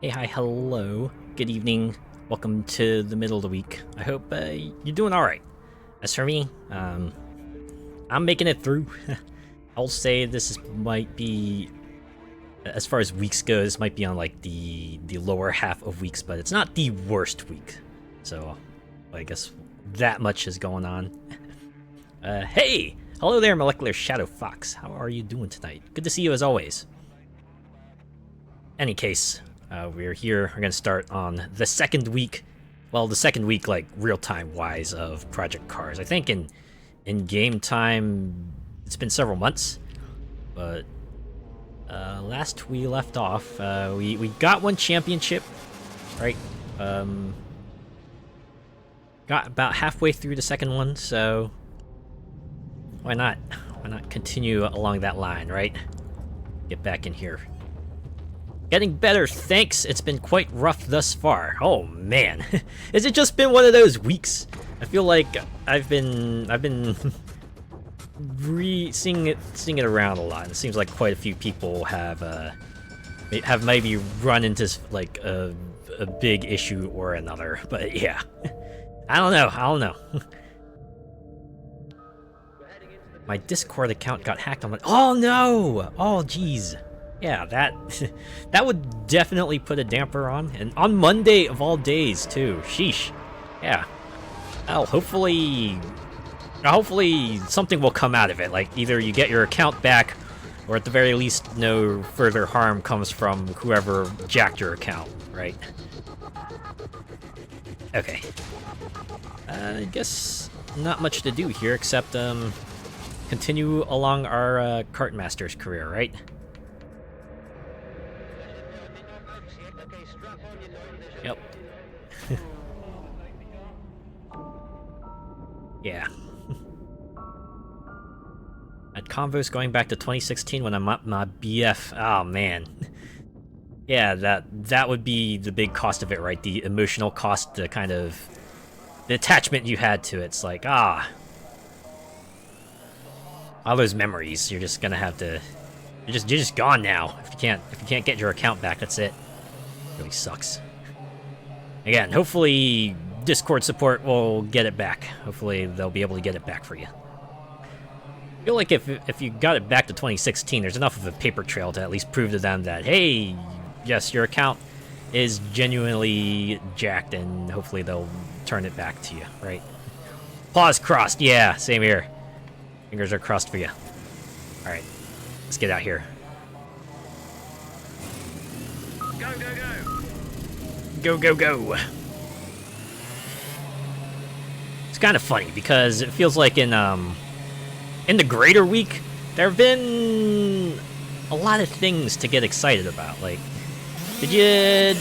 Hey, hi, hello. Good evening. Welcome to the middle of the week. I hope you're doing all right. As for me, I'm making it through. I'll say might be, as far as weeks go, this might be on like the lower half of weeks, but it's not the worst week. So, I guess that much is going on. Hey, hello there, Molecular Shadow Fox. How are you doing tonight? Good to see you as always. Any case. We're here. We're gonna start on the second week. Well, the second week, like real-time wise, of Project Cars. I think in game time, it's been several months, but last we left off, we got one championship, right? Got about halfway through the second one, so why not? Why not continue along that line, right? Get back in here. Getting better, thanks. It's been quite rough thus far. Oh man, has it just been one of those weeks? I feel like I've been seeing it around a lot. It seems like quite a few people have maybe run into like a big issue or another. But yeah, I don't know. My Discord account got hacked on my. Oh no! Oh jeez. Yeah, that would definitely put a damper on, and on Monday of all days too. Sheesh. Yeah. Well, hopefully something will come out of it. Like either you get your account back, or at the very least, no further harm comes from whoever jacked your account. Right. Okay. I guess not much to do here except continue along our kart master's career, right? Yep. Yeah. That convo's going back to 2016 when I'm at my BF. Oh man. Yeah, that would be the big cost of it, right? The emotional cost, the kind of the attachment you had to it. It's like all those memories. You're just gonna have to. You're just gone now. If you can't get your account back, that's it. It really sucks. Again, hopefully Discord support will get it back. Hopefully they'll be able to get it back for you. I feel like if you got it back to 2016, there's enough of a paper trail to at least prove to them that, hey, yes, your account is genuinely jacked, and hopefully they'll turn it back to you, right? Paws crossed, yeah, same here. Fingers are crossed for you. All right, let's get out here. Go, go, go! Go. It's kind of funny because it feels like in the greater week there have been a lot of things to get excited about. Like, did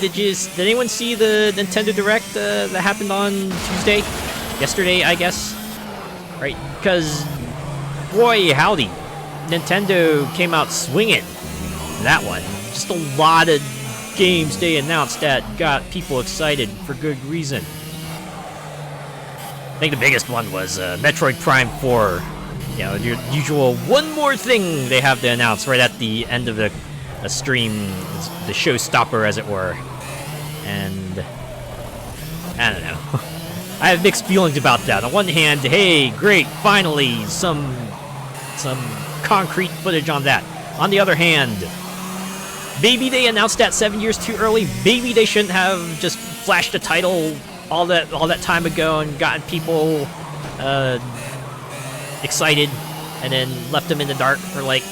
anyone see the Nintendo Direct that happened on Tuesday? Yesterday, I guess. Right? Because boy, howdy, Nintendo came out swinging. That one, just a lot of games they announced that got people excited for good reason. I think the biggest one was Metroid Prime 4. You know, your usual one more thing they have to announce right at the end of the stream, the showstopper, as it were. And I don't know. I have mixed feelings about that. On one hand, hey, great, finally some concrete footage on that. On the other hand, maybe they announced that 7 years too early. Maybe they shouldn't have just flashed the title all that time ago and gotten people excited, and then left them in the dark for like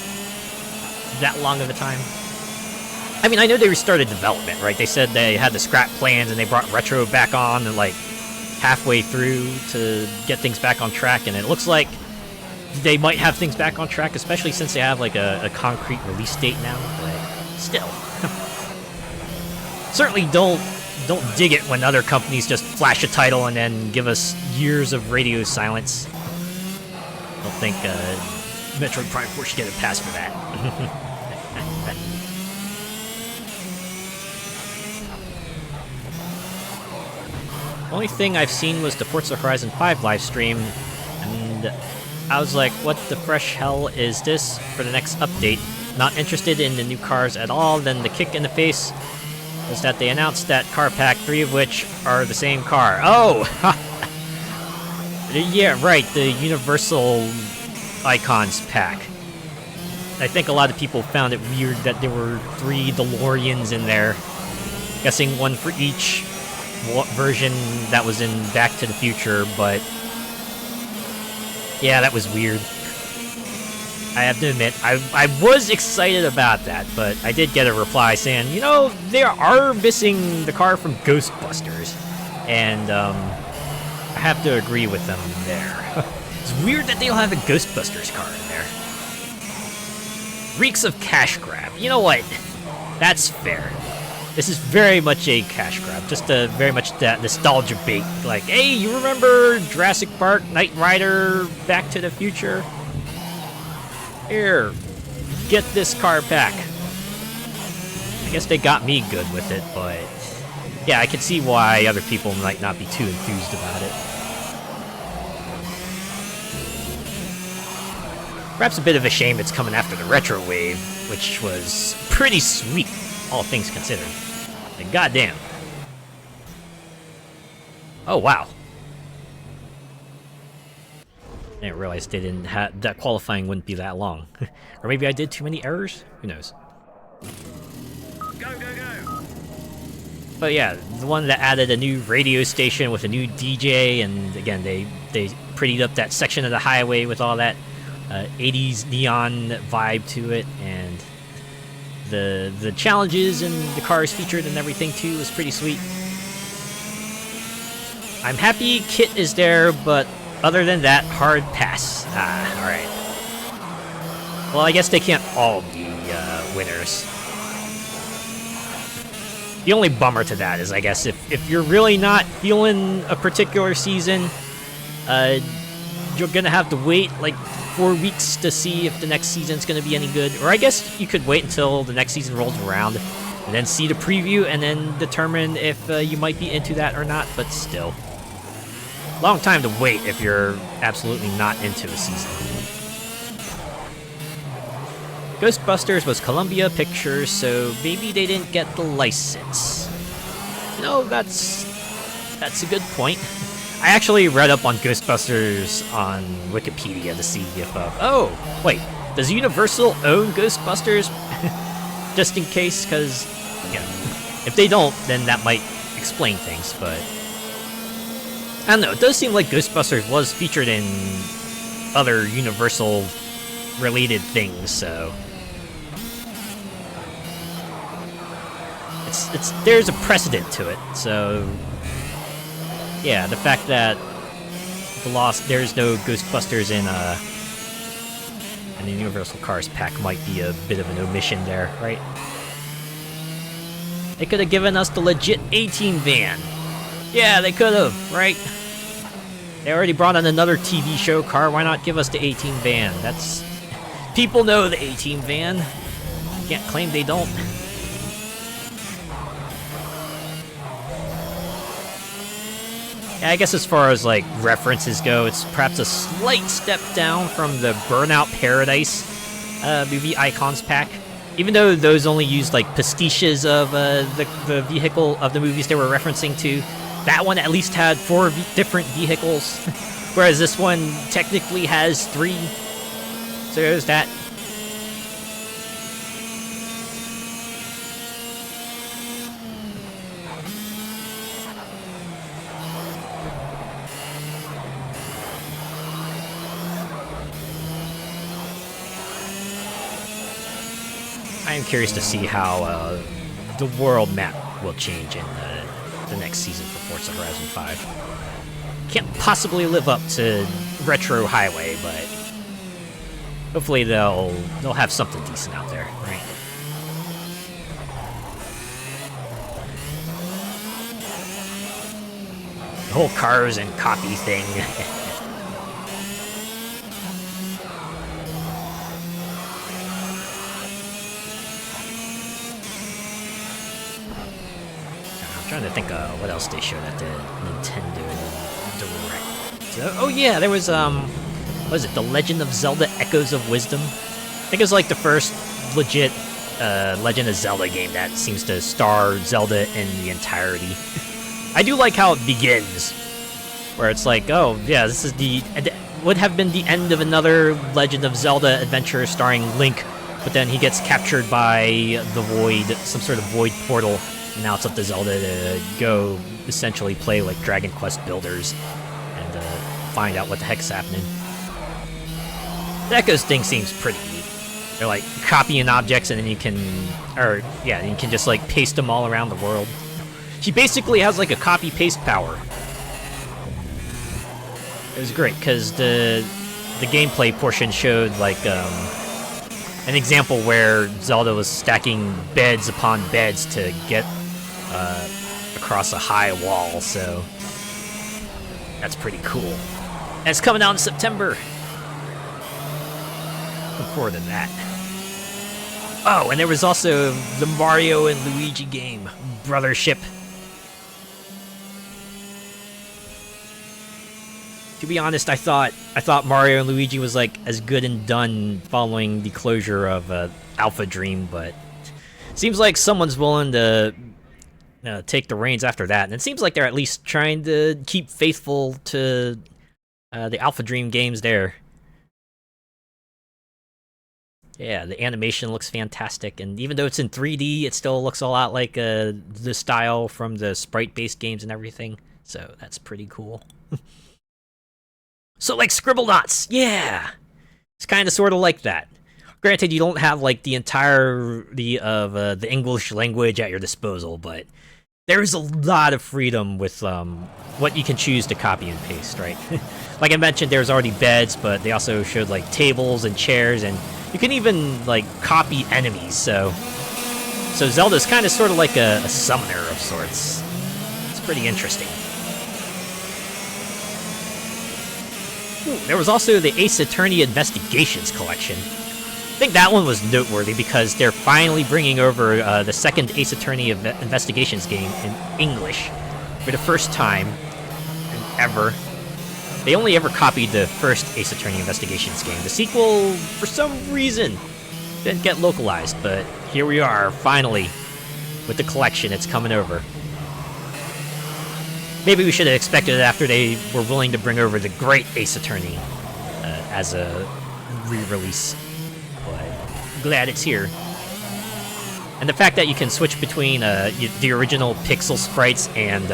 that long of a time. I mean, I know they restarted development, right? They said they had the scrap plans and they brought Retro back on and like halfway through to get things back on track, and it looks like they might have things back on track, especially since they have like a concrete release date now. But still, certainly don't dig it when other companies just flash a title and then give us years of radio silence. I don't think Metroid Prime 4 should get a pass for that. Only thing I've seen was the Forza Horizon 5 livestream, and I was like, what the fresh hell is this for the next update? Not interested in the new cars at all. Then the kick in the face was that they announced that car pack, 3 of which are the same car. Oh! Yeah, right, the Universal Icons pack. I think a lot of people found it weird that there were 3 DeLoreans in there. Guessing one for each version that was in Back to the Future, but yeah, that was weird. I have to admit, I was excited about that, but I did get a reply saying, you know, they are missing the car from Ghostbusters, and I have to agree with them there. It's weird that they don't have a Ghostbusters car in there. Reeks of cash grab. You know what? That's fair. This is very much a cash grab, just very much that nostalgia bait. Like, hey, you remember Jurassic Park, Knight Rider, Back to the Future? Here, get this car pack. I guess they got me good with it, but yeah, I can see why other people might not be too enthused about it. Perhaps a bit of a shame it's coming after the retro wave, which was pretty sweet, all things considered. Like, goddamn. Oh, wow. I didn't realize they didn't have that qualifying wouldn't be that long. Or maybe I did too many errors? Who knows? Go, go, go! But yeah, the one that added a new radio station with a new DJ, and again, they prettied up that section of the highway with all that 80s neon vibe to it, and the challenges and the cars featured and everything too was pretty sweet. I'm happy Kit is there, but other than that, hard pass. Alright. Well, I guess they can't all be winners. The only bummer to that is, I guess, if you're really not feeling a particular season, you're gonna have to wait like 4 weeks to see if the next season's gonna be any good. Or I guess you could wait until the next season rolls around and then see the preview and then determine if you might be into that or not, but still. Long time to wait if you're absolutely not into a season. Ghostbusters was Columbia Pictures, so maybe they didn't get the license. No, that's a good point. I actually read up on Ghostbusters on Wikipedia to see if... oh, wait. Does Universal own Ghostbusters? Just in case, because, you know, if they don't, then that might explain things, but... I don't know, it does seem like Ghostbusters was featured in other Universal-related things, so... there's a precedent to it, so... Yeah, the fact that there's no Ghostbusters in the Universal Cars pack might be a bit of an omission there, right? They could have given us the legit A-Team van. Yeah, they could have, right? They already brought in another TV show car, why not give us the A-Team van? That's... People know the A-Team van. Can't claim they don't. Yeah, I guess as far as, like, references go, it's perhaps a slight step down from the Burnout Paradise movie Icons pack. Even though those only used, like, pastiches of the vehicle of the movies they were referencing to, that one at least had 4 different vehicles, whereas this one technically has 3. So there's that. I am curious to see how the world map will change in the next season for Forza Horizon 5. Can't possibly live up to Retro Highway, but hopefully they'll have something decent out there, right? The whole cars and copy thing. I'm trying to think what else they showed at the Nintendo Direct. Oh yeah, there was what is it? The Legend of Zelda: Echoes of Wisdom. I think it was like the first legit Legend of Zelda game that seems to star Zelda in the entirety. I do like how it begins, where it's like, oh yeah, this is would have been the end of another Legend of Zelda adventure starring Link, but then he gets captured by the Void, some sort of Void portal, and now it's up to Zelda to go essentially play like Dragon Quest Builders and find out what the heck's happening. The Echoes thing seems pretty neat. They're like copying objects and then you can just like paste them all around the world. She basically has like a copy-paste power. It was great because the gameplay portion showed like an example where Zelda was stacking beds upon beds to get across a high wall, so that's pretty cool. And it's coming out in September. Looking forward to that. Oh, and there was also the Mario and Luigi game, Brothership. To be honest, I thought Mario and Luigi was like as good and done following the closure of Alpha Dream, but seems like someone's willing to take the reins after that, and it seems like they're at least trying to keep faithful to the Alpha Dream games there. Yeah, the animation looks fantastic, and even though it's in 3D, it still looks a lot like the style from the sprite-based games and everything, so that's pretty cool. So like Scribblenauts, yeah! It's kind of sort of like that. Granted, you don't have like the entirety of the English language at your disposal, but there's a lot of freedom with what you can choose to copy and paste, right? Like I mentioned, there's already beds, but they also showed like tables and chairs, and you can even like copy enemies. So Zelda's kind of sort of like a summoner of sorts. It's pretty interesting. Ooh, there was also the Ace Attorney Investigations collection. I think that one was noteworthy because they're finally bringing over the second Ace Attorney Investigations game in English for the first time ever. They only ever copied the first Ace Attorney Investigations game. The sequel, for some reason, didn't get localized, but here we are, finally, with the collection. It's coming over. Maybe we should have expected it after they were willing to bring over the great Ace Attorney as a re-release. But glad it's here. And the fact that you can switch between the original pixel sprites and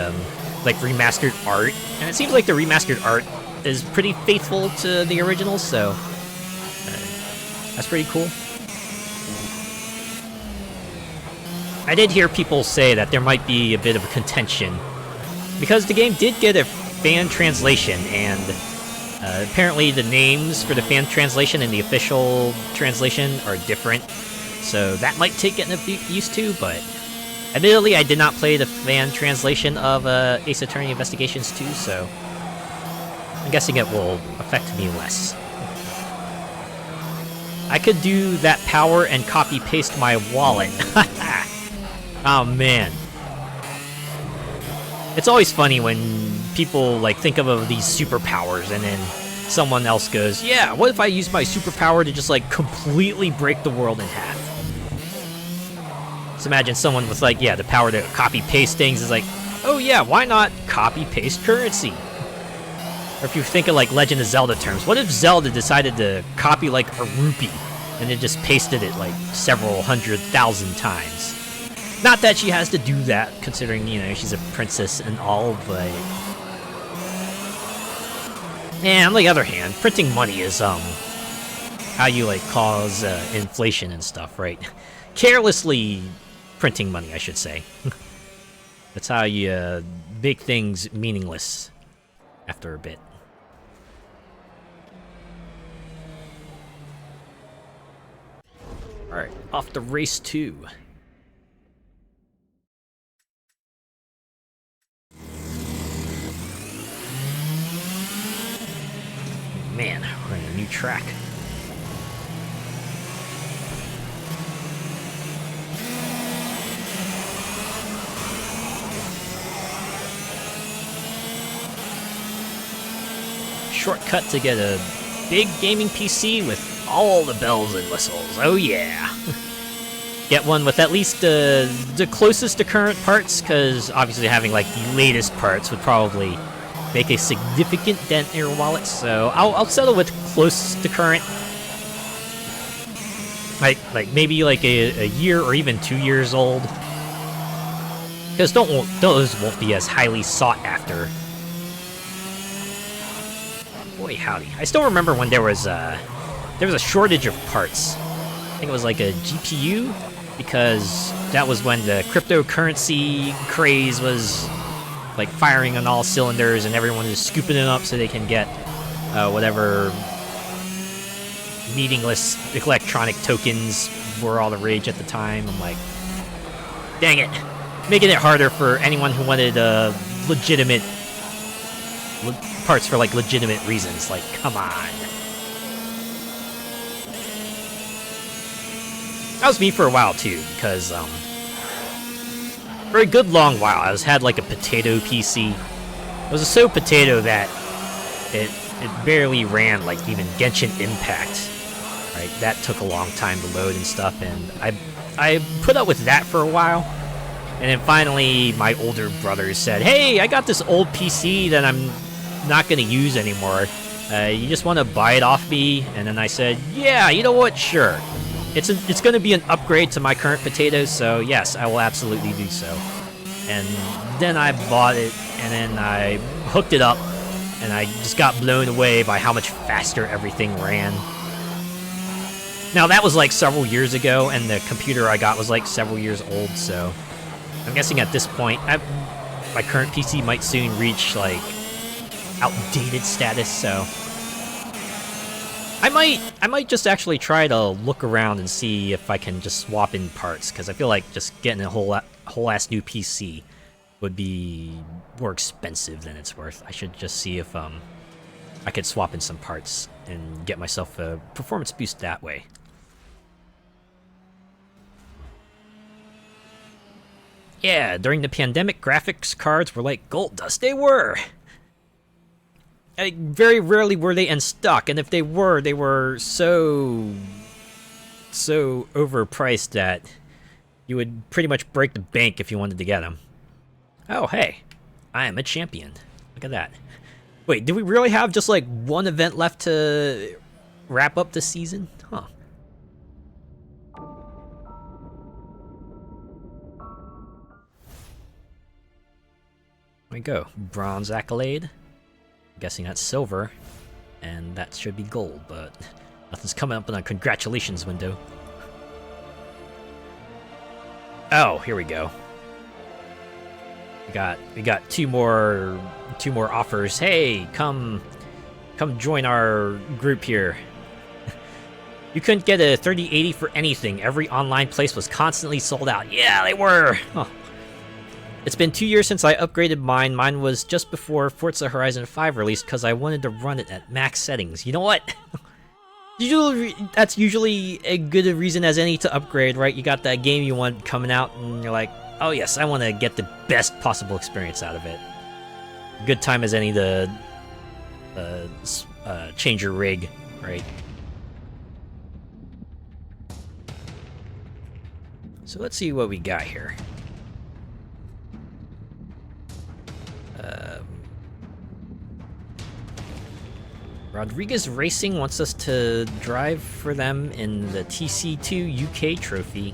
like remastered art, and it seems like the remastered art is pretty faithful to the original, so that's pretty cool. I did hear people say that there might be a bit of a contention because the game did get a fan translation, and apparently the names for the fan translation and the official translation are different, so that might take getting a bit used to, but admittedly I did not play the fan translation of Ace Attorney Investigations 2, so I'm guessing it will affect me less. I could do that power and copy-paste my wallet. Oh man. It's always funny when people like think of these superpowers and then someone else goes, yeah, what if I use my superpower to just like completely break the world in half? Just imagine someone with like, yeah, the power to copy-paste things is like, oh yeah, why not copy-paste currency? Or if you think of like Legend of Zelda terms, what if Zelda decided to copy like a rupee and then just pasted it like several 100,000 times? Not that she has to do that, considering, you know, she's a princess and all, but... Yeah, on the other hand, printing money is, how you, like, cause, inflation and stuff, right? Carelessly printing money, I should say. That's how you, make things meaningless after a bit. Alright, off to race 2. Man, we're in a new track. Shortcut to get a big gaming PC with all the bells and whistles. Oh yeah. Get one with at least the closest to current parts, because obviously having like the latest parts would probably make a significant dent in your wallet. So I'll settle with close to current. Like maybe like a year or even 2 years old. Because those won't be as highly sought after. Boy howdy. I still remember when there was a shortage of parts. I think it was like a GPU, because that was when the cryptocurrency craze was like firing on all cylinders, and everyone is scooping it up so they can get whatever meaningless electronic tokens were all the rage at the time. I'm like, dang it. Making it harder for anyone who wanted legitimate parts for like legitimate reasons. Like, come on. That was me for a while too, because for a good long while I had like a potato PC. It was so potato that it barely ran like even Genshin Impact. Right, that took a long time to load and stuff, and I put up with that for a while. And then finally, my older brother said, "Hey, I got this old PC that I'm not going to use anymore. You just want to buy it off me?" And then I said, "Yeah, you know what? Sure. It's going to be an upgrade to my current potatoes, so yes, I will absolutely do so." And then I bought it, and then I hooked it up, and I just got blown away by how much faster everything ran. Now, that was like several years ago, and the computer I got was like several years old, so I'm guessing at this point, my current PC might soon reach, like, outdated status, so I might just actually try to look around and see if I can just swap in parts, because I feel like just getting a whole ass new PC would be more expensive than it's worth. I should just see if I could swap in some parts and get myself a performance boost that way. Yeah, during the pandemic, graphics cards were like gold dust. They were! Very rarely were they in stock, and if they were so overpriced that you would pretty much break the bank if you wanted to get them. Oh, hey. I am a champion. Look at that. Wait, do we really have just like one event left to wrap up the season? Huh. There we go. Bronze accolade. I'm guessing that's silver. And that should be gold, but nothing's coming up in a congratulations window. Oh, here we go. We got two more offers. Hey, come join our group here. You couldn't get a 3080 for anything. Every online place was constantly sold out. Yeah, they were. Oh. It's been 2 years since I upgraded mine. Mine was just before Forza Horizon 5 released because I wanted to run it at max settings. You know what? That's usually a good reason as any to upgrade, right? You got that game you want coming out, and you're like, oh yes, I want to get the best possible experience out of it. Good time as any to change your rig, right? So let's see what we got here. Rodriguez Racing wants us to drive for them in the TC2 UK trophy.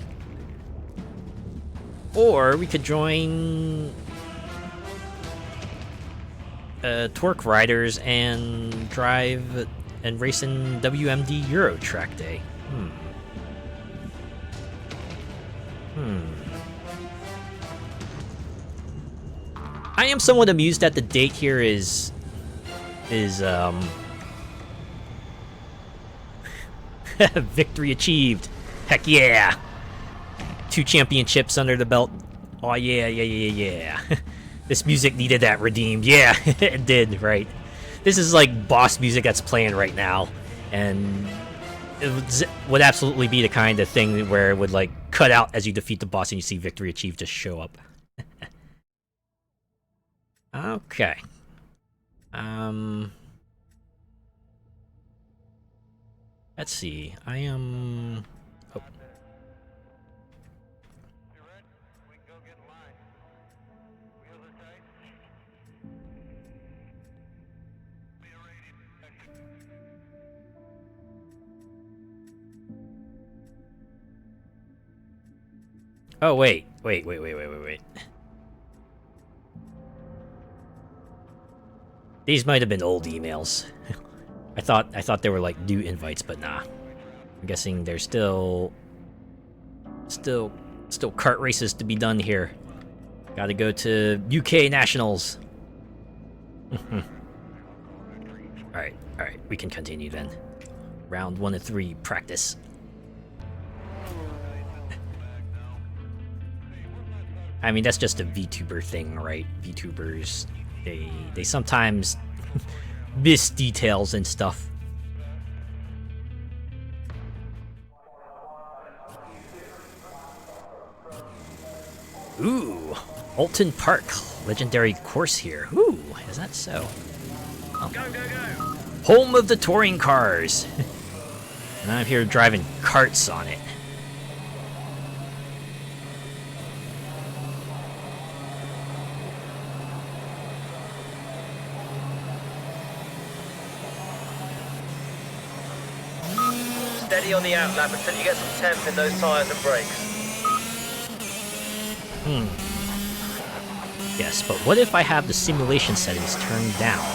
Or we could join Torque Riders and drive and race in WMD Euro Track Day. I am somewhat amused that the date here is victory achieved. Heck yeah. 2 championships under the belt. Oh yeah. This music needed that redeemed. Yeah, it did, right? This is like boss music that's playing right now. And it would absolutely be the kind of thing where it would like cut out as you defeat the boss and you see victory achieved just show up. Okay. Let's see. I am. Oh. Oh wait. These might have been old emails. I thought they were like new invites, but nah. I'm guessing there's still kart races to be done here. Gotta go to UK Nationals. Alright, we can continue then. Round 1 of 3, practice. I mean, that's just a VTuber thing, right? VTubers, they sometimes miss details and stuff. Ooh, Alton Park, legendary course here. Ooh, is that so? Oh. Go, go, go! Home of the touring cars. And I'm here driving karts on it. Steady on the outlap until you get some temp in those tyres and brakes. Yes, but what if I have the simulation settings turned down?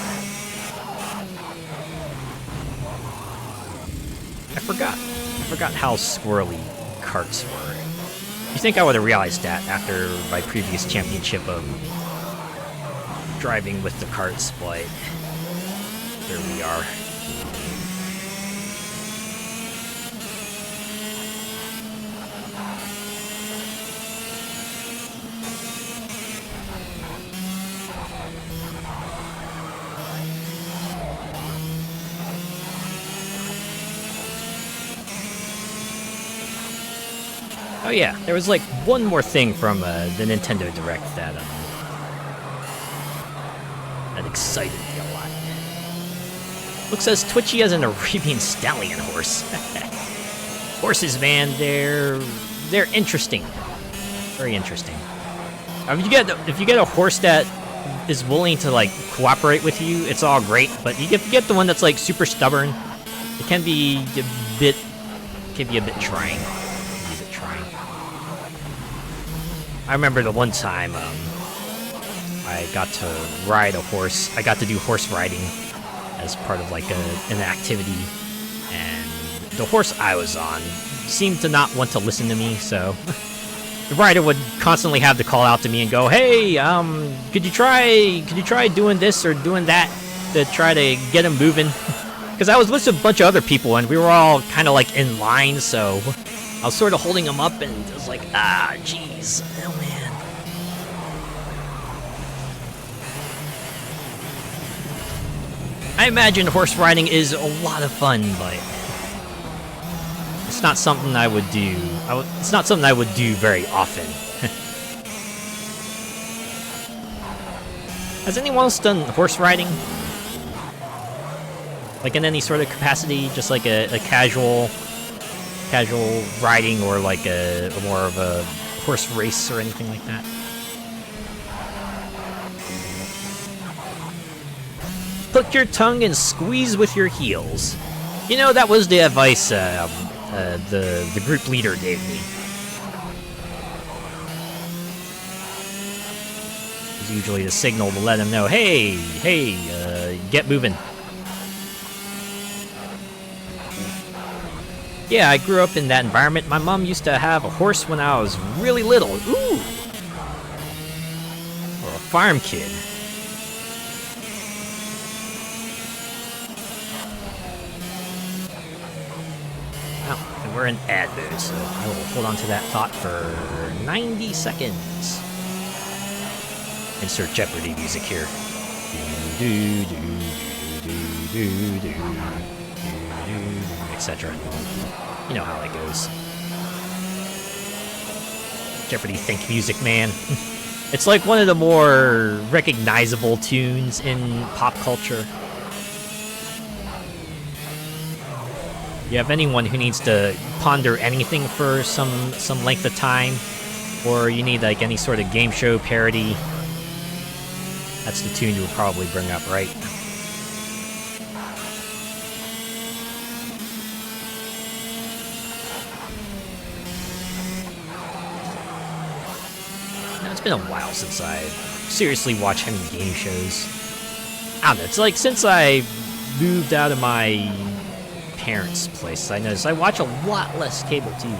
I forgot how squirrely karts were. You think I would have realized that after my previous championship of driving with the karts, but there we are. Oh yeah, there was like one more thing from the Nintendo Direct that excited me a lot. Looks as twitchy as an Arabian Stallion horse. Horses, man, they're interesting, very interesting. If you get a horse that is willing to like cooperate with you, it's all great. But if you get the one that's like super stubborn, it can be a bit trying. I remember the one time I got to ride a horse. I got to do horse riding as part of like an activity, and the horse I was on seemed to not want to listen to me. So the rider would constantly have to call out to me and go, "Hey, could you try doing this or doing that to try to get him moving?" Because I was with a bunch of other people and we were all kind of like in line, so I was sort of holding him up, and it was like, jeez, oh man. I imagine horse riding is a lot of fun, but it's not something I would do. It's not something I would do very often. Has anyone else done horse riding? Like in any sort of capacity, just like a casual riding, or like a more of a horse race or anything like that? Hook your tongue and squeeze with your heels. You know, that was the advice the group leader gave me. It's usually the signal to let him know, hey, get moving. Yeah, I grew up in that environment. My mom used to have a horse when I was really little. Ooh! Or a farm kid. Oh, and we're in ad mode, so I will hold on to that thought for 90 seconds. Insert Jeopardy music here. Etc. You know how it goes. Jeopardy think music, man. It's like one of the more recognizable tunes in pop culture. you have anyone who needs to ponder anything for some length of time, or you need like any sort of game show parody, that's the tune you would probably bring up, right? Now, it's been a while since I seriously watched any game shows. I don't know, it's like since I moved out of my parents' place, I noticed I watch a lot less cable TV.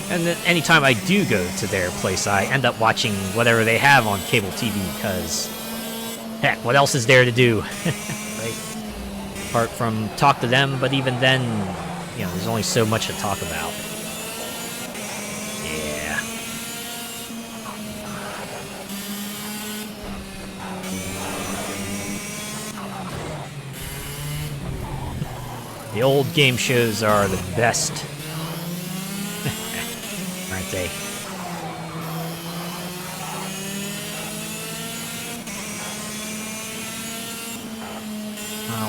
And then anytime I do go to their place, I end up watching whatever they have on cable TV, because, heck, what else is there to do? Right? Apart from talk to them, but even then, you know, there's only so much to talk about. Yeah. The old game shows are the best. Aren't they?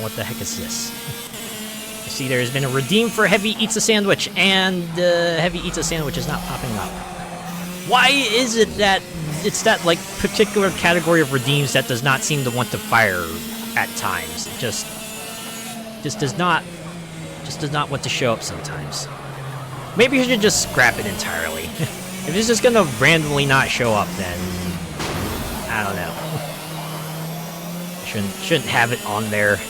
What the heck is this? I see there's been a redeem for Heavy Eats a Sandwich, and Heavy Eats a Sandwich is not popping up. Why is it that it's that, like, particular category of redeems that does not seem to want to fire at times? It just does not want to show up sometimes. Maybe you should just scrap it entirely. If it's just gonna randomly not show up, then I don't know. Shouldn't have it on there.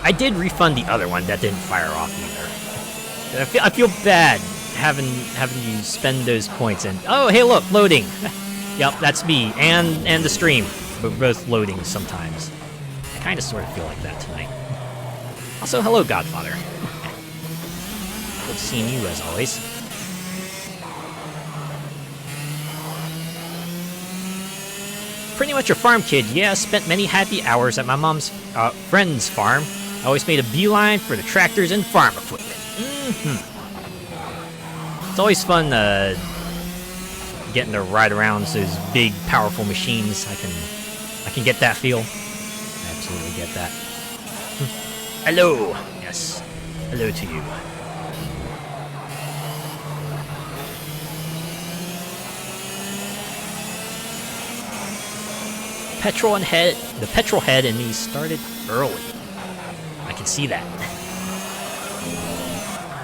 I did refund the other one that didn't fire off either. I feel bad having you spend those points and oh hey look, loading. Yep, that's me and the stream. We're both loading sometimes. I kind of sort of feel like that tonight. Also, hello, Godfather. Good seeing you, as always. Pretty much a farm kid, yeah. Spent many happy hours at my mom's friend's farm. I always made a beeline for the tractors and farm equipment. It's always fun getting to ride around those big, powerful machines. I can get that feel. I absolutely get that. Hello! Yes. Hello to you. The petrol head in me started early. I can see that.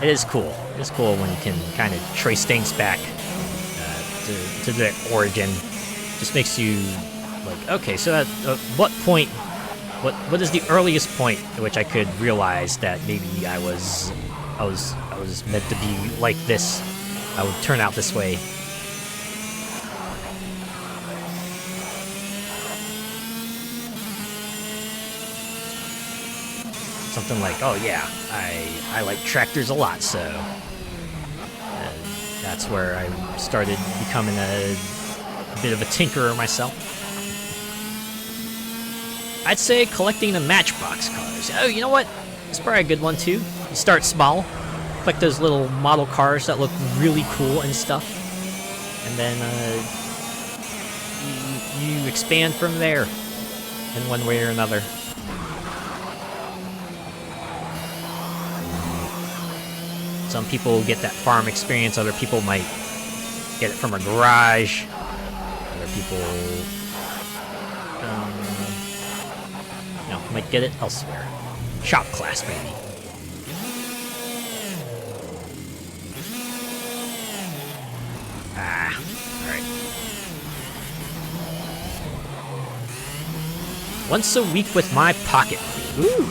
It is cool. It is cool when you can kind of trace things back to their origin. Just makes you like, okay, so at what point? What is the earliest point at which I could realize that maybe I was meant to be like this? I would turn out this way. Something like, oh yeah, I like tractors a lot, so that's where I started becoming a bit of a tinkerer myself. I'd say collecting the Matchbox cars. Oh, you know what? It's probably a good one too. You start small, collect those little model cars that look really cool and stuff, and then you expand from there in one way or another. Some people get that farm experience, other people might get it from a garage, other people might get it elsewhere. Shop class, maybe. Alright. Once a week with my pocket money. Ooh!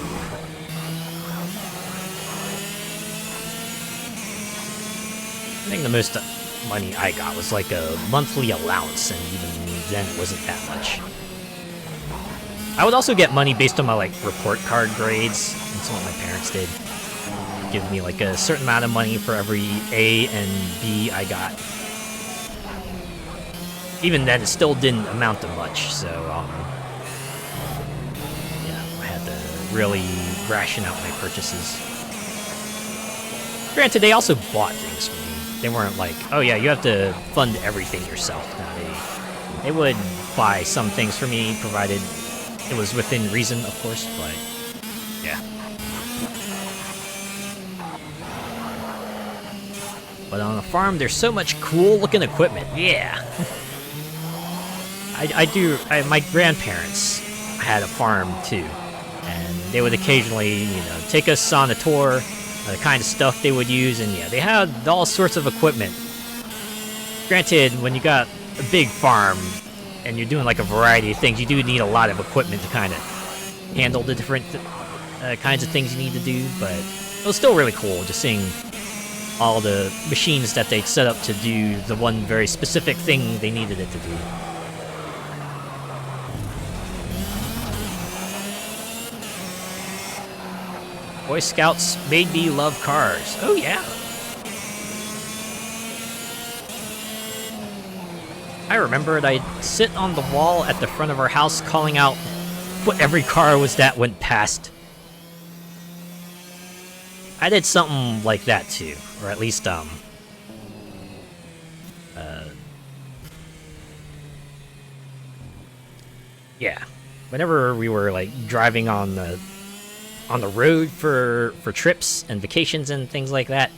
I think the most money I got was like a monthly allowance, and even then it wasn't that much. I would also get money based on my like report card grades. That's what my parents did. Give me like a certain amount of money for every A and B I got. Even then, it still didn't amount to much, so yeah, I had to really ration out my purchases. Granted, they also bought things for me. They weren't like, oh yeah, you have to fund everything yourself. No, they would buy some things for me, provided it was within reason, of course, but yeah. But on a farm, there's so much cool-looking equipment. Yeah. My grandparents had a farm too, and they would occasionally, take us on a tour, the kind of stuff they would use, and yeah, they had all sorts of equipment. Granted, when you got a big farm and you're doing like a variety of things, you do need a lot of equipment to kind of handle the different kinds of things you need to do, but it was still really cool just seeing all the machines that they'd set up to do the one very specific thing they needed it to do. Boy Scouts made me love cars. Oh yeah. I remembered I'd sit on the wall at the front of our house calling out what every car was that went past. I did something like that too, or at least, yeah. Whenever we were, like, driving on the road for trips and vacations and things like that,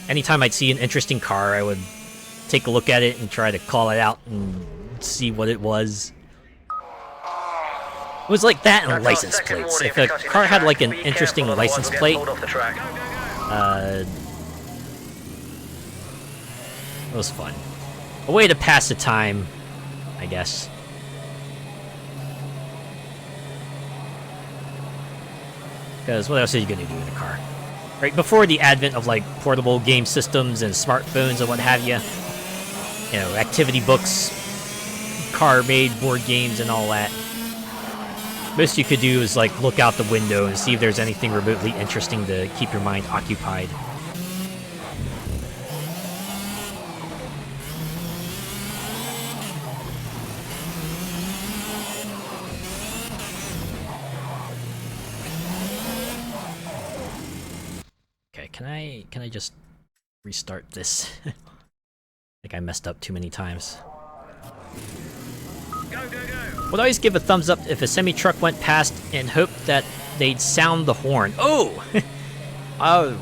anytime I'd see an interesting car, I would take a look at it and try to call it out and see what it was. It was like that and license plates. If a car had like an interesting license plate, it was fun. A way to pass the time, I guess. Because what else are you gonna do in a car? Right, before the advent of like portable game systems and smartphones and what have you, activity books, car-made board games and all that, most you could do is like look out the window and see if there's anything remotely interesting to keep your mind occupied. Okay, can I just restart this? I think I messed up too many times. Go, go, go! Would always give a thumbs up if a semi-truck went past and hope that they'd sound the horn. Oh! Oh.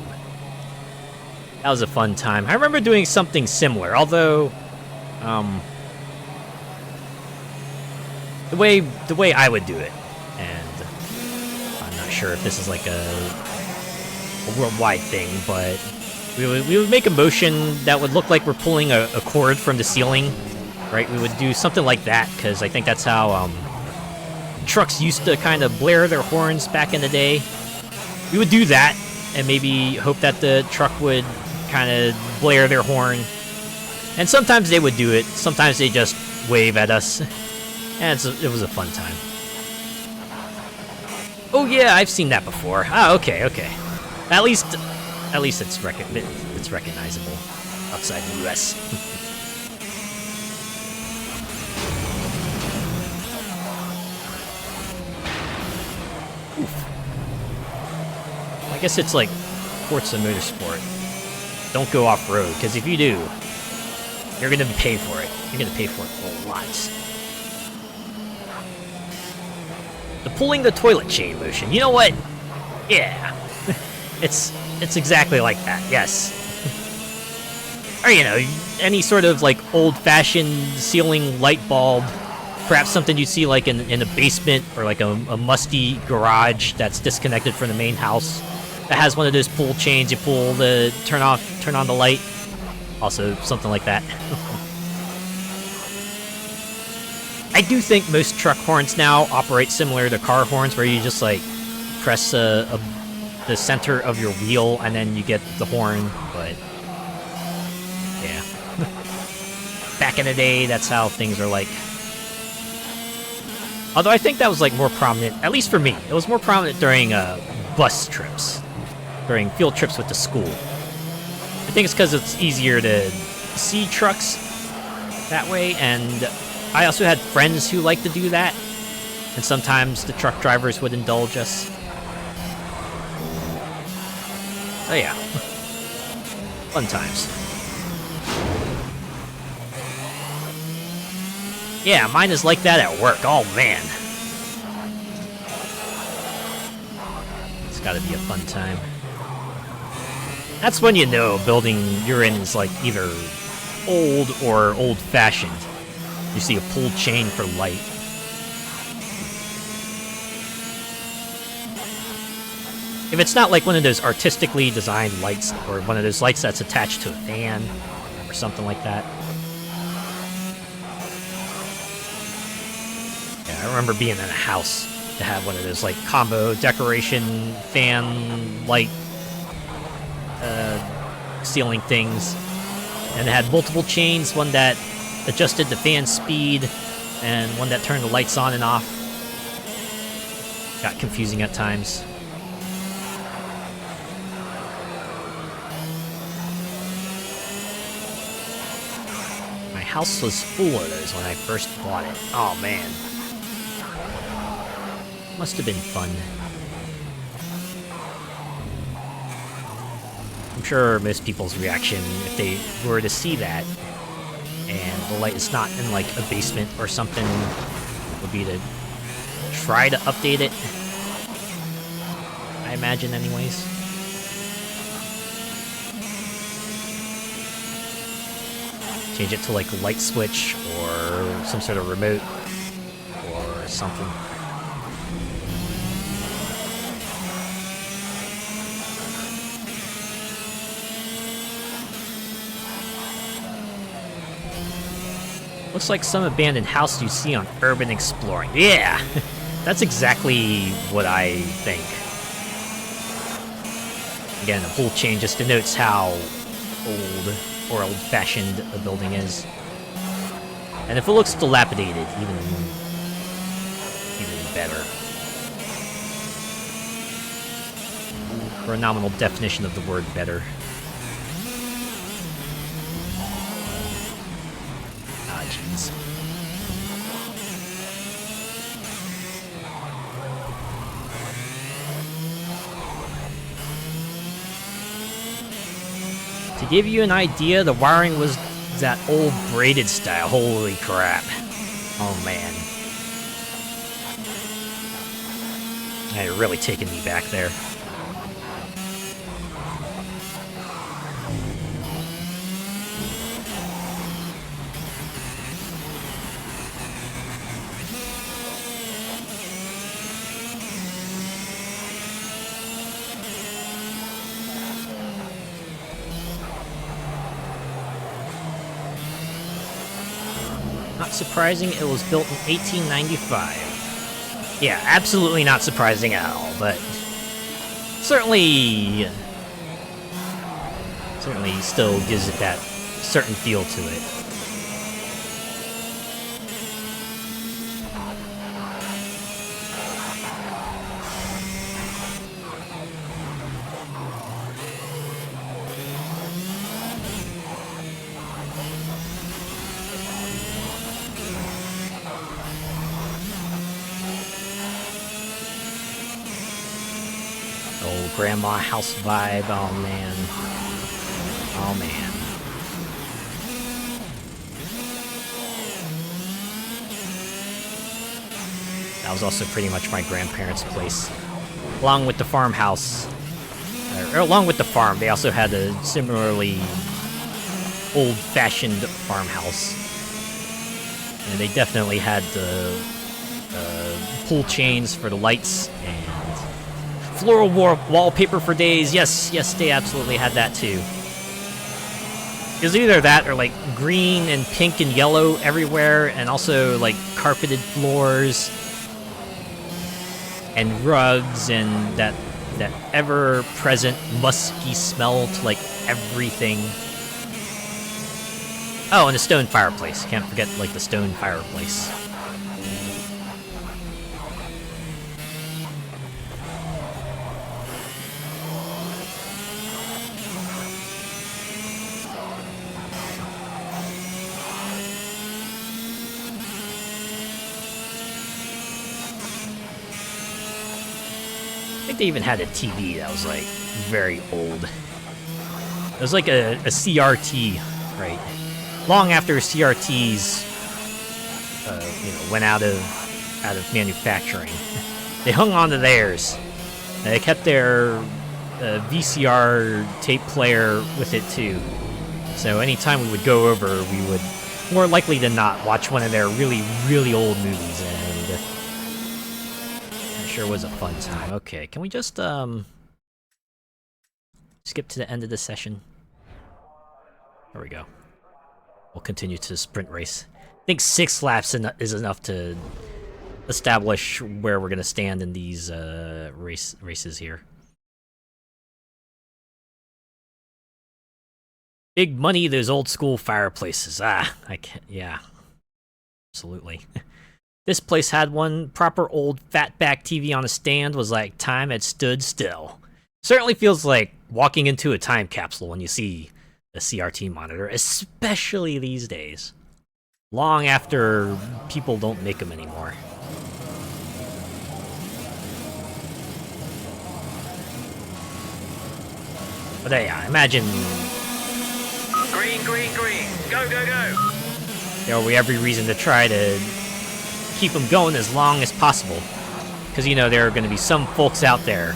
That was a fun time. I remember doing something similar, although, the way I would do it, and I'm not sure if this is like a worldwide thing, but we would make a motion that would look like we're pulling a cord from the ceiling, right? We would do something like that, because I think that's how trucks used to kind of blare their horns back in the day. We would do that, and maybe hope that the truck would kind of blare their horn. And sometimes they would do it, sometimes they just wave at us. And it was a fun time. Oh yeah, I've seen that before. Ah, okay. At least it's recognizable outside the U.S. I guess it's like Forza Motorsport. Don't go off-road, because if you do, you're gonna pay for it. You're gonna pay for it a lot. The pulling the toilet chain motion. You know what? Yeah. It's exactly like that, yes. Or, any sort of, like, old-fashioned ceiling light bulb. Perhaps something you see, like, in a basement or, like, a musty garage that's disconnected from the main house. That has one of those pull chains you pull to turn on the light. Also, something like that. I do think most truck horns now operate similar to car horns, where you just, like, press the center of your wheel and then you get the horn, but yeah. Back in the day, that's how things are like. Although I think that was, like, more prominent, at least for me. It was more prominent during bus trips, during field trips with the school. I think it's because it's easier to see trucks that way, and I also had friends who liked to do that, and sometimes the truck drivers would indulge us. Oh yeah. Fun times. Yeah, mine is like that at work. Oh man. It's gotta be a fun time. That's when you know a building you're in is like either old or old-fashioned. You see a pull chain for light. If it's not like one of those artistically designed lights, or one of those lights that's attached to a fan, or something like that. Yeah, I remember being in a house that had one of those like combo decoration fan light ceiling things, and it had multiple chains, one that adjusted the fan speed, and one that turned the lights on and off. Got confusing at times. My house was full of those when I first bought it. Oh man. Must have been fun. I'm sure most people's reaction, if they were to see that, and the light is not in like a basement or something, would be to try to update it. I imagine anyways. Change it to like a light switch or some sort of remote or something. Looks like some abandoned house you see on Urban Exploring. Yeah! That's exactly what I think. Again, the pull chain just denotes how old or old-fashioned a building is. And if it looks dilapidated, even better. For a nominal definition of the word better. Ah, jeez. To give you an idea, the wiring was that old braided style. Holy crap. Oh man. You're really taking me back there. Not surprising it was built in 1895. Yeah, absolutely not surprising at all, but certainly still gives it that certain feel to it. Old grandma house vibe, oh man. Oh man. That was also pretty much my grandparents' place. Along with the farmhouse, or along with the farm, they also had a similarly old-fashioned farmhouse. And they definitely had the pull chains for the lights and floral wallpaper for days. Yes, they absolutely had that too. It was either that or like green and pink and yellow everywhere, and also like carpeted floors and rugs and that ever-present musky smell to like everything. Oh, and a stone fireplace. Can't forget like the stone fireplace. I think they even had a TV that was like very old. It was like a CRT, right? Long after CRTs, went out of manufacturing, they hung on to theirs They kept their VCR tape player with it too. So anytime we would go over, we would more likely than not watch one of their really, really old movies, and it sure was a fun time. Okay, can we just skip to the end of the session? There we go. We'll continue to the sprint race. I think 6 laps is enough to establish where we're gonna stand in these races here. Big money, those old school fireplaces. Ah, I can't. Yeah, absolutely. This place had one proper old fatback TV on a stand. Was like time had stood still. Certainly feels like walking into a time capsule when you see a CRT monitor, especially these days. Long after people don't make them anymore. But yeah, imagine. Green, green, green. Go, go, go. There will be every reason to try to keep them going as long as possible. Because, you know, there are going to be some folks out there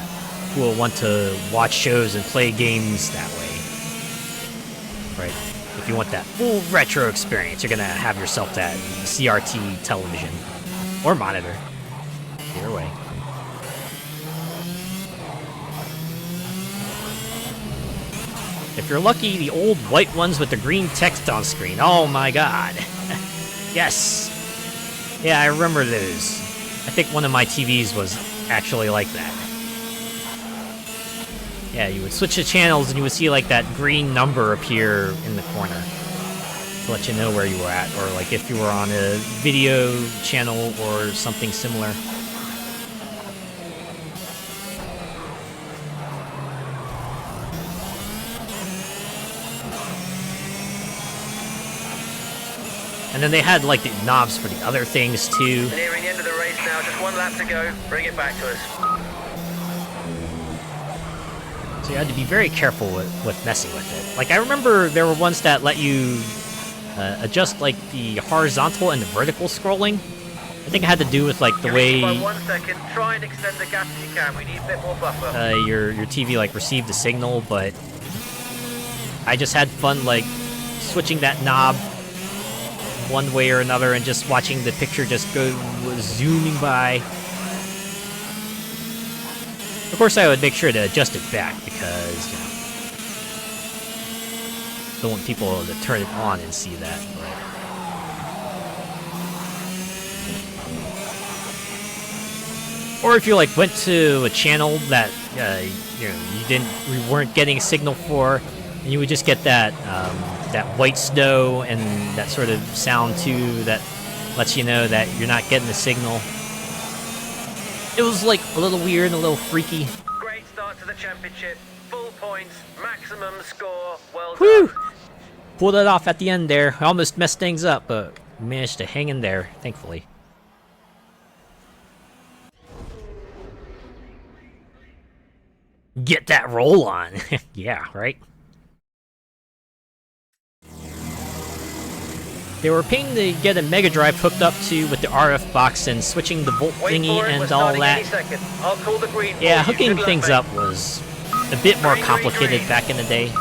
who will want to watch shows and play games that way. Right? If you want that full retro experience, you're going to have yourself that CRT television. Or monitor. Either way. If you're lucky, the old white ones with the green text on screen. Oh my god. Yes. Yeah, I remember those. I think one of my TVs was actually like that. Yeah, you would switch the channels and you would see like that green number appear in the corner to let you know where you were at, or like if you were on a video channel or something similar. And then they had like the knobs for the other things too. Nearing the end of the race now, just 1 lap to go. Bring it back to us. So you had to be very careful with messing with it. Like I remember there were ones that let you adjust like the horizontal and the vertical scrolling. I think it had to do with like the way by 1 second. Try and extend the gap if you can. We need a bit more buffer. your TV like received the signal, but I just had fun like switching that knob one way or another and just watching the picture just go zooming by. Of course, I would make sure to adjust it back because, you know, don't want people to turn it on and see that. Right? Or if you like went to a channel that you weren't getting a signal for, and you would just get that that white snow and that sort of sound too that lets you know that you're not getting the signal. It was like a little weird and a little freaky. Great start to the championship. Full points, maximum score. Well Whew! done. Pulled it off at the end there. I almost messed things up, but managed to hang in there, thankfully. Get that roll on. Yeah, right? They were paying to get a Mega Drive hooked up to with the RF box and switching the volt thingy and all that. I'll call the green. Yeah, hooking things up was a bit more complicated back in the day.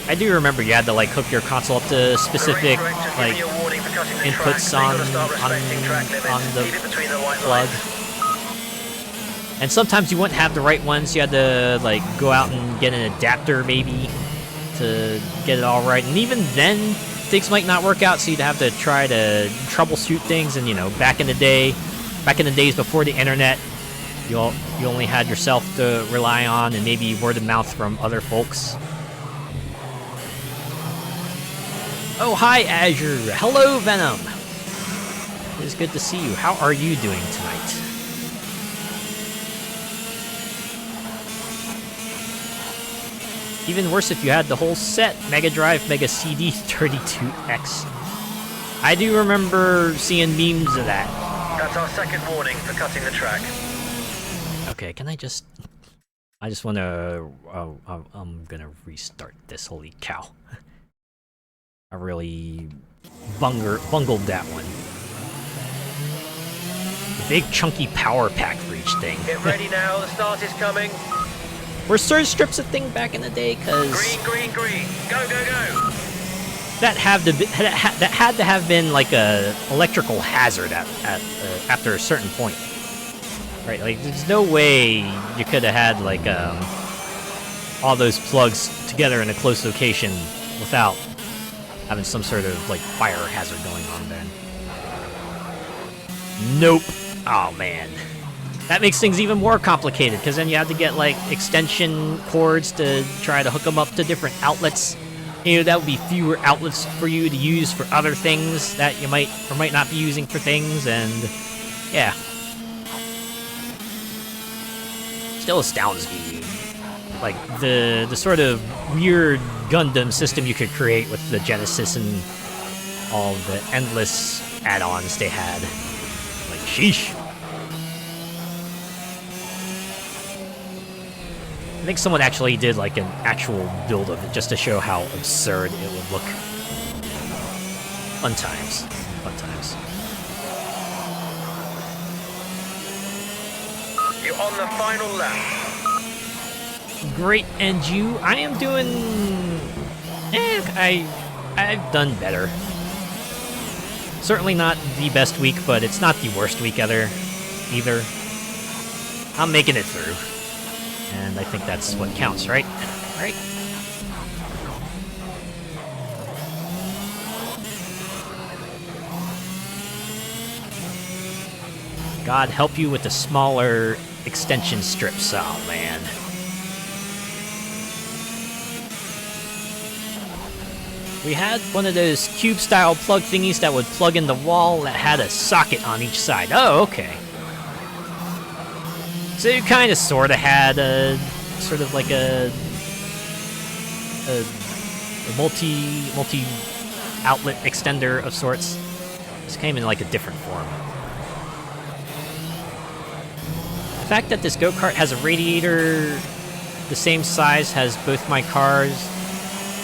I do remember you had to like hook your console up to specific like inputs on the plug. And sometimes you wouldn't have the right ones. You had to like go out and get an adapter maybe to get it all right. And even then, things might not work out, so you'd have to try to troubleshoot things. And you know, back in the days before the internet, you only had yourself to rely on, and maybe word of mouth from other folks. Oh, hi, Azure. Hello, Venom. It is good to see you. How are you doing tonight? Even worse if you had the whole set, Mega Drive, Mega CD, 32X. I do remember seeing memes of that. That's our second warning for cutting the track. Okay, can I just want to... I'm gonna restart this, holy cow. I really bungled that one. big chunky power pack for each thing. Get ready now, the start is coming. Were surge strips a thing back in the day? Cause Green, green, green. Go, go, go. that had to have been like a electrical hazard after a certain point, right? Like, there's no way you could have had like all those plugs together in a close location without having some sort of like fire hazard going on there. Nope. Oh man, that makes things even more complicated because then you have to get like extension cords to try to hook them up to different outlets. You know, that would be fewer outlets for you to use for other things that you might or might not be using for things, and yeah. Still astounds me, like the sort of weird Gundam system you could create with the Genesis and all the endless add-ons they had. Like, sheesh. I think someone actually did like an actual build of it just to show how absurd it would look. Fun times. Fun times. You're on the final lap. Great, and you? I am doing... I've done better. Certainly not the best week, but it's not the worst week either. I'm making it through. And I think that's what counts, right? Right? God help you with the smaller extension strips. Oh, man. We had one of those cube-style plug thingies that would plug in the wall that had a socket on each side. Oh, okay. So you kind of sort of had a sort of like a multi outlet extender of sorts. This came in like a different form. The fact that this go-kart has a radiator the same size as both my cars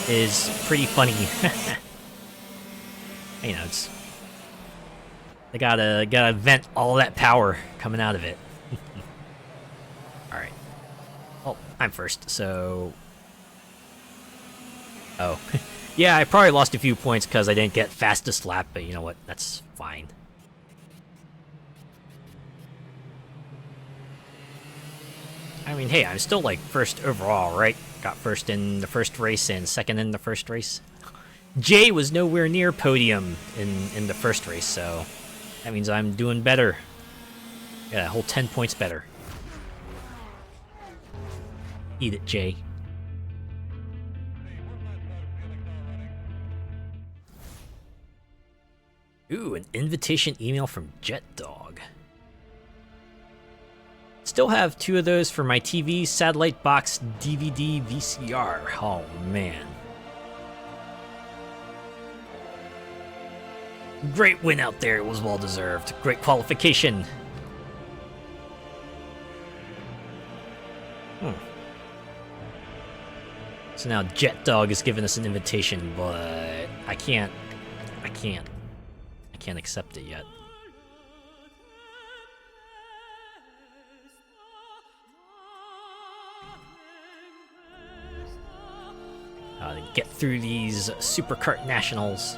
is pretty funny. You know, it's they gotta vent all that power coming out of it. Alright. Oh, I'm first, so... Oh. Yeah, I probably lost a few points because I didn't get fastest lap, but you know what? That's fine. I mean, hey, I'm still, like, first overall, right? Got first in the first race and second in the first race. Jay was nowhere near podium in the first race, so... That means I'm doing better. Yeah, a whole 10 points better. Eat it, Jay. Ooh, an invitation email from Jet Dog. Still have 2 of those for my TV, satellite box, DVD, VCR. Oh, man. Great win out there. It was well deserved. Great qualification. So now Jet Dog has given us an invitation, but I can't accept it yet. To get through these Super Kart Nationals.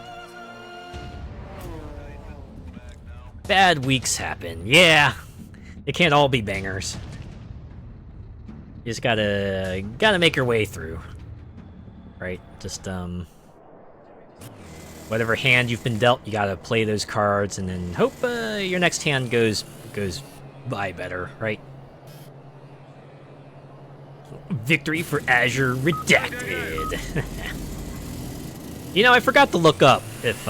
Bad weeks happen. Yeah, it can't all be bangers. You just gotta make your way through. Right? Just, whatever hand you've been dealt, you gotta play those cards and then hope your next hand goes by better, right? Victory for Azure Redacted. You know, I forgot to look up if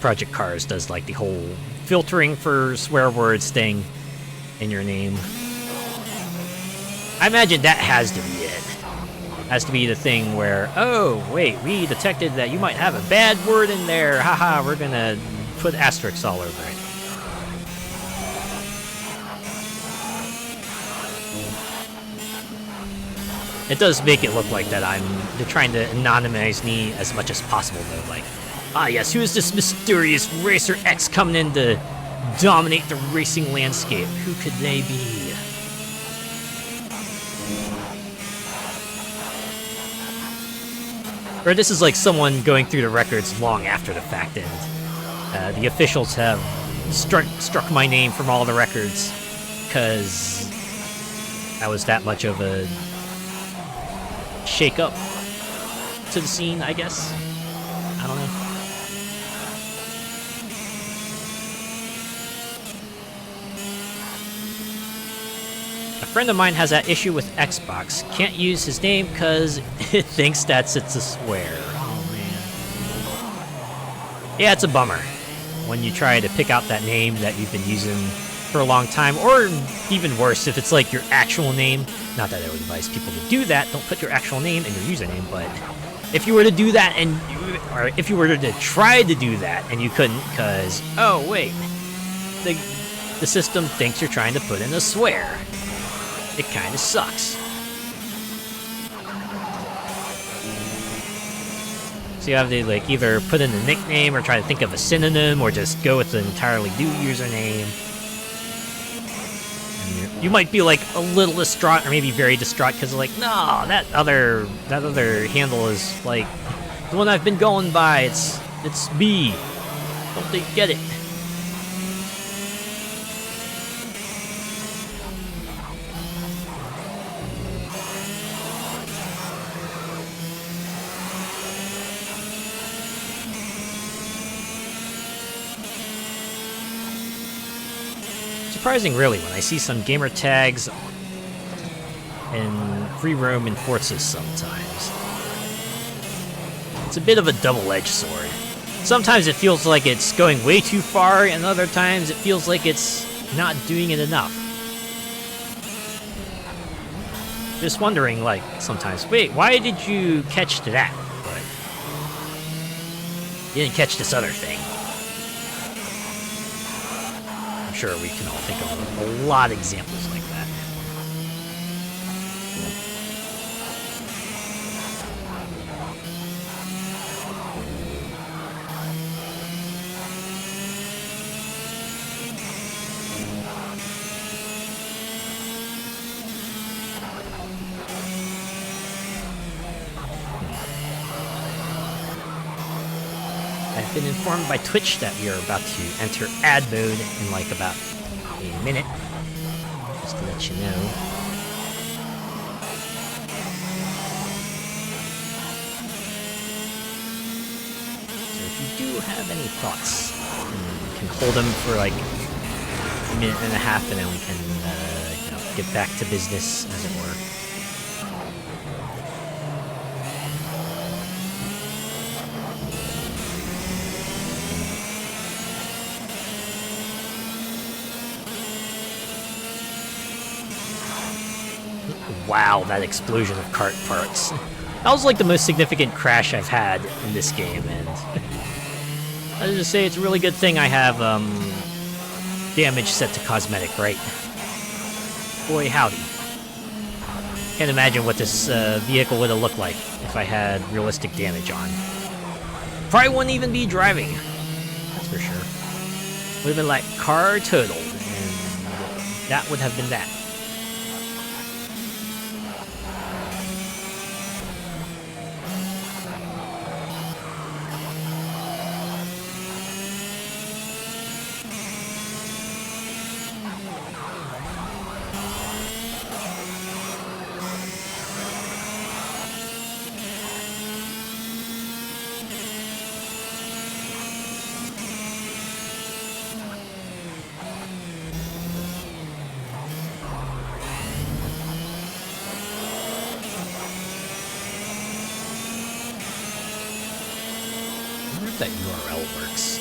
Project Cars does like the whole filtering for swear words thing in your name. I imagine that has to be it. Has to be the thing where, oh, wait, we detected that you might have a bad word in there. Haha, we're gonna put asterisks all over it. It does make it look like that they're trying to anonymize me as much as possible, though. Like, ah, yes, who is this mysterious Racer X coming in to dominate the racing landscape. Who could they be? Or this is like someone going through the records long after the fact, and the officials have struck my name from all the records because I was that much of a shake-up to the scene, I guess. I don't know. A friend of mine has that issue with Xbox. Can't use his name because it thinks it's a swear. Oh, man. Yeah, it's a bummer when you try to pick out that name that you've been using for a long time, or even worse, if it's like your actual name. Not that I would advise people to do that. Don't put your actual name in your username, but if you were to do that or if you were to try to do that and you couldn't because, oh, wait, the system thinks you're trying to put in a swear. It kind of sucks. So you have to like either put in a nickname or try to think of a synonym or just go with an entirely new username. And you might be like a little distraught or maybe very distraught because like, no, that other handle is like the one I've been going by. It's B. Don't they get it? Surprising, really, when I see some gamer tags and free roam in Forzas sometimes. It's a bit of a double-edged sword. Sometimes it feels like it's going way too far, and other times it feels like it's not doing it enough. Just wondering, like, sometimes, wait, why did you catch that? But you didn't catch this other thing. I'm sure we can all think of a lot of examples like that. I've been informed by Twitch that we are about to enter ad mode in like about a minute. Just to let you know. So if you do have any thoughts, you can hold them for like a minute and a half and then we can get back to business, as it were. Wow, that explosion of kart parts. That was like the most significant crash I've had in this game, and I was just say it's a really good thing I have damage set to cosmetic, right? Boy, howdy. Can't imagine what this vehicle would have looked like if I had realistic damage on. Probably wouldn't even be driving, that's for sure. Would have been like car totaled, and that would have been that. That URL works.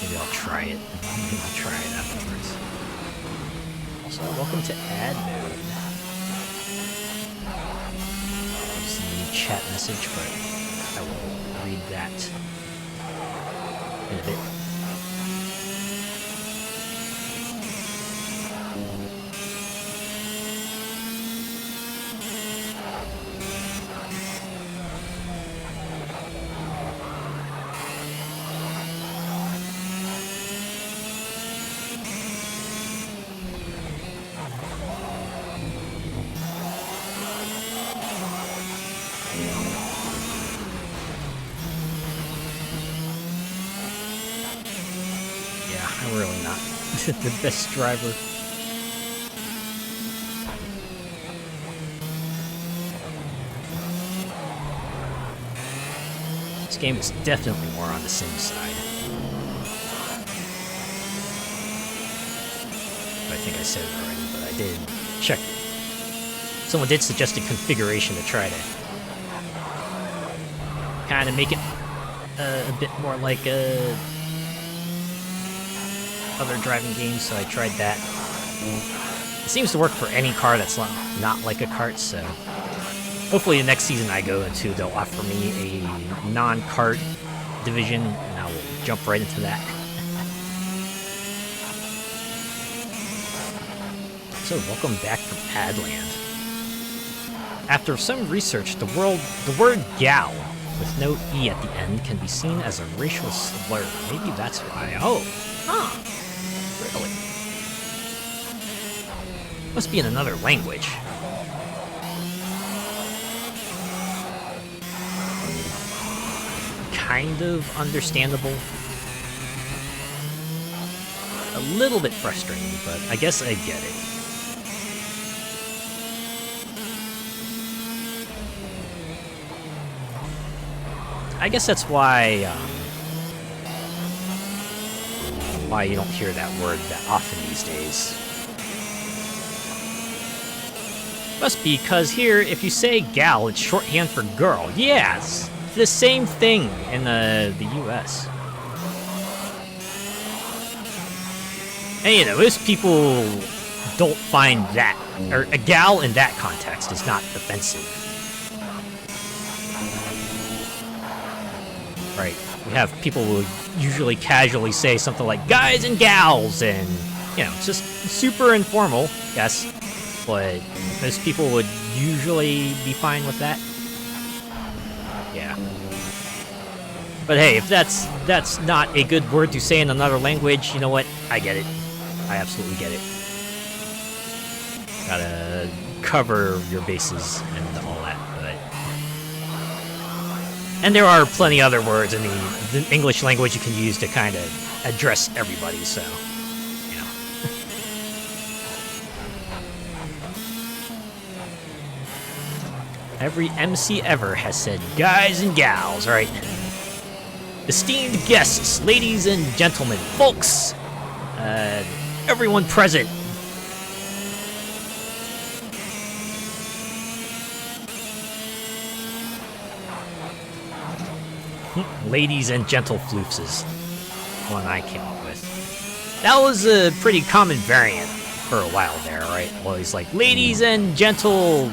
Maybe I'll try it. Maybe I'll try it afterwards. Also, welcome to ad mode. There's a new chat message, but I will read that in a bit. Yeah, I'm really not the best driver. This game is definitely more on the sim side. I think I said it already, but I did check. Someone did suggest a configuration to try to kind of make it a bit more like other driving games, so I tried that. It seems to work for any car that's not like a kart, so hopefully the next season I go into, they'll offer me a non-kart division, and I will jump right into that. So, welcome back from Adland. After some research, the word gal with no E at the end can be seen as a racial slur. Maybe that's why. Oh, huh. Really? Must be in another language. Kind of understandable. A little bit frustrating, but I guess I get it. I guess that's why you don't hear that word that often these days. Must be because here, if you say gal, it's shorthand for girl. Yeah, it's the same thing in the US. And you know, most people don't find that, or a gal in that context is not offensive. Right, we have people who usually casually say something like guys and gals, and, you know, it's just super informal, yes, but most people would usually be fine with that. Yeah. But hey, if that's not a good word to say in another language, you know what? I get it. I absolutely get it. Gotta cover your bases and all that, but... And there are plenty other words in the English language you can use to kind of address everybody, so, you know. Every MC ever has said guys and gals, right? Esteemed guests, ladies and gentlemen, folks, everyone present. Ladies and gentle floofs is one I came up with. That was a pretty common variant for a while there, right? Well, he's like, ladies and gentle,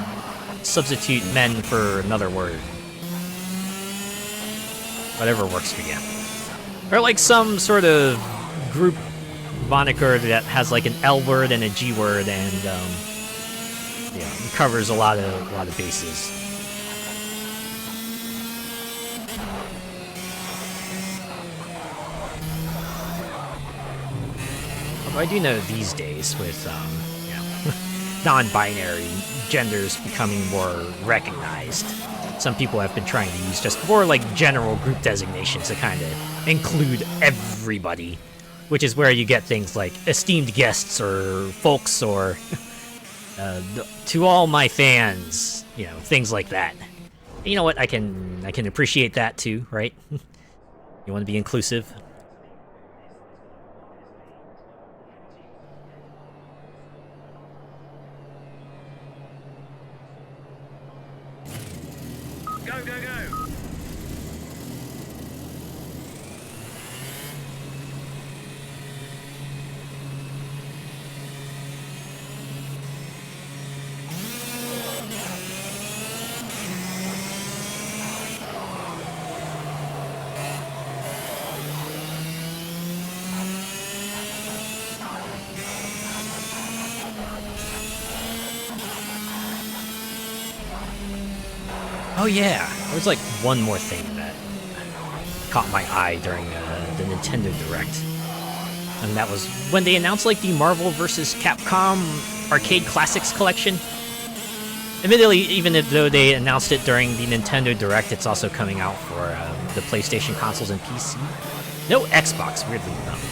substitute men for another word. Whatever works for you. Or like some sort of group moniker that has like an L word and a G word, and yeah, covers a lot of bases. Although I do know these days with you know, non-binary genders becoming more recognized, some people have been trying to use just more like general group designations to kind of include everybody, which is where you get things like esteemed guests or folks or to all my fans, you know, things like that. And you know what? I can appreciate that too, right? You want to be inclusive. Go, go, go! Oh yeah, there's like one more thing that caught my eye during the Nintendo Direct, and that was when they announced like the Marvel vs. Capcom Arcade Classics collection. Admittedly, even though they announced it during the Nintendo Direct, it's also coming out for the PlayStation consoles and PC. No Xbox, weirdly enough,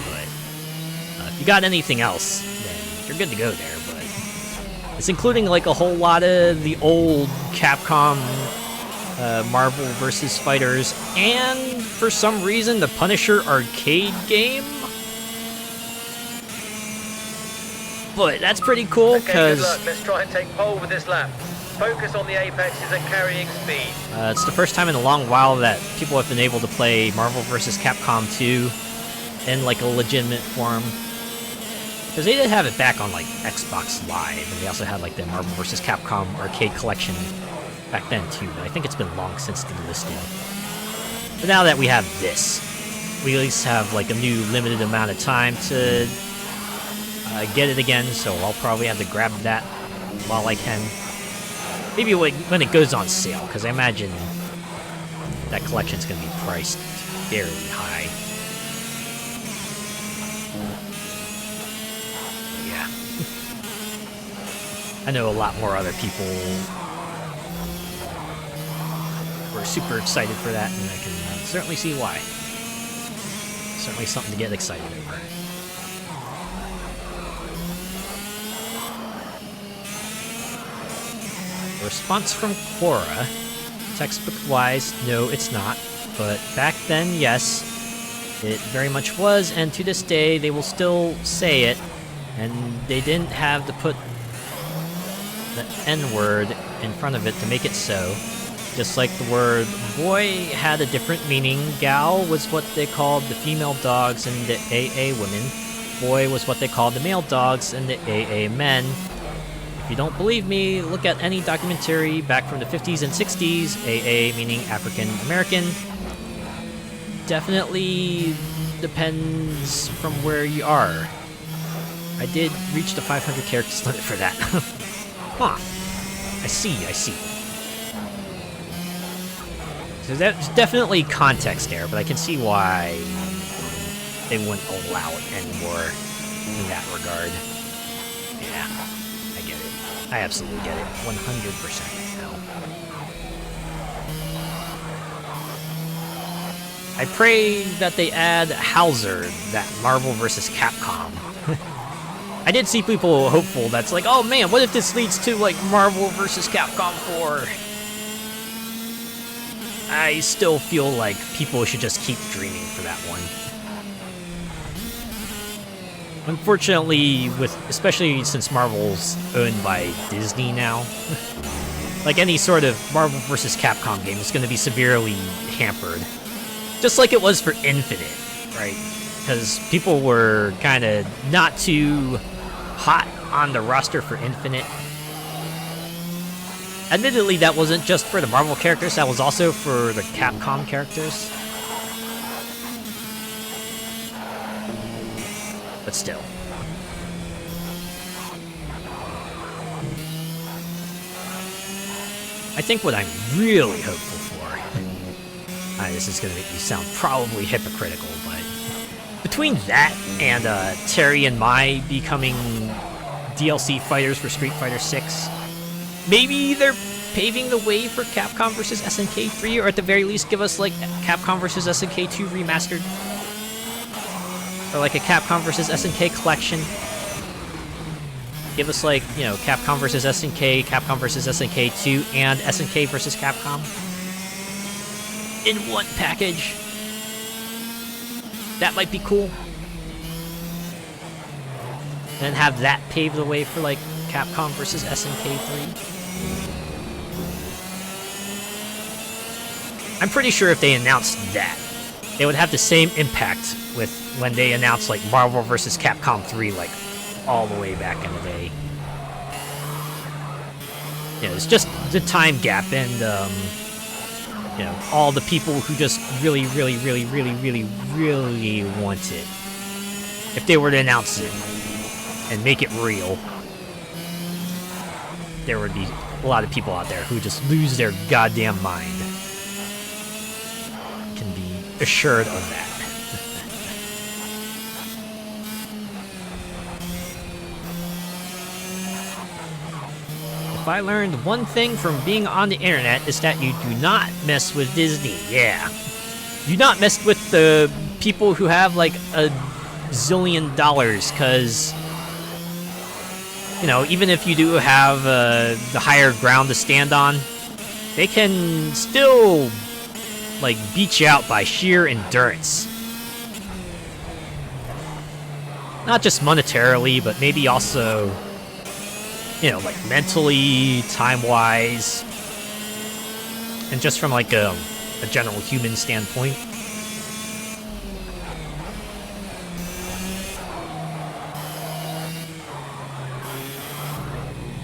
but if you got anything else, then you're good to go there, but it's including like a whole lot of the old Capcom Marvel vs. Fighters, and for some reason, the Punisher arcade game. But that's pretty cool, because... Okay, good luck. Let's try and take pole with this lap. Focus on the apexes and carrying speed. It's the first time in a long while that people have been able to play Marvel vs. Capcom 2 in like a legitimate form. Because they did have it back on like Xbox Live, and they also had like the Marvel vs. Capcom arcade collection back then too, but I think it's been long since delisted. But now that we have this, we at least have like a new limited amount of time to get it again, so I'll probably have to grab that while I can. Maybe when it goes on sale, because I imagine that collection's going to be priced fairly high. Yeah. I know a lot more other people were super excited for that, and I can certainly see why. Certainly something to get excited over. Response from Quora. Textbook-wise, no, it's not. But back then, yes, it very much was, and to this day, they will still say it. And they didn't have to put the N-word in front of it to make it so. Just like the word boy had a different meaning. Gal was what they called the female dogs and the AA women. Boy was what they called the male dogs and the AA men. If you don't believe me, look at any documentary back from the 50s and 60s, AA meaning African American. Definitely depends from where you are. I did reach the 500 characters limit for that. Huh. I see. So there's definitely context there, but I can see why they wouldn't allow it anymore in that regard. Yeah. I absolutely get it. 100% no. I pray that they add Hauser, that Marvel vs. Capcom. I did see people hopeful that's like, oh man, what if this leads to like Marvel vs. Capcom 4? I still feel like people should just keep dreaming for that one. Unfortunately, especially since Marvel's owned by Disney now, like any sort of Marvel vs. Capcom game is going to be severely hampered. Just like it was for Infinite, right? Because people were kind of not too hot on the roster for Infinite. Admittedly, that wasn't just for the Marvel characters, that was also for the Capcom characters. But still. I think what I'm really hopeful for, this is going to make me sound probably hypocritical, but between that and Terry and Mai becoming DLC fighters for Street Fighter 6, maybe they're paving the way for Capcom vs. SNK 3, or at the very least give us like Capcom vs. SNK 2 remastered. Or like a Capcom vs. SNK collection. Give us like, you know, Capcom vs. SNK, Capcom vs. SNK 2, and SNK vs. Capcom in one package. That might be cool. And have that pave the way for like Capcom vs. SNK 3. I'm pretty sure if they announced that, they would have the same impact with when they announced like Marvel vs. Capcom 3 like all the way back in the day. You know, it's just the time gap and you know, all the people who just really want it. If they were to announce it and make it real, there would be a lot of people out there who just lose their goddamn mind. Can be assured of that. If I learned one thing from being on the internet, is that you do not mess with Disney. Yeah. Do not mess with the people who have like a zillion dollars, because, you know, even if you do have the higher ground to stand on, they can still like beat you out by sheer endurance. Not just monetarily, but maybe also, you know, like mentally, time-wise, and just from like a general human standpoint.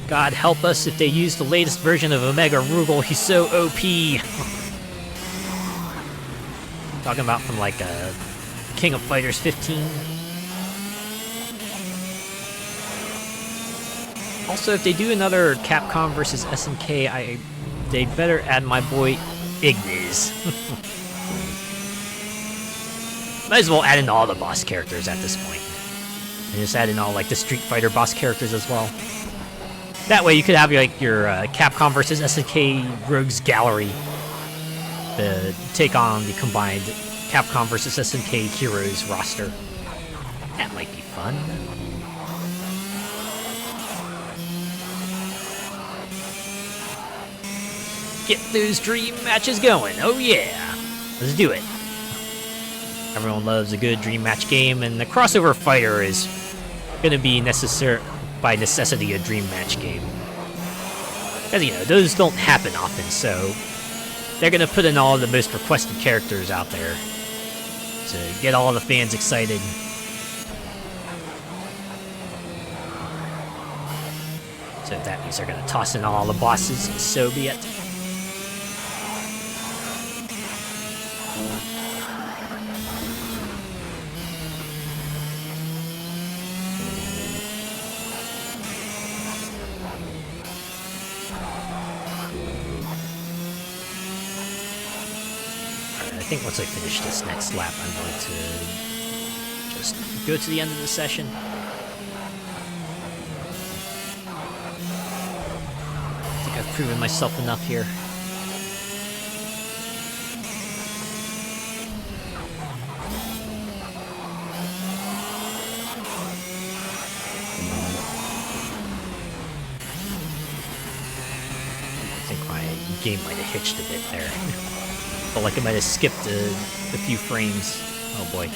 God help us if they use the latest version of Omega Rugal. He's so OP. Talking about from like King of Fighters 15. Also, if they do another Capcom versus SNK, they better add my boy Ignis. Might as well add in all the boss characters at this point. And just add in all like the Street Fighter boss characters as well. That way you could have like your Capcom versus SNK Rogues Gallery to take on the combined Capcom versus SNK Heroes roster. That might be fun. Get those dream matches going. Oh yeah. Let's do it. Everyone loves a good dream match game, and the crossover fighter is going to be by necessity a dream match game. Because, you know, those don't happen often, so they're going to put in all the most requested characters out there to get all the fans excited. So if that means they're going to toss in all the bosses, so be it. I think once I finish this next lap, I'm going to just go to the end of the session. I think I've proven myself enough here. I think my game might have hitched a bit there. Felt like I might have skipped a few frames. Oh boy.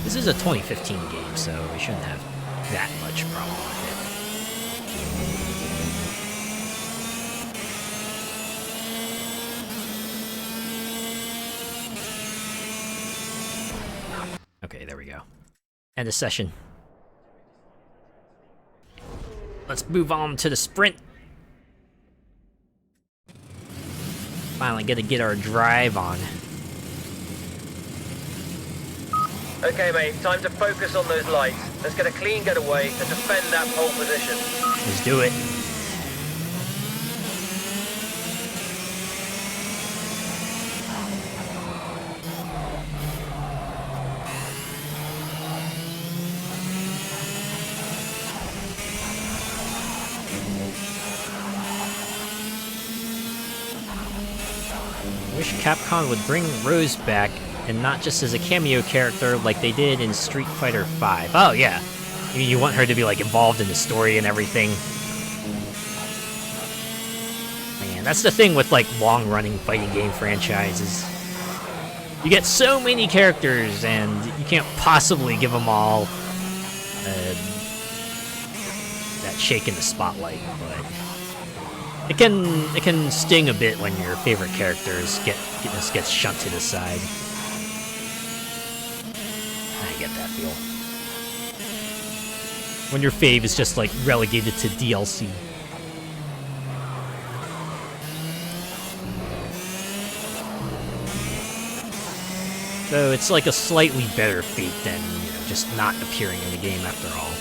This is a 2015 game, so we shouldn't have that much problem with it. Okay, there we go. End of session. Let's move on to the sprint. Finally get our drive on. Okay, mate, time to focus on those lights. Let's get a clean getaway and defend that pole position. Let's do it. Wish Capcom would bring Rose back, and not just as a cameo character like they did in Street Fighter V. Oh yeah, you want her to be like involved in the story and everything. Man, that's the thing with like long-running fighting game franchises. You get so many characters, and you can't possibly give them all that shake in the spotlight, but it can sting a bit when your favorite characters gets shunted aside. I get that feel. When your fave is just like relegated to DLC. So it's like a slightly better fate than, you know, just not appearing in the game after all.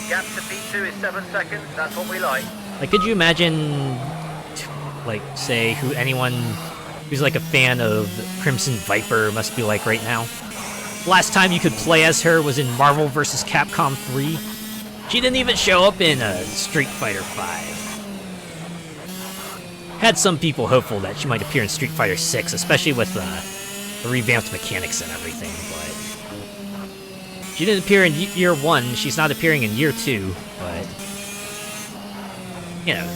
Gap to V2 is 7 seconds. That's what we like. Like, could you imagine, like, say, anyone who's like a fan of Crimson Viper must be like right now? Last time you could play as her was in Marvel vs. Capcom 3. She didn't even show up in Street Fighter 5. Had some people hopeful that she might appear in Street Fighter 6, especially with the revamped mechanics and everything, but she didn't appear in year 1, she's not appearing in year 2, but you know,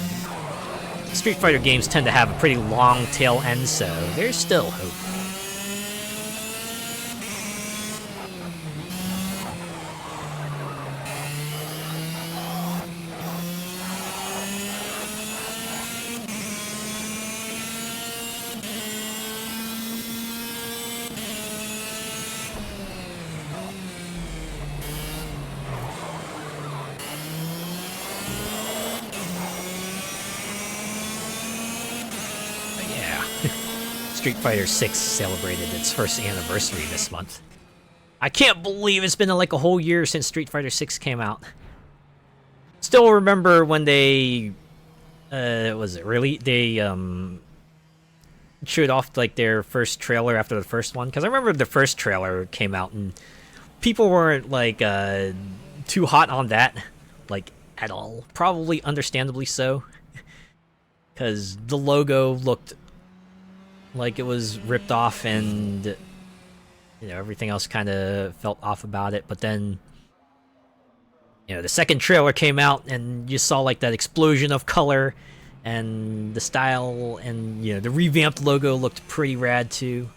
Street Fighter games tend to have a pretty long tail end, so there's still hope. Street Fighter 6 celebrated its first anniversary this month. I can't believe it's been like a whole year since Street Fighter 6 came out. Still remember when they showed off like their first trailer after the first one, because I remember the first trailer came out and people weren't like too hot on that, like at all. Probably understandably so, because the logo looked like it was ripped off, and you know, everything else kind of felt off about it. But then, you know, the second trailer came out, and you saw like that explosion of color, and the style, and you know, the revamped logo looked pretty rad too.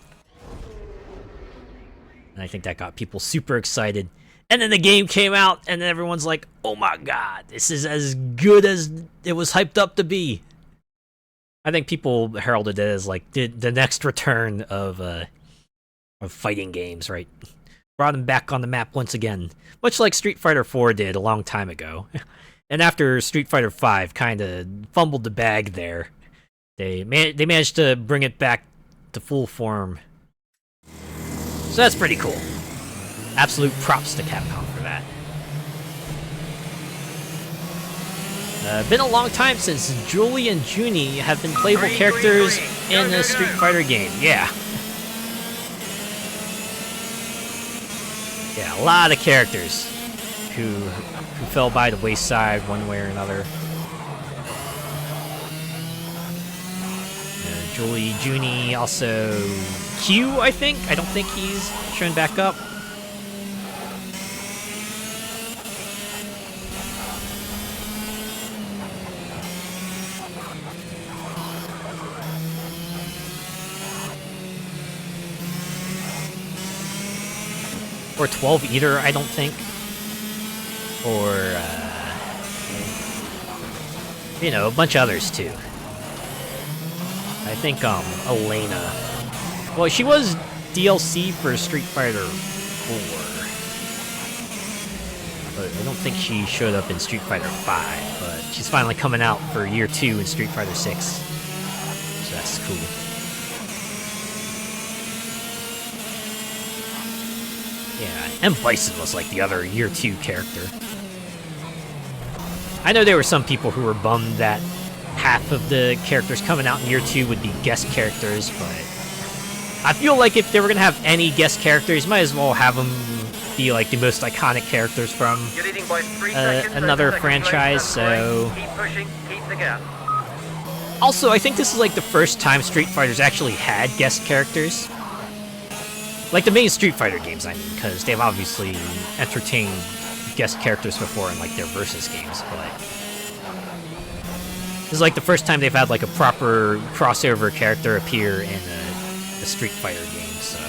And I think that got people super excited. And then the game came out, and then everyone's like, "Oh my god, this is as good as it was hyped up to be." I think people heralded it as like the next return of fighting games, right? Brought them back on the map once again, much like Street Fighter 4 did a long time ago. And after Street Fighter 5 kind of fumbled the bag there, they managed to bring it back to full form. So that's pretty cool. Absolute props to Capcom for that. Been a long time since Julie and Junie have been playable characters in a Street Fighter game. Yeah. Yeah, a lot of characters who fell by the wayside one way or another. Julie, Junie, also Q, I think. I don't think he's shown back up. Or 12 Eater, I don't think. Or, you know, a bunch of others, too. I think, Elena. Well, she was DLC for Street Fighter 4. But I don't think she showed up in Street Fighter 5, but she's finally coming out for Year 2 in Street Fighter 6. So that's cool. Yeah, M. Bison was like the other Year 2 character. I know there were some people who were bummed that half of the characters coming out in Year 2 would be guest characters, but I feel like if they were going to have any guest characters, might as well have them be like the most iconic characters from another franchise, so... Keep pushing, keep the gap. Also, I think this is like the first time Street Fighter's actually had guest characters. Like the main Street Fighter games, I mean, because they've obviously entertained guest characters before in like their Versus games, but this is like the first time they've had like a proper crossover character appear in a Street Fighter game, so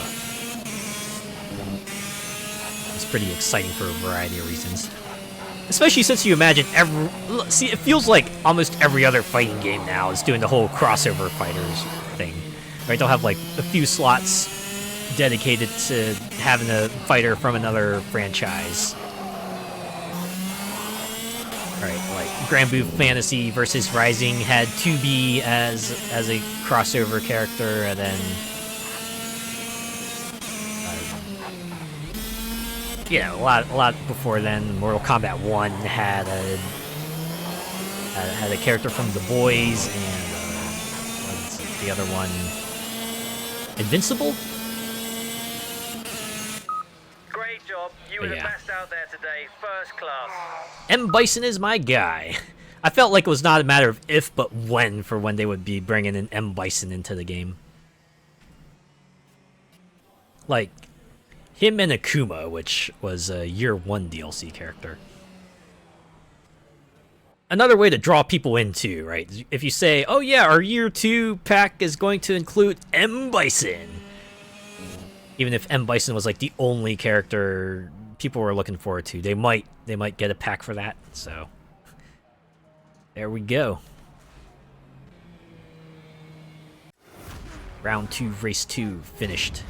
it's pretty exciting for a variety of reasons. Especially since you imagine see, it feels like almost every other fighting game now is doing the whole crossover fighters thing, right? They'll have like a few slots dedicated to having a fighter from another franchise. Right, like Granblue Fantasy versus Rising had 2B as a crossover character, and then yeah, a lot before then. Mortal Kombat 1 had a character from The Boys, and what's the other one? Invincible? job. You were the Yeah. best out there today. First class. M. Bison is my guy. I felt like it was not a matter of if, but when for when they would be bringing in M. Bison into the game. Like, him and Akuma, which was a Year 1 DLC character. Another way to draw people in, too, right? If you say, oh yeah, our Year 2 pack is going to include M. Bison. Even if M. Bison was like the only character people were looking forward to, they might get a pack for that, so... There we go. Round 2, race 2, finished.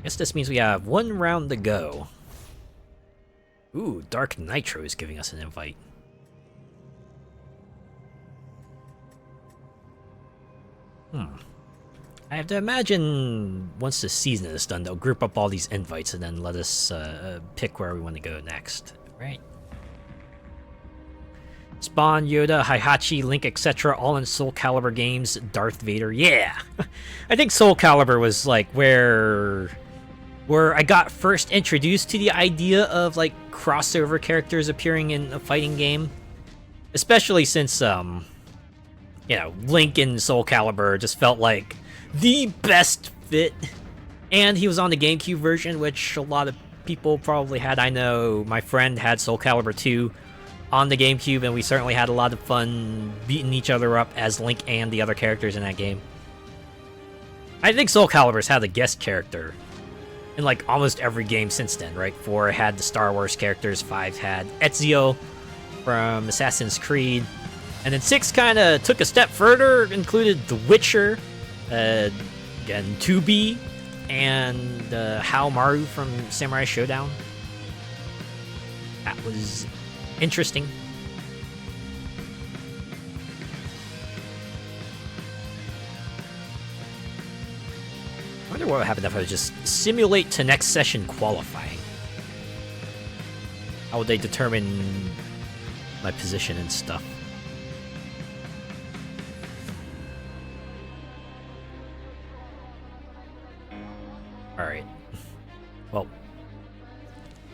Guess this means we have 1 round to go. Ooh, Dark Nitro is giving us an invite. I have to imagine once the season is done, they'll group up all these invites and then let us pick where we want to go next, right? Spawn, Yoda, Heihachi, Link, etc. all in Soul Calibur games. Darth Vader, yeah! I think Soul Calibur was like where I got first introduced to the idea of like crossover characters appearing in a fighting game. Especially since, you know, Link in Soul Calibur just felt like the best fit. And he was on the GameCube version, which a lot of people probably had. I know my friend had Soul Calibur 2 on the GameCube, and we certainly had a lot of fun beating each other up as Link and the other characters in that game. I think Soul Calibur's had a guest character in like almost every game since then, right? 4 had the Star Wars characters, 5 had Ezio from Assassin's Creed, and then 6 kind of took a step further, included The Witcher, again, 2B, and Hao Maru from Samurai Showdown. That was interesting. I wonder what would happen if I would just simulate to next session qualifying. How would they determine my position and stuff? Alright. Well,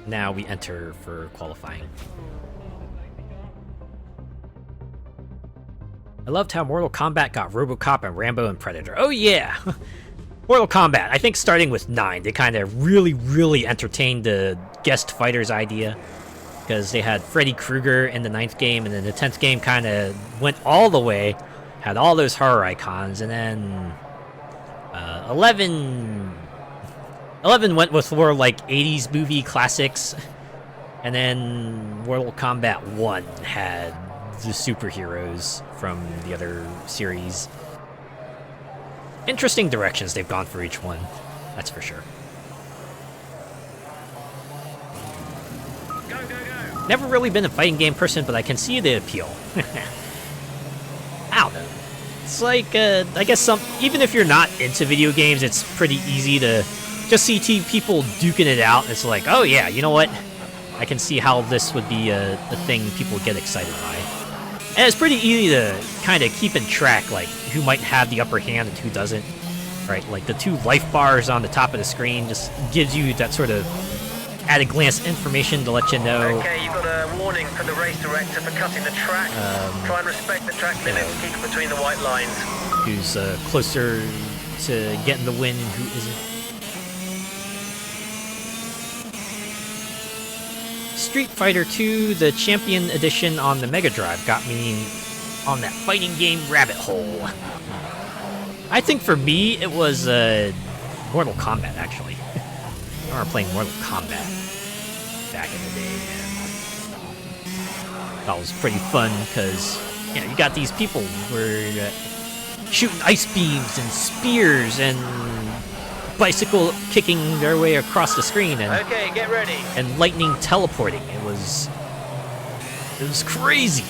now we enter for qualifying. I loved how Mortal Kombat got RoboCop and Rambo and Predator. Oh yeah! Mortal Kombat, I think starting with 9, they kind of really entertained the guest fighters idea. Because they had Freddy Krueger in the 9th game, and then the 10th game kind of went all the way, had all those horror icons, and then 11 went with more like 80s movie classics, and then Mortal Kombat 1 had the superheroes from the other series. Interesting directions they've gone for each one, that's for sure. Go, go, go. Never really been a fighting game person, but I can see the appeal. I don't know. It's like, I guess even if you're not into video games, it's pretty easy to just see people duking it out. It's like, oh yeah, you know what? I can see how this would be a thing people get excited by. And it's pretty easy to kind of keep in track, like, who might have the upper hand and who doesn't. Right, like the 2 life bars on the top of the screen just gives you that sort of at-a-glance information to let you know. Okay, you've got a warning from the race director for cutting the track. Try and respect the track limits, keep between the white lines. Who's closer to getting the win and who isn't. Street Fighter 2, the Champion Edition on the Mega Drive, got me on that fighting game rabbit hole. I think for me, it was Mortal Kombat, actually. I remember playing Mortal Kombat back in the day, man. That was pretty fun, because, you know, you got these people who were shooting ice beams and spears and bicycle kicking their way across the screen, and Okay, get ready. and lightning teleporting. It was crazy.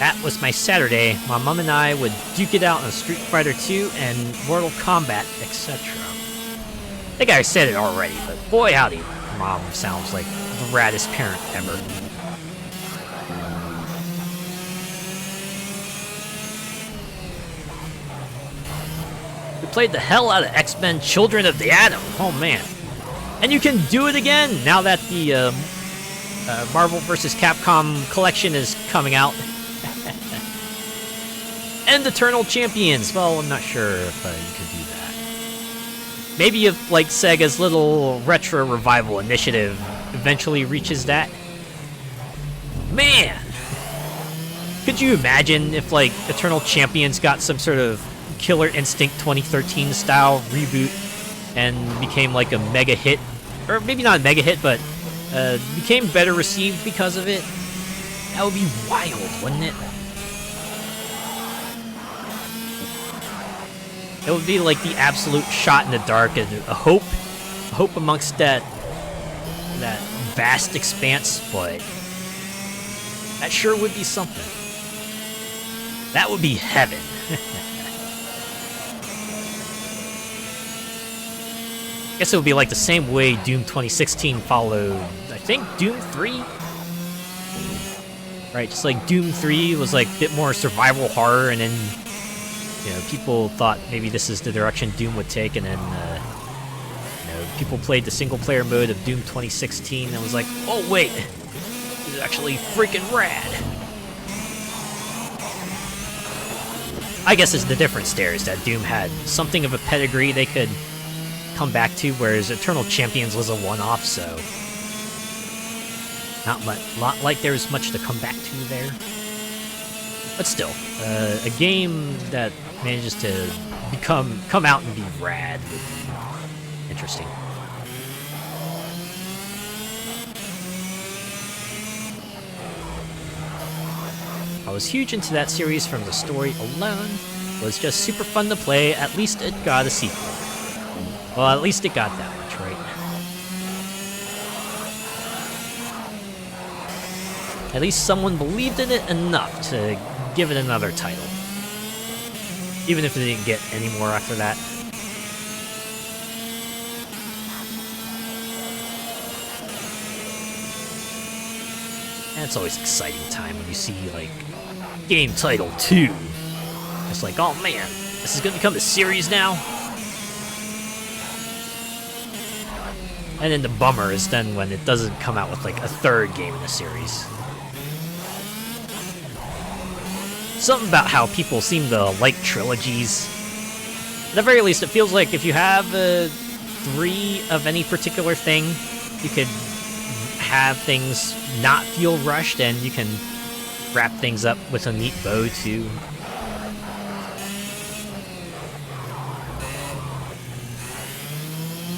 That was my Saturday. My mom and I would duke it out on Street Fighter 2 and Mortal Kombat, etc. I think I said it already, but boy howdy, Mom sounds like the raddest parent ever. played the hell out of X-Men Children of the Atom. Oh man. And you can do it again now that the Marvel vs. Capcom collection is coming out. And Eternal Champions. Well, I'm not sure if you could do that. Maybe if, like, Sega's little retro revival initiative eventually reaches that. Man! Could you imagine if, like, Eternal Champions got some sort of Killer Instinct 2013 style reboot and became like a mega hit? Or maybe not a mega hit, but became better received because of it? That would be wild, wouldn't it? It would be like the absolute shot in the dark and a hope amongst that vast expanse, but that sure would be something. That would be heaven. I guess it would be like the same way Doom 2016 followed, I think, Doom 3? Right, just like Doom 3 was like a bit more survival horror, and then, you know, people thought maybe this is the direction Doom would take, and then, you know, people played the single-player mode of Doom 2016 and was like, oh wait, this is actually freaking rad. I guess it's the difference there is that Doom had something of a pedigree they could come back to, whereas Eternal Champions was a one-off, so not like there's much to come back to there. But still, a game that manages to come out and be rad would be interesting. I was huge into that series from the story alone. It was just super fun to play. At least it got a sequel. Well, at least it got that much, right? At least someone believed in it enough to give it another title. Even if it didn't get any more after that. And it's always an exciting time when you see, like, game title 2. It's like, oh man, this is gonna become a series now? And then the bummer is then when it doesn't come out with, like, a third game in the series. Something about how people seem to like trilogies. At the very least, it feels like if you have 3 of any particular thing, you could have things not feel rushed, and you can wrap things up with a neat bow, too.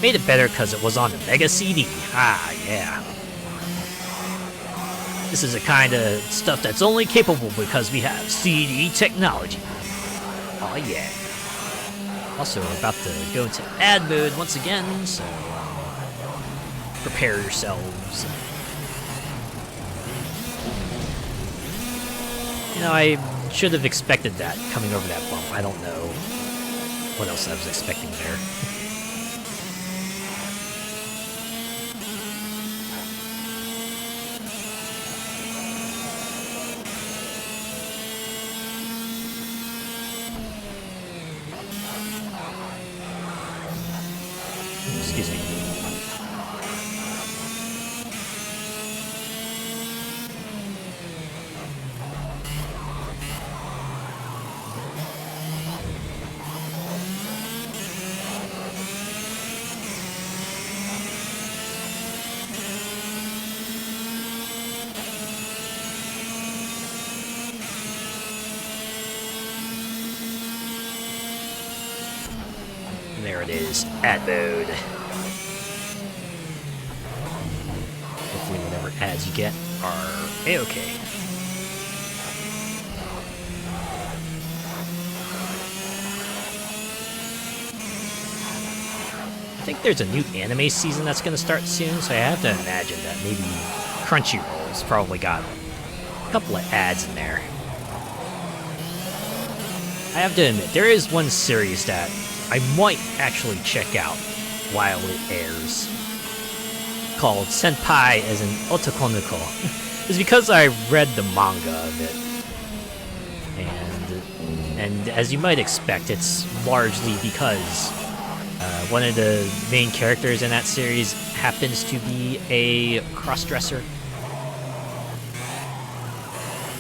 Made it better because it was on the Mega CD. Ah, yeah. This is the kind of stuff that's only capable because we have CD technology. Oh yeah. Also, we're about to go into ad mode once again, so prepare yourselves. You know, I should have expected that coming over that bump. I don't know what else I was expecting there. Excuse me. There it is, ad mode. Hopefully whatever ads you get are A-okay. I think there's a new anime season that's going to start soon, so I have to imagine that maybe Crunchyroll's probably got a couple of ads in there. I have to admit, there is one series that I might actually check out while it airs, called Senpai as an Otokonoko. It's because I read the manga of it, and And as you might expect, it's largely because one of the main characters in that series happens to be a cross-dresser.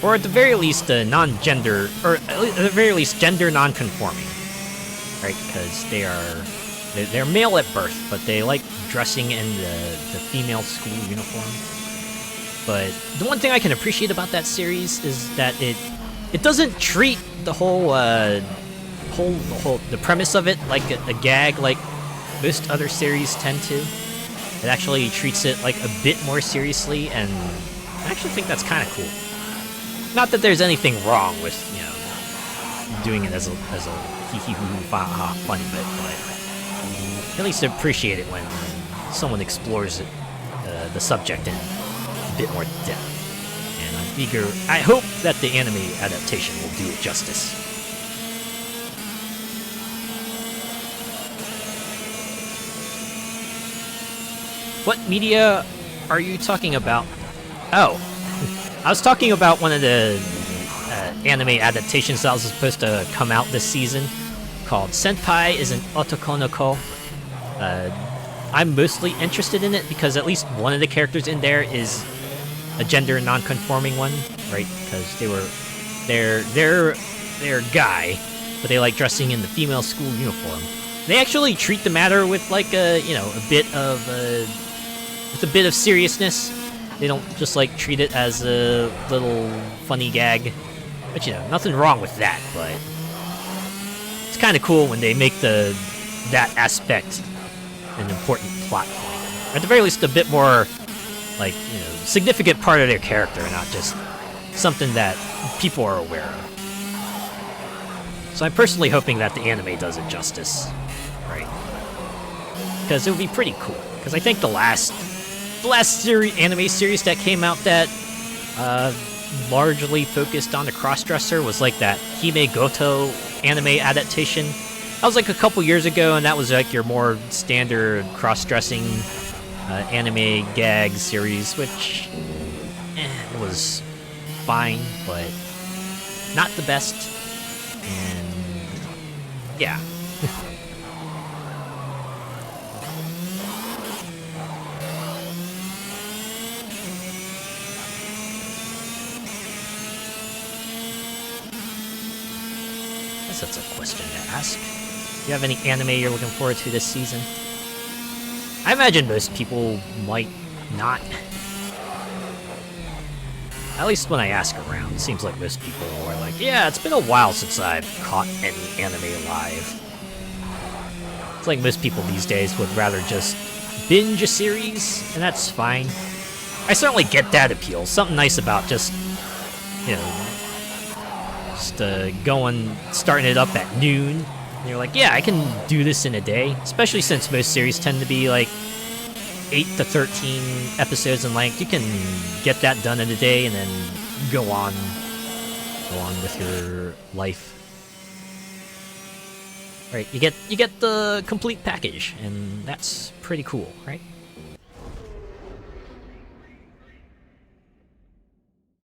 Or at the very least, non-gender, or at the very least, gender non-conforming. Right? Because they're male at birth, but they like dressing in the female school uniform. But the one thing I can appreciate about that series is that it doesn't treat the the premise of it like a gag like most other series tend to. It actually treats it like a bit more seriously, and I actually think that's kind of cool. Not that there's anything wrong with, you know, doing it as a hee-hee-hoo-ha-ha funny bit, but at least I appreciate it when someone explores it, the subject in a bit more depth. And I'm eager. I hope that the anime adaptation will do it justice. What media are you talking about? Oh, I was talking about one of the anime adaptations that was supposed to come out this season, called Senpai is an Otokonoko. I'm mostly interested in it because at least one of the characters in there is a gender non-conforming one, right? Because they're a guy, but they like dressing in the female school uniform. They actually treat the matter with like a bit of seriousness. They don't just like treat it as a little funny gag, but nothing wrong with that. But it's kind of cool when they make that aspect an important plot point, or at the very least a bit more like significant part of their character, not just something that people are aware of. So I'm personally hoping that the anime does it justice, right? Because it would be pretty cool. Because I think the last anime series that came out that largely focused on the crossdresser was like that Hime Goto anime adaptation. That was like a couple years ago, and that was like your more standard cross-dressing anime gag series, which it was fine, but not the best. And yeah. That's a question to ask. Do you have any anime you're looking forward to this season? I imagine most people might not. At least when I ask around, it seems like most people are like, yeah, it's been a while since I've caught any anime live. It's like most people these days would rather just binge a series, and that's fine. I certainly get that appeal. Something nice about just, starting it up at noon. And you're like, yeah, I can do this in a day. Especially since most series tend to be like 8 to 13 episodes in length. You can get that done in a day and then go on with your life. Right, you get the complete package, and that's pretty cool, right?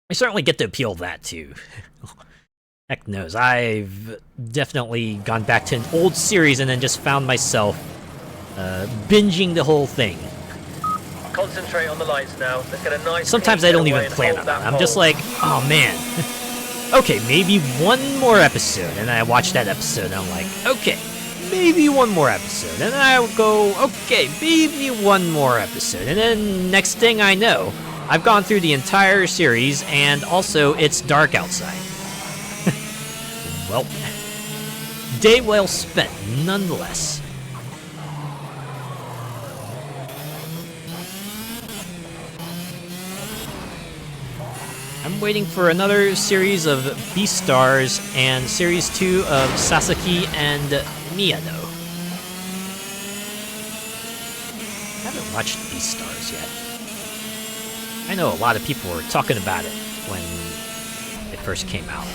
I certainly get the appeal of that too. Heck knows, I've definitely gone back to an old series and then just found myself binging the whole thing. Concentrate on the lights now. Let's get a nice. Sometimes I don't even plan on that. I'm just like, oh man. Okay, maybe one more episode. And I watch that episode and I'm like, okay, maybe one more episode. And then I go, okay, maybe one more episode. And then next thing I know, I've gone through the entire series, and also it's dark outside. Well, day well spent, nonetheless. I'm waiting for another series of Beastars and Series 2 of Sasaki and Miyano. I haven't watched Beastars yet. I know a lot of people were talking about it when it first came out.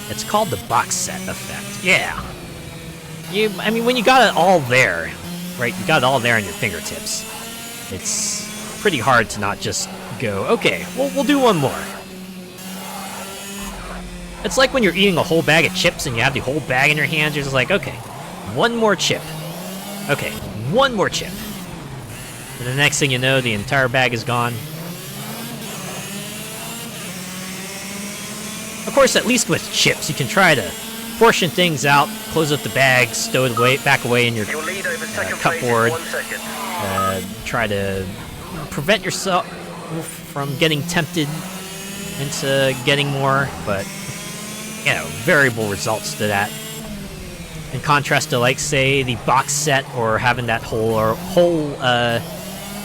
It's called the box set effect. Yeah. I mean, when you got it all there, right? You got it all there on your fingertips. It's pretty hard to not just go. Okay, we'll do one more. It's like when you're eating a whole bag of chips and you have the whole bag in your hands, you're just like, okay, one more chip. Okay, one more chip. And the next thing you know, the entire bag is gone. Of course, at least with chips, you can try to portion things out, close up the bag, stow it away, back away in your cupboard. Try to prevent yourself from getting tempted into getting more, but you know, variable results to that. In contrast to, like, say, the box set or having that whole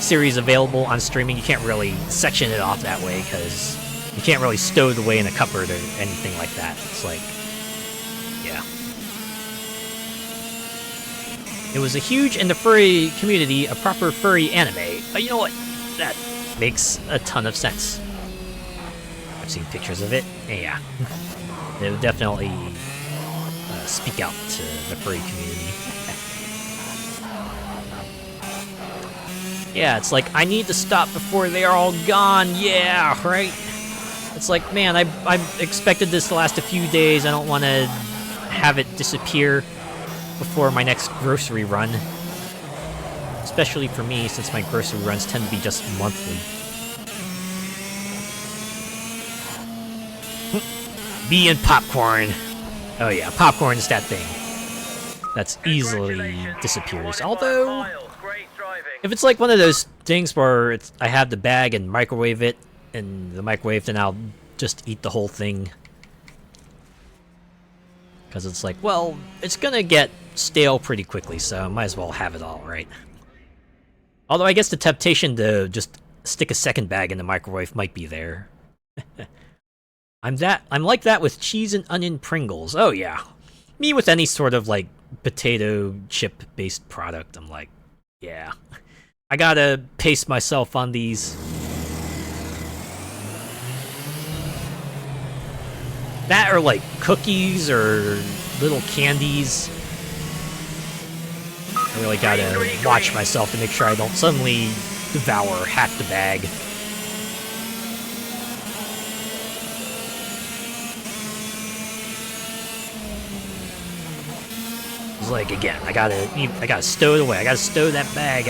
series available on streaming, you can't really section it off that way because you can't really stow it away in a cupboard or anything like that. It's like, yeah. It was a huge in the furry community, a proper furry anime. But you know what? That makes a ton of sense. I've seen pictures of it. Yeah. They would definitely speak out to the furry community. Yeah, it's like, I need to stop before they are all gone. Yeah, right? It's like, man, I expected this to last a few days. I don't want to have it disappear before my next grocery run. Especially for me, since my grocery runs tend to be just monthly. Me and popcorn. Oh yeah, popcorn is that thing. That's easily disappears. Although, if it's like one of those things where I have the bag and microwave it in the microwave, then I'll just eat the whole thing. Because it's like, well, it's gonna get stale pretty quickly, so I might as well have it all, right? Although I guess the temptation to just stick a second bag in the microwave might be there. I'm like that with cheese and onion Pringles. Oh yeah. Me with any sort of like potato chip based product, I'm like, yeah. I gotta pace myself on these. That or like cookies or little candies. I really gotta watch myself to make sure I don't suddenly devour half the bag. It's like, again, I gotta stow it away. I gotta stow that bag.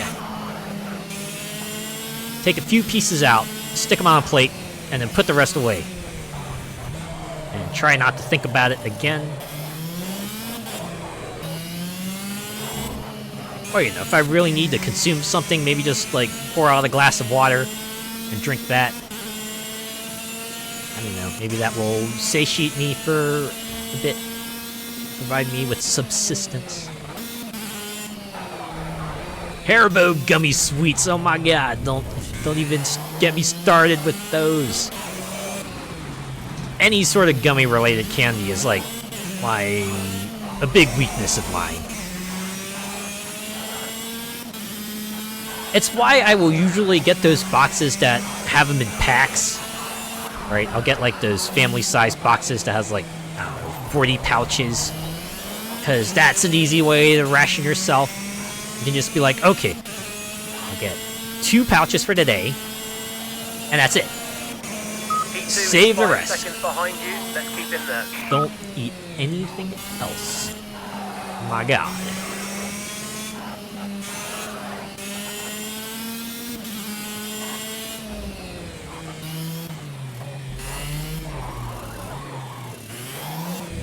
Take a few pieces out, stick them on a plate, and then put the rest away. And try not to think about it again. Or, you know, if I really need to consume something, maybe just, like, pour out a glass of water and drink that. I don't know, maybe that will satiate me for a bit. Provide me with subsistence. Haribo gummy sweets, oh my god, don't even get me started with those. Any sort of gummy related candy is like a big weakness of mine. It's why I will usually get those boxes that have them in packs. Right, I'll get like those family-sized boxes that has like, I don't know, 40 pouches. Because that's an easy way to ration yourself. You can just be like, okay, I'll get 2 pouches for today, and that's it. Save the rest. Behind you. Let's keep in there. Don't eat anything else. My god.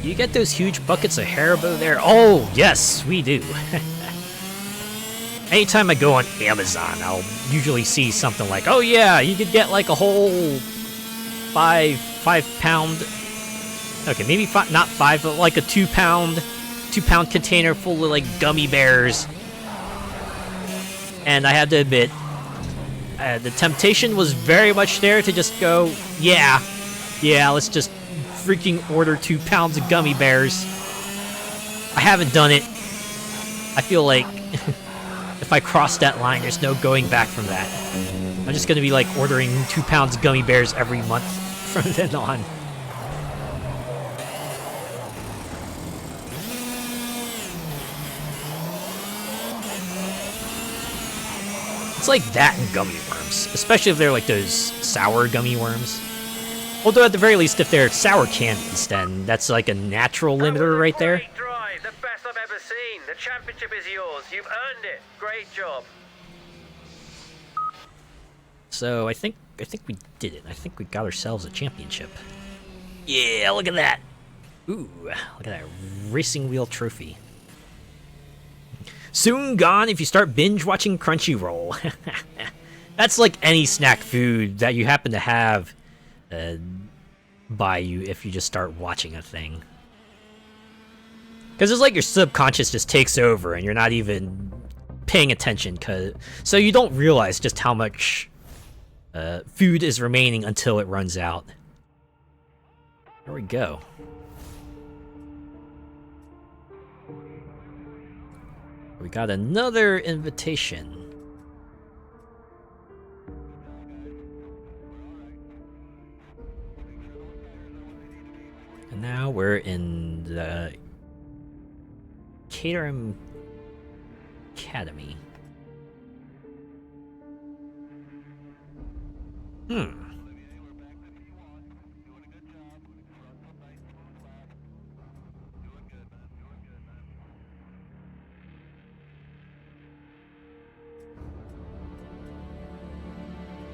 You get those huge buckets of Haribo there? Oh, yes, we do. Anytime I go on Amazon, I'll usually see something like, oh yeah, you could get like a whole 5 pound, okay, maybe not 5, but like a 2 pound container full of like gummy bears. And I have to admit, the temptation was very much there to just go, yeah, let's just freaking order 2 pounds of gummy bears. I haven't done it. I feel like if I cross that line, there's no going back from that. I'm just gonna be like ordering 2 pounds of gummy bears every month from then on. It's like that and gummy worms, especially if they're like those sour gummy worms. Although at the very least, if they're sour candies, then that's like a natural limiter right there. Great drive, the best I've ever seen. The championship is yours. You've earned it. Great job. So I think we did it. I think we got ourselves a championship. Yeah, look at that. Ooh, look at that racing wheel trophy. Soon gone if you start binge watching Crunchyroll. That's like any snack food that you happen to have by you if you just start watching a thing. Because it's like your subconscious just takes over and you're not even paying attention, so you don't realize just how much food is remaining until it runs out. There we go. We got another invitation. And now we're in the Catering Academy.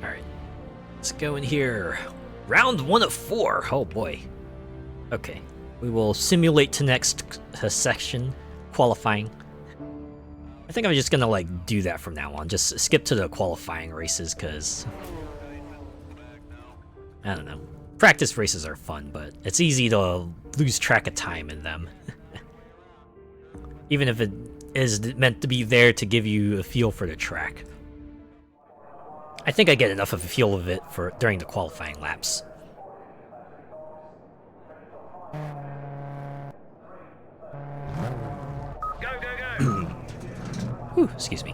Alright. Let's go in here. Round 1 of 4. Oh boy. Okay. We will simulate to next section. Qualifying. I think I'm just gonna like do that from now on. Just skip to the qualifying races, because I don't know. Practice races are fun, but it's easy to lose track of time in them. Even if it is meant to be there to give you a feel for the track. I think I get enough of a feel of it for during the qualifying laps. Whew, excuse me.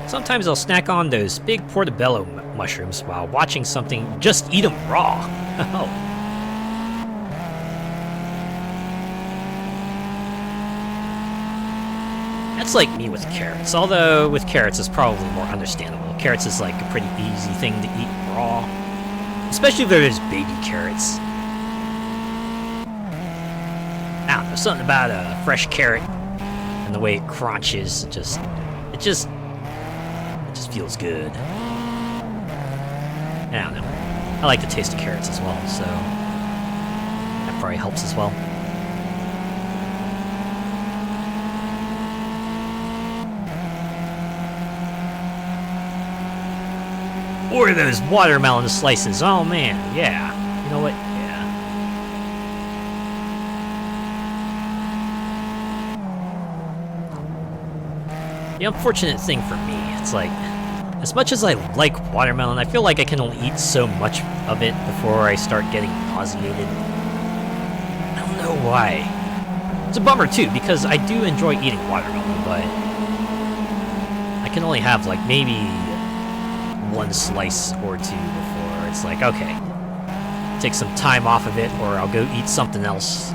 Sometimes I'll snack on those big portobello mushrooms while watching something. Just eat them raw. Oh. That's like me with carrots, although with carrots it's probably more understandable. Carrots is like a pretty easy thing to eat raw, especially if there's baby carrots. I don't know, something about a fresh carrot and the way it crunches, it just feels good. I don't know. I like the taste of carrots as well, so that probably helps as well. Or those watermelon slices. Oh man, yeah. You know what? Yeah. The unfortunate thing for me, it's like, as much as I like watermelon, I feel like I can only eat so much of it before I start getting nauseated. I don't know why. It's a bummer too, because I do enjoy eating watermelon, but I can only have like maybe one slice or two before it's like, okay, take some time off of it, or I'll go eat something else.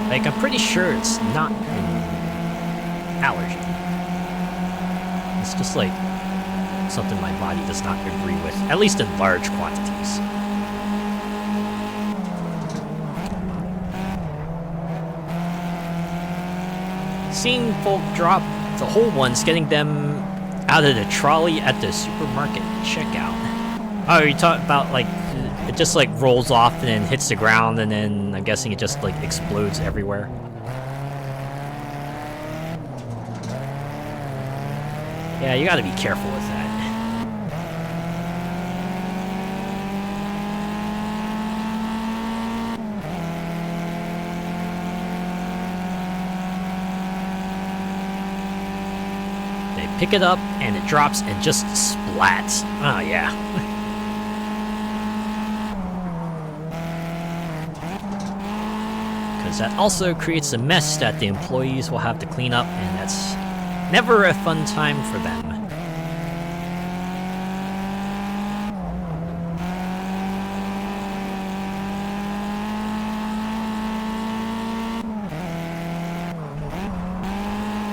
Like, I'm pretty sure it's not an allergy. It's just like something my body does not agree with, at least in large quantities. Seeing folk drop the whole ones, getting them out of the trolley at the supermarket checkout. Oh, you talk about like it just like rolls off and then hits the ground, and then I'm guessing it just like explodes everywhere. Yeah, you gotta be careful with that. They pick it up and it drops and just splats. Oh yeah. because that also creates a mess that the employees will have to clean up, and that's never a fun time for them.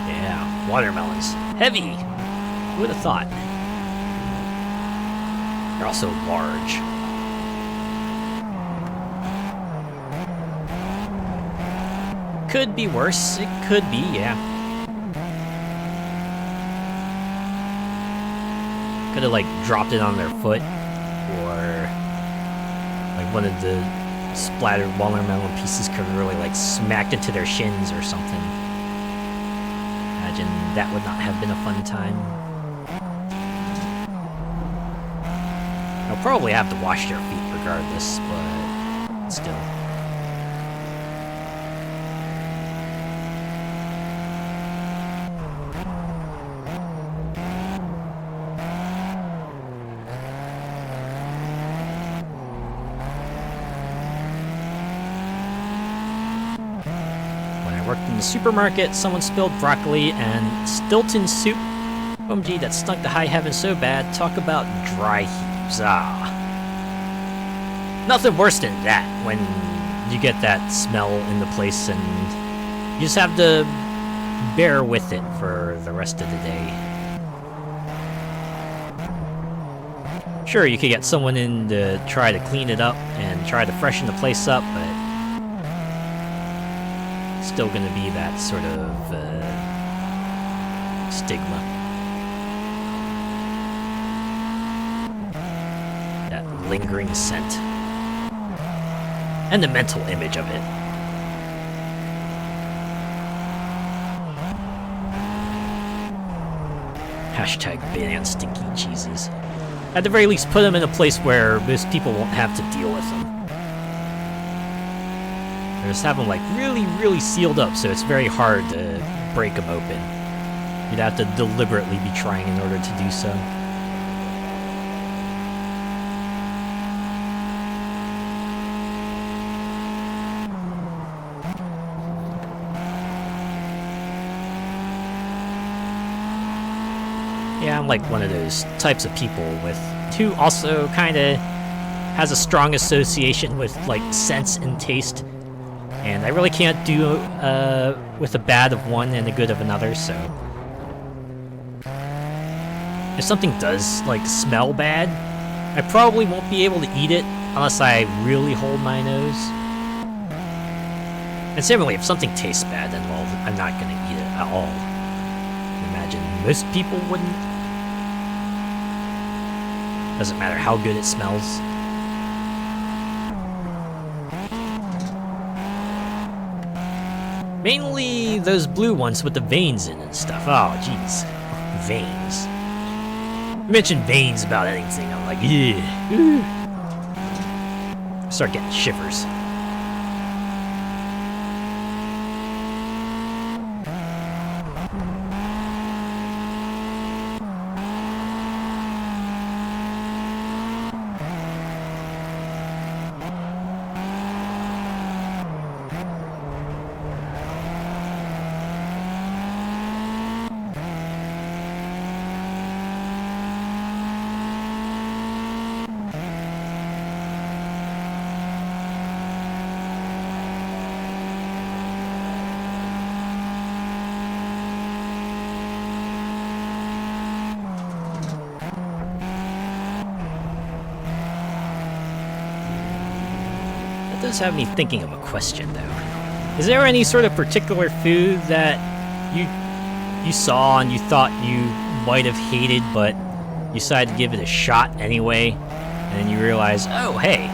Yeah, watermelons. Heavy! Who would have thought? They're also large. Could be worse. It could be, yeah. Could have, like, dropped it on their foot, or like one of the splattered watermelon pieces could have really, like, smacked into their shins or something. Imagine that would not have been a fun time. They'll probably have to wash their feet regardless, but still. Worked in the supermarket, someone spilled broccoli and Stilton soup. OMG, that stunk to high heaven so bad. Talk about dry heaves. Ah. Nothing worse than that, when you get that smell in the place and you just have to bear with it for the rest of the day. Sure, you could get someone in to try to clean it up and try to freshen the place up, but still gonna be that sort of stigma. That lingering scent. And the mental image of it. Hashtag ban stinky cheeses. At the very least, put them in a place where most people won't have to deal with them. Just have them like really sealed up, so it's very hard to break them open. You'd have to deliberately be trying in order to do so. Yeah, I'm like one of those types of people who also kind of has a strong association with like sense and taste. And I really can't do with the bad of one and the good of another, so if something does, like, smell bad, I probably won't be able to eat it unless I really hold my nose. And similarly, if something tastes bad, then, well, I'm not gonna eat it at all. I imagine most people wouldn't. Doesn't matter how good it smells. Mainly those blue ones with the veins in and stuff. Oh, jeez. Veins. You mention veins about anything, I'm like, yeah. Start getting shivers. That does have me thinking of a question, though. Is there any sort of particular food that you saw and you thought you might have hated, but you decided to give it a shot anyway, and then you realize, oh, hey,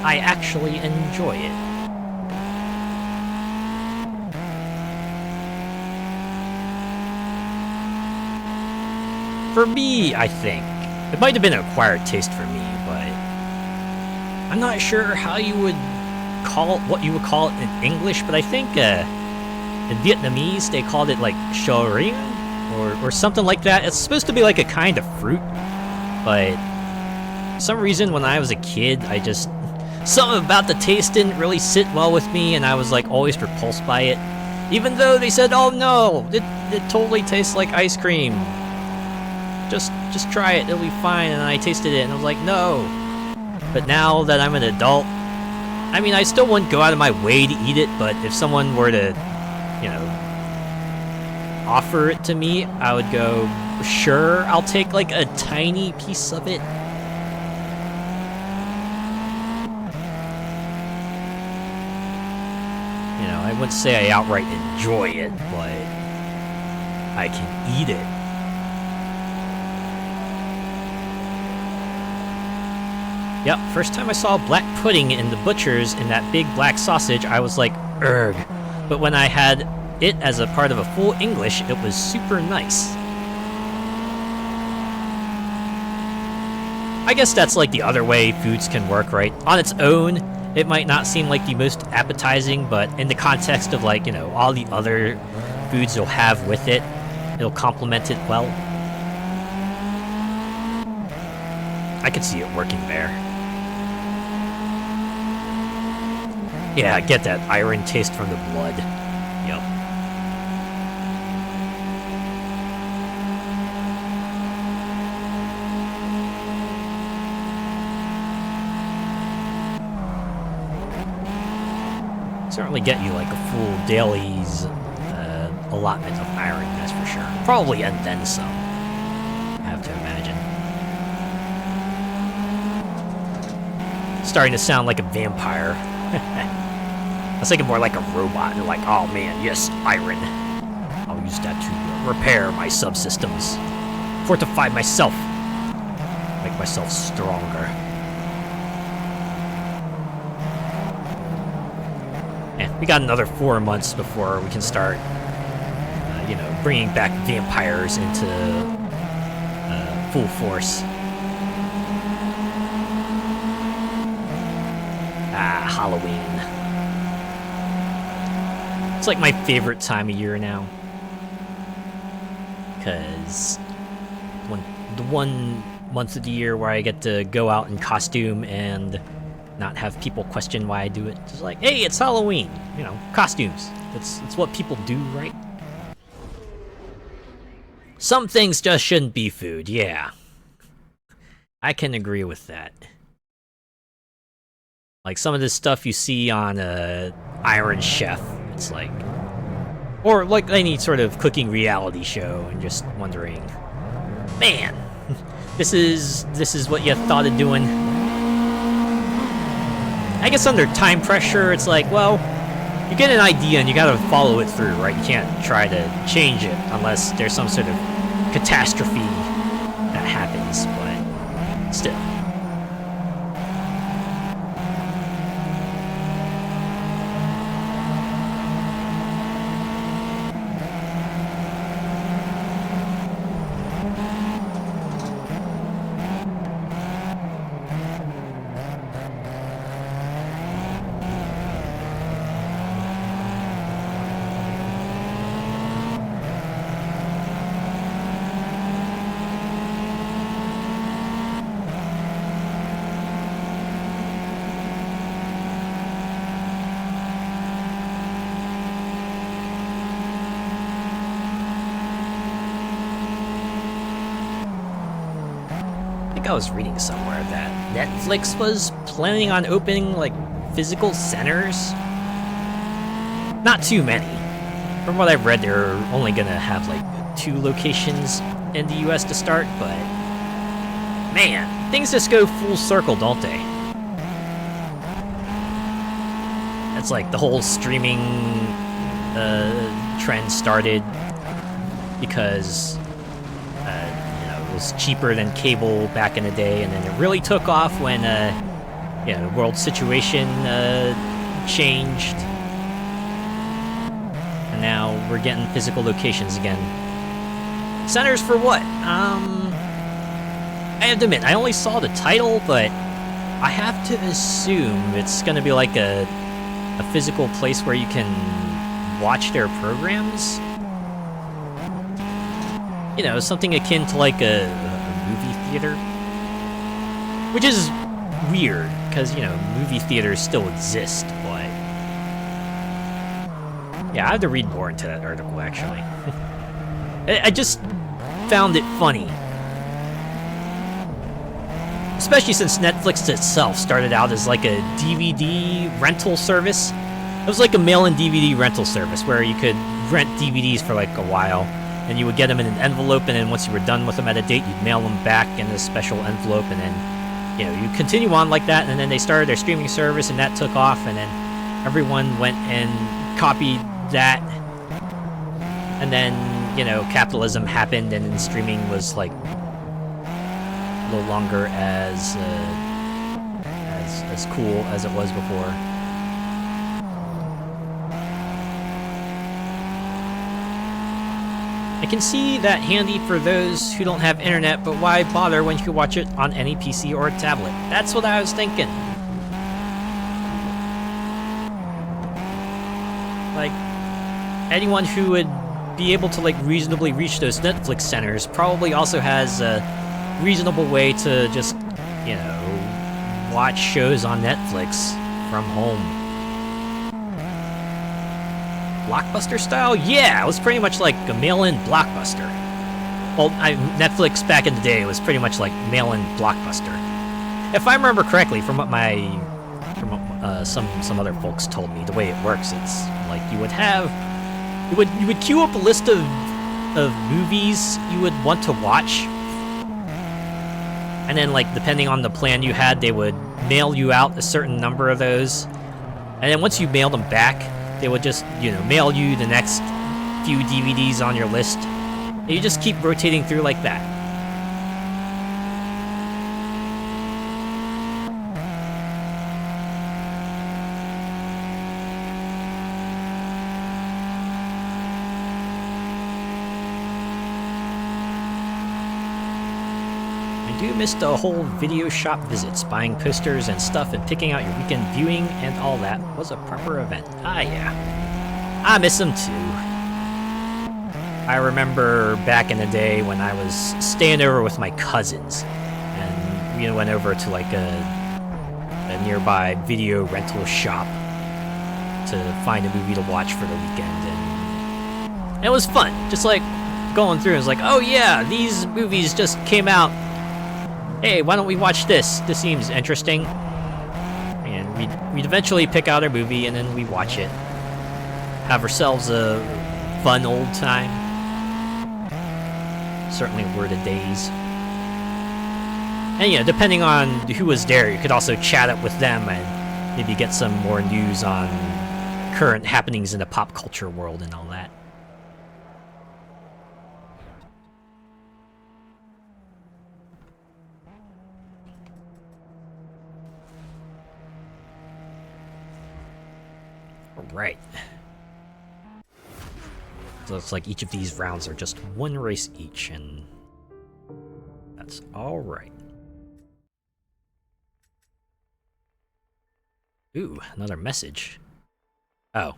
I actually enjoy it? For me, I think. It might have been an acquired taste for me, but I'm not sure how you would call it, what you would call it in English, but I think in Vietnamese they called it like shoring or something like that. It's supposed to be like a kind of fruit, but for some reason when I was a kid, I just something about the taste didn't really sit well with me, and I was like always repulsed by it. Even though they said, "Oh no, it totally tastes like ice cream. Just try it, it'll be fine." And I tasted it, and I was like, "No." But now that I'm an adult, I mean, I still wouldn't go out of my way to eat it. But if someone were to, you know, offer it to me, I would go, "Sure, I'll take like a tiny piece of it." I wouldn't say I outright enjoy it, but I can eat it. Yep, first time I saw black pudding in the butcher's in that big black sausage, I was like, "Urgh." But when I had it as a part of a full English, it was super nice. I guess that's like the other way foods can work, right? On its own, it might not seem like the most appetizing, but in the context of like, all the other foods you'll have with it, it'll complement it well. I could see it working there. Yeah, I get that iron taste from the blood. Yep. Certainly get you like a full daily's allotment of iron, that's for sure. Probably and then some, I have to imagine. Starting to sound like a vampire. I was thinking more like a robot. They're like, "Oh man, yes, iron. I'll use that to repair my subsystems, fortify myself, make myself stronger." We got another 4 months before we can start, bringing back vampires into full force. Halloween. It's like my favorite time of year now. Because the one month of the year where I get to go out in costume and not have people question why I do it. Just like, hey, it's Halloween. Costumes. That's what people do, right? Some things just shouldn't be food, yeah. I can agree with that. Like some of this stuff you see on Iron Chef, it's like, or like any sort of cooking reality show, and just wondering, man, this is what you thought of doing. I guess under time pressure, it's like, well, you get an idea and you gotta follow it through, right? You can't try to change it unless there's some sort of catastrophe that happens, but still. I was reading somewhere that Netflix was planning on opening like physical centers. Not too many. From what I've read, they're only gonna have like 2 locations in the US to start, but man, things just go full circle, don't they? It's like the whole streaming trend started because it was cheaper than cable back in the day, and then it really took off when the world situation changed, and now we're getting physical locations again. Centers for what? I have to admit, I only saw the title, but I have to assume it's gonna be like a physical place where you can watch their programs. Something akin to like a movie theater. Which is weird, because, you know, movie theaters still exist, but... Yeah, I had to read more into that article, actually. I just found it funny. Especially since Netflix itself started out as like a DVD rental service. It was like a mail-in DVD rental service where you could rent DVDs for like a while, and you would get them in an envelope, and then once you were done with them at a date, you'd mail them back in a special envelope, and then, you know, you continue on like that, and then they started their streaming service, and that took off, and then everyone went and copied that, and then, you know, capitalism happened, and then streaming was like no longer as cool as it was before. I can see that handy for those who don't have internet, but why bother when you can watch it on any PC or tablet? That's what I was thinking. Like, anyone who would be able to, like, reasonably reach those Netflix centers probably also has a reasonable way to just, you know, watch shows on Netflix from home. Blockbuster style? Yeah, it was pretty much like a mail-in Blockbuster. Well, Netflix back in the day was pretty much like mail-in Blockbuster. If I remember correctly, from what some other folks told me, the way it works, it's like you would queue up a list of movies you would want to watch, and then, like, depending on the plan you had, they would mail you out a certain number of those, and then once you mailed them back, they would just, you know, mail you the next few DVDs on your list. And you just keep rotating through like that. I do miss the whole video shop visits, buying posters and stuff and picking out your weekend viewing and all that was a proper event. Ah, yeah. I miss them too. I remember back in the day when I was staying over with my cousins, and we went over to like a nearby video rental shop to find a movie to watch for the weekend, and it was fun. Just like going through, it was like, oh yeah, these movies just came out. Hey, why don't we watch this? This seems interesting. And we'd eventually pick out our movie, and then we watch it. Have ourselves a fun old time. Certainly were the days. And, you know, depending on who was there, you could also chat up with them and maybe get some more news on current happenings in the pop culture world and all that. Right. So it's like each of these rounds are just one race each, and that's alright. Ooh, another message. Oh.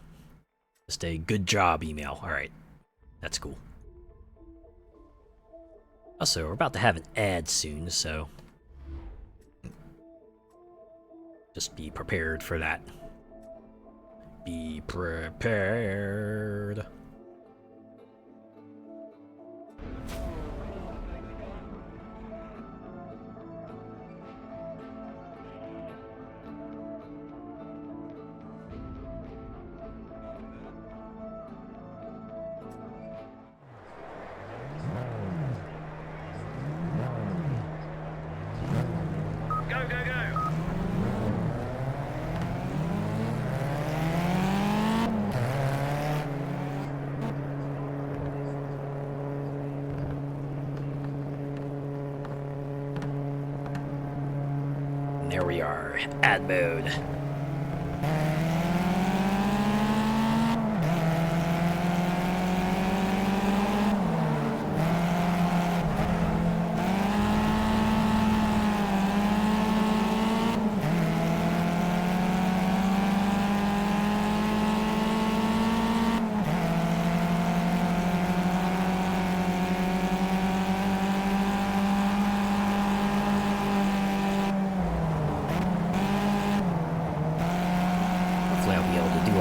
Just a good job email. Alright. That's cool. Also, we're about to have an ad soon, so just be prepared for that. Be prepared. Go, go, go! There we are, ad mode.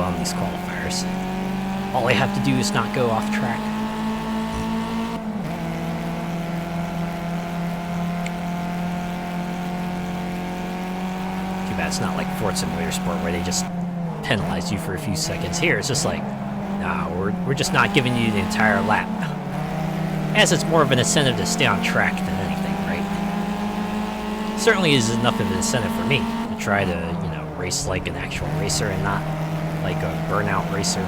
on these qualifiers. All I have to do is not go off track. Too bad it's not like Forza Motorsport where they just penalize you for a few seconds. Here, it's just like, nah, we're just not giving you the entire lap. As it's more of an incentive to stay on track than anything, right? Certainly is enough of an incentive for me to try to, you know, race like an actual racer and not like a burnout racer.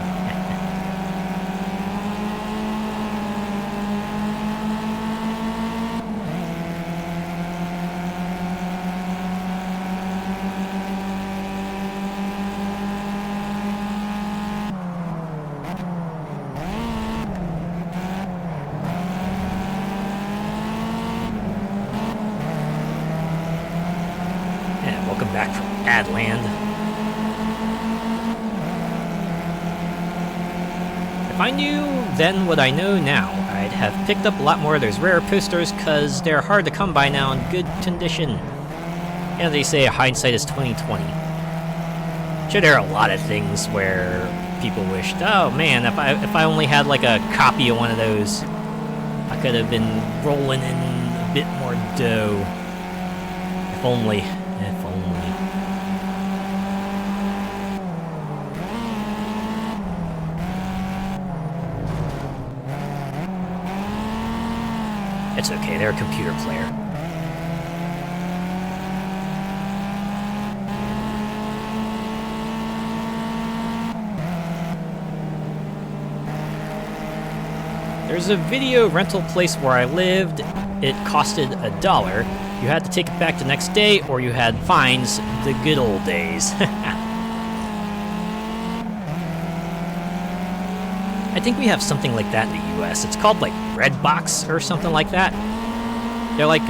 Back from Adland. If I knew then what I know now, I'd have picked up a lot more of those rare posters, cause they're hard to come by now in good condition. Yeah, they say hindsight is 20/20. Sure, there are a lot of things where people wished, oh man, if I only had like a copy of one of those, I could have been rolling in a bit more dough. If only. It's okay, they're a computer player. There's a video rental place where I lived. It costed $1. You had to take it back the next day, or you had fines, the good old days. I think we have something like that in the US. It's called like Redbox or something like that. They're like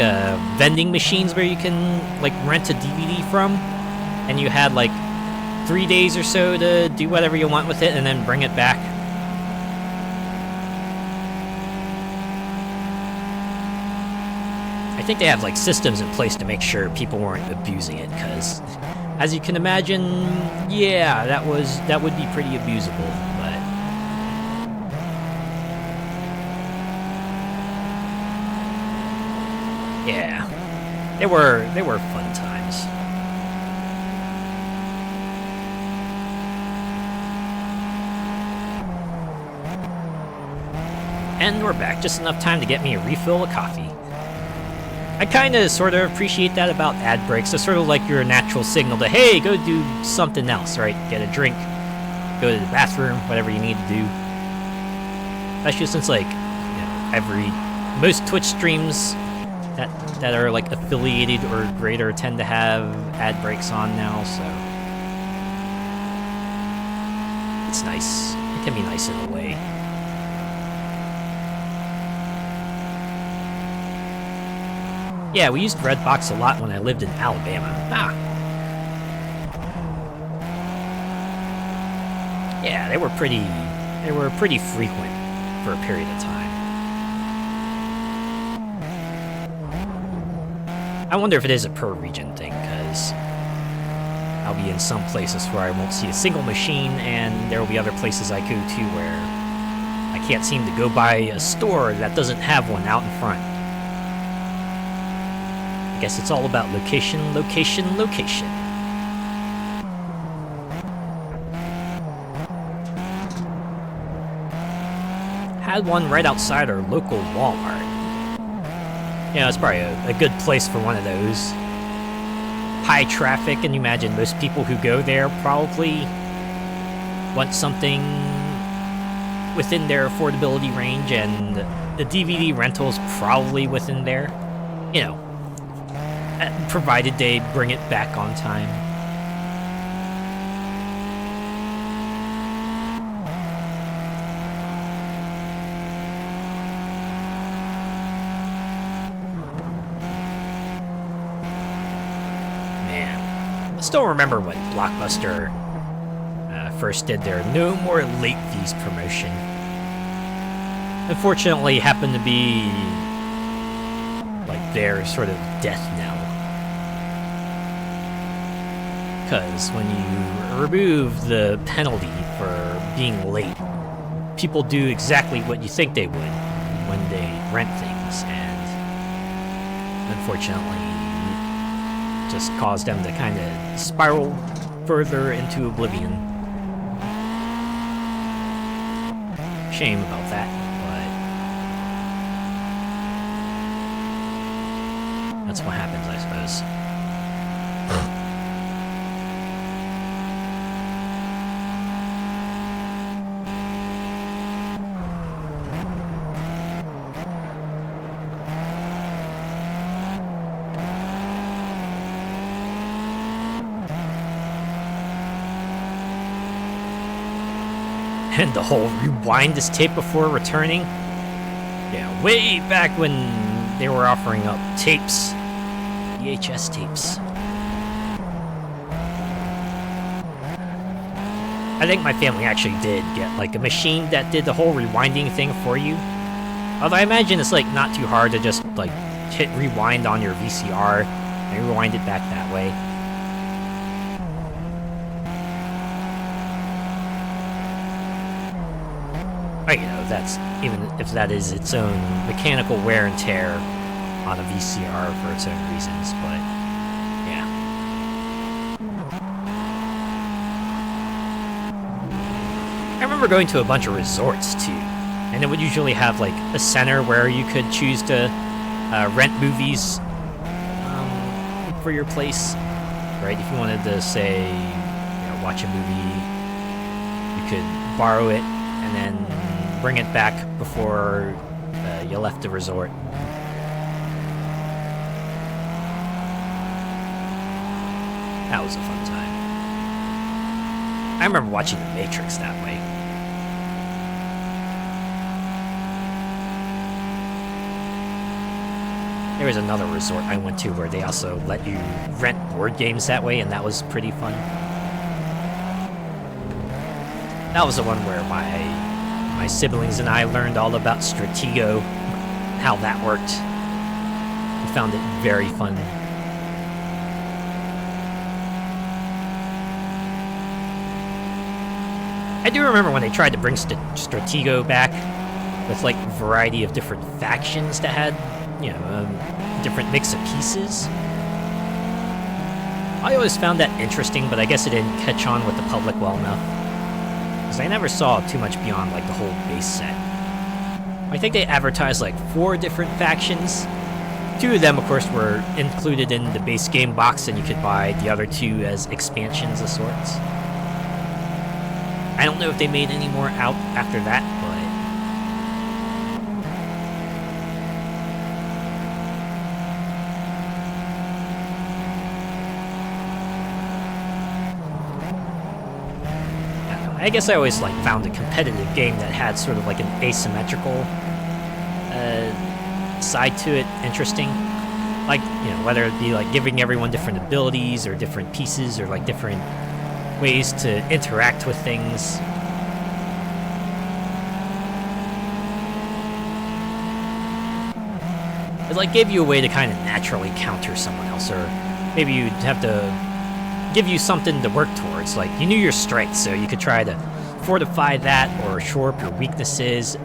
vending machines where you can like rent a DVD from, and you had like 3 days or so to do whatever you want with it and then bring it back. I think they have like systems in place to make sure people weren't abusing it, because as you can imagine, yeah, that would be pretty abusable. Yeah, they were fun times. And we're back, just enough time to get me a refill of coffee. I kinda sorta appreciate that about ad breaks. It's sort of like your natural signal to, hey, go do something else, right? Get a drink, go to the bathroom, whatever you need to do. Especially since, like, you know, most Twitch streams that are like affiliated or greater tend to have ad breaks on now, so it's nice. It can be nice in a way. Yeah, we used Redbox a lot when I lived in Alabama. Yeah, they were pretty frequent for a period of time. I wonder if it is a per region thing, because I'll be in some places where I won't see a single machine, and there will be other places I go to where I can't seem to go by a store that doesn't have one out in front. I guess it's all about location, location, location. Had one right outside our local Walmart. Yeah, it's probably a good place for one of those. High traffic, and you imagine most people who go there probably want something within their affordability range, and the DVD rental's probably within there. You know, provided they bring it back on time. I still remember when Blockbuster first did their No More Late Fees promotion. Unfortunately, it happened to be like their sort of death knell. Because when you remove the penalty for being late, people do exactly what you think they would when they rent things, and unfortunately just cause them to kind of spiral further into oblivion. Shame about that, but that's what happens, I suppose. And the whole rewind this tape before returning? Yeah, way back when they were offering up tapes. VHS tapes. I think my family actually did get like a machine that did the whole rewinding thing for you. Although I imagine it's like not too hard to just like hit rewind on your VCR and rewind it back that way. But, you know, that's even if that is its own mechanical wear and tear on a VCR for its own reasons, but yeah. I remember going to a bunch of resorts too, and it would usually have like a center where you could choose to rent movies for your place, right? If you wanted to say, you know, watch a movie, you could borrow it and then bring it back before you left the resort. That was a fun time. I remember watching The Matrix that way. There was another resort I went to where they also let you rent board games that way, and that was pretty fun. That was the one where my siblings and I learned all about Stratego, how that worked. We found it very fun. I do remember when they tried to bring Stratego back with like a variety of different factions that had, you know, different mix of pieces. I always found that interesting, but I guess it didn't catch on with the public well enough. Because I never saw too much beyond like the whole base set. I think they advertised like 4 different factions. 2 of them, of course, were included in the base game box, and you could buy the other 2 as expansions of sorts. I don't know if they made any more out after that, but I guess I always like found a competitive game that had sort of like an asymmetrical side to it interesting. Like, you know, whether it be like giving everyone different abilities or different pieces or like different ways to interact with things. It like gave you a way to kind of naturally counter someone else, or maybe you'd have to give you something to work towards. Like, you knew your strengths, so you could try to fortify that or shore up your weaknesses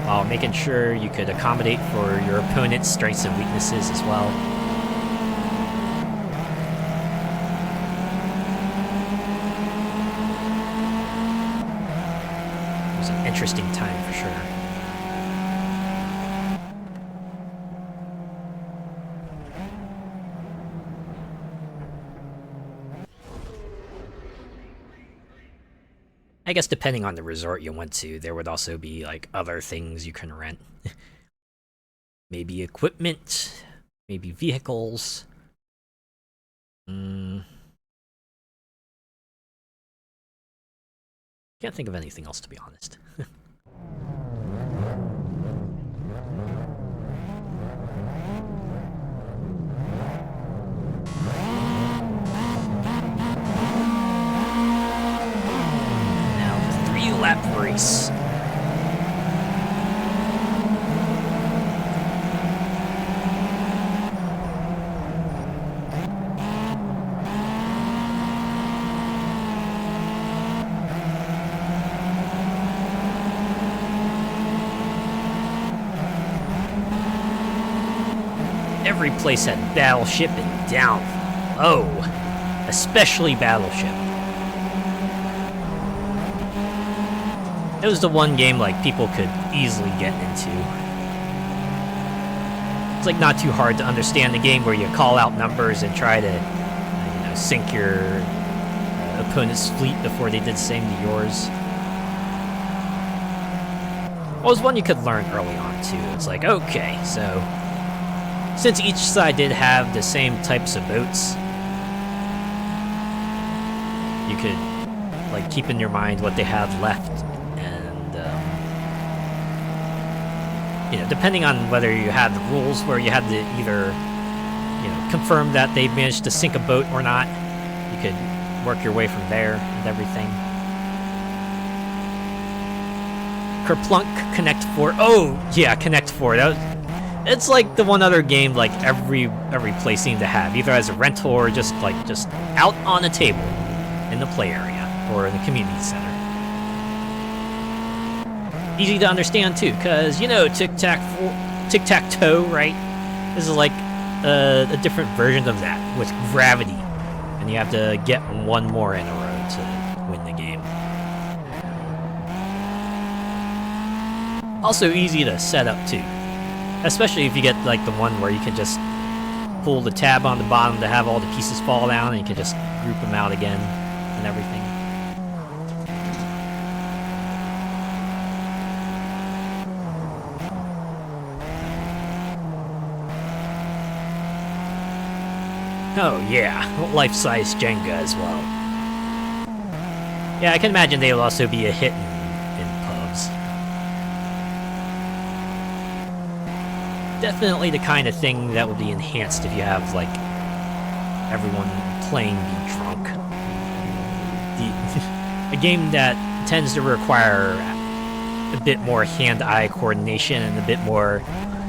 while making sure you could accommodate for your opponent's strengths and weaknesses as well. It was an interesting time for sure. I guess depending on the resort you went to, there would also be like other things you can rent. Maybe equipment, maybe vehicles. Can't think of anything else, to be honest. Lap race. every place had Battleship and down. Oh, especially Battleship. It was the one game like people could easily get into. It's like not too hard to understand the game where you call out numbers and try to, sink your opponent's fleet before they did the same to yours. Well, it was one you could learn early on too. It's like, okay, so since each side did have the same types of boats, you could like keep in your mind what they had left. Depending on whether you had the rules where you had to either, confirm that they managed to sink a boat or not, you could work your way from there and everything. Kerplunk, Connect 4. Oh, yeah, Connect 4. It's like the one other game like every place seemed to have, either as a rental or just out on a table in the play area or in the community center. Easy to understand too, because tic-tac-toe, right? This is like a different version of that with gravity, and you have to get one more in a row to win the game. Also easy to set up too, especially if you get like the one where you can just pull the tab on the bottom to have all the pieces fall down, and you can just group them out again and everything. Oh yeah, life-size Jenga as well. Yeah, I can imagine they will also be a hit in pubs. Definitely the kind of thing that would be enhanced if you have, like, everyone playing be drunk. A game that tends to require a bit more hand-eye coordination and a bit more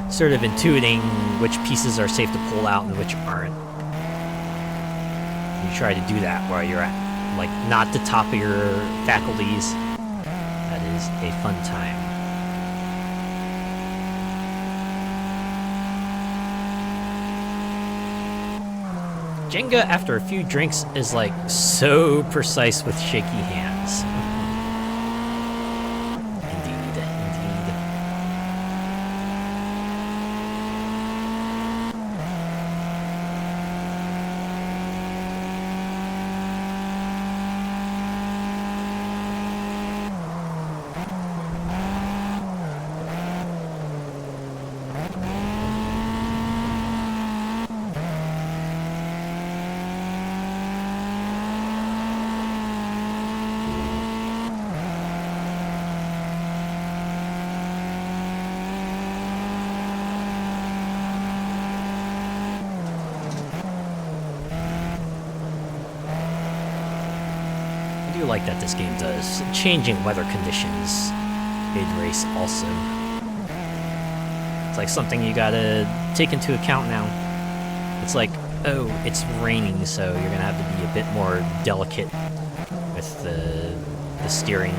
sort of intuiting which pieces are safe to pull out and which aren't. You try to do that while you're at, like, not the top of your faculties. That is a fun time. Jenga, after a few drinks, is, like, so precise with shaky hands. Indeed, indeed. I do like that this game does changing weather conditions mid-race also. It's like something you gotta take into account now. It's like, oh, it's raining, so you're gonna have to be a bit more delicate with the steering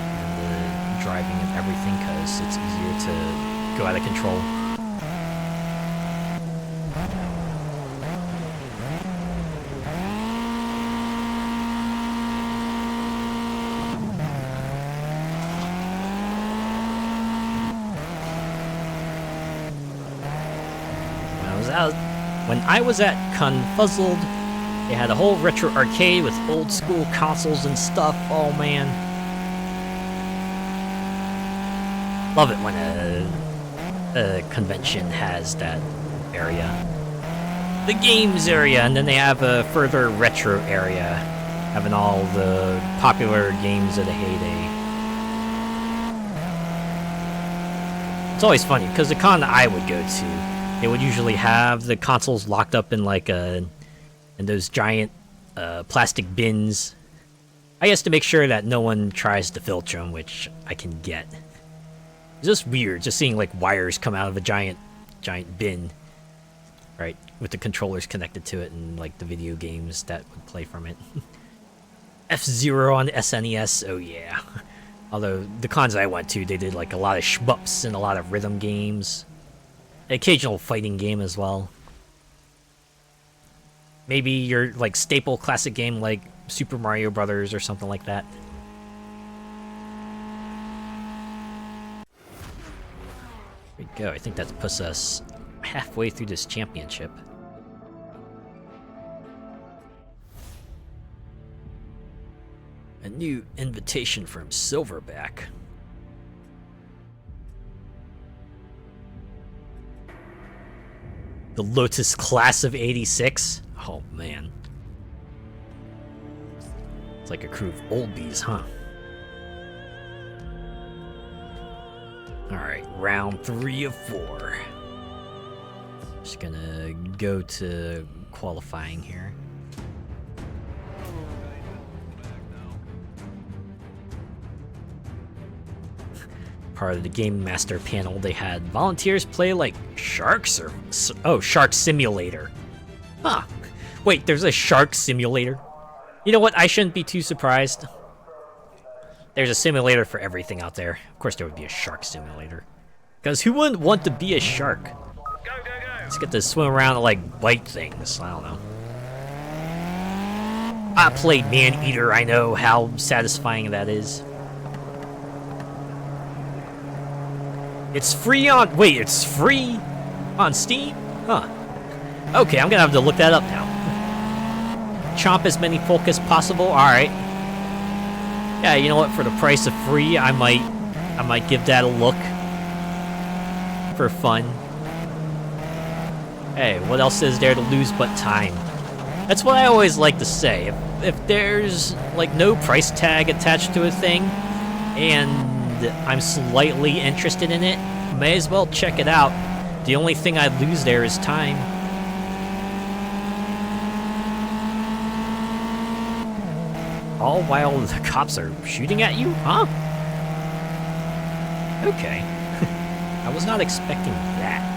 and the driving and everything, because it's easier to go out of control. When I was at Confuzzled, they had a whole retro arcade with old school consoles and stuff. Oh man. Love it when a convention has that area. The games area, and then they have a further retro area, having all the popular games of the heyday. It's always funny, because the con I would go to, they would usually have the consoles locked up in like in those giant plastic bins. I guess to make sure that no one tries to filter them, which I can get. It's just weird, just seeing like wires come out of a giant bin, right, with the controllers connected to it and like the video games that would play from it. F-Zero on the SNES, oh yeah. Although the cons I went to, they did like a lot of shmups and a lot of rhythm games. An occasional fighting game as well. Maybe your like staple classic game like Super Mario Brothers or something like that. There we go. I think that puts us halfway through this championship. A new invitation from Silverback. The Lotus class of 86? Oh man. It's like a crew of old bees, huh? Alright, round 3 of 4. Just gonna go to qualifying here. Part of the Game Master panel, they had volunteers play like sharks or... Oh, Shark Simulator. Huh. Wait, there's a Shark Simulator? You know what? I shouldn't be too surprised. There's a simulator for everything out there. Of course there would be a Shark Simulator. Because who wouldn't want to be a shark? Go, go, go! Let's get to swim around and like bite things. I don't know. I played Man-Eater. I know how satisfying that is. It's free on... Wait, it's free on Steam? Huh. Okay, I'm gonna have to look that up now. Chomp as many folk as possible? Alright. Yeah, you know what? For the price of free, I might give that a look. For fun. Hey, what else is there to lose but time? That's what I always like to say. If there's, like, no price tag attached to a thing, and I'm slightly interested in it, may as well check it out. The only thing I'd lose there is time. All while the cops are shooting at you? Huh? Okay. I was not expecting that.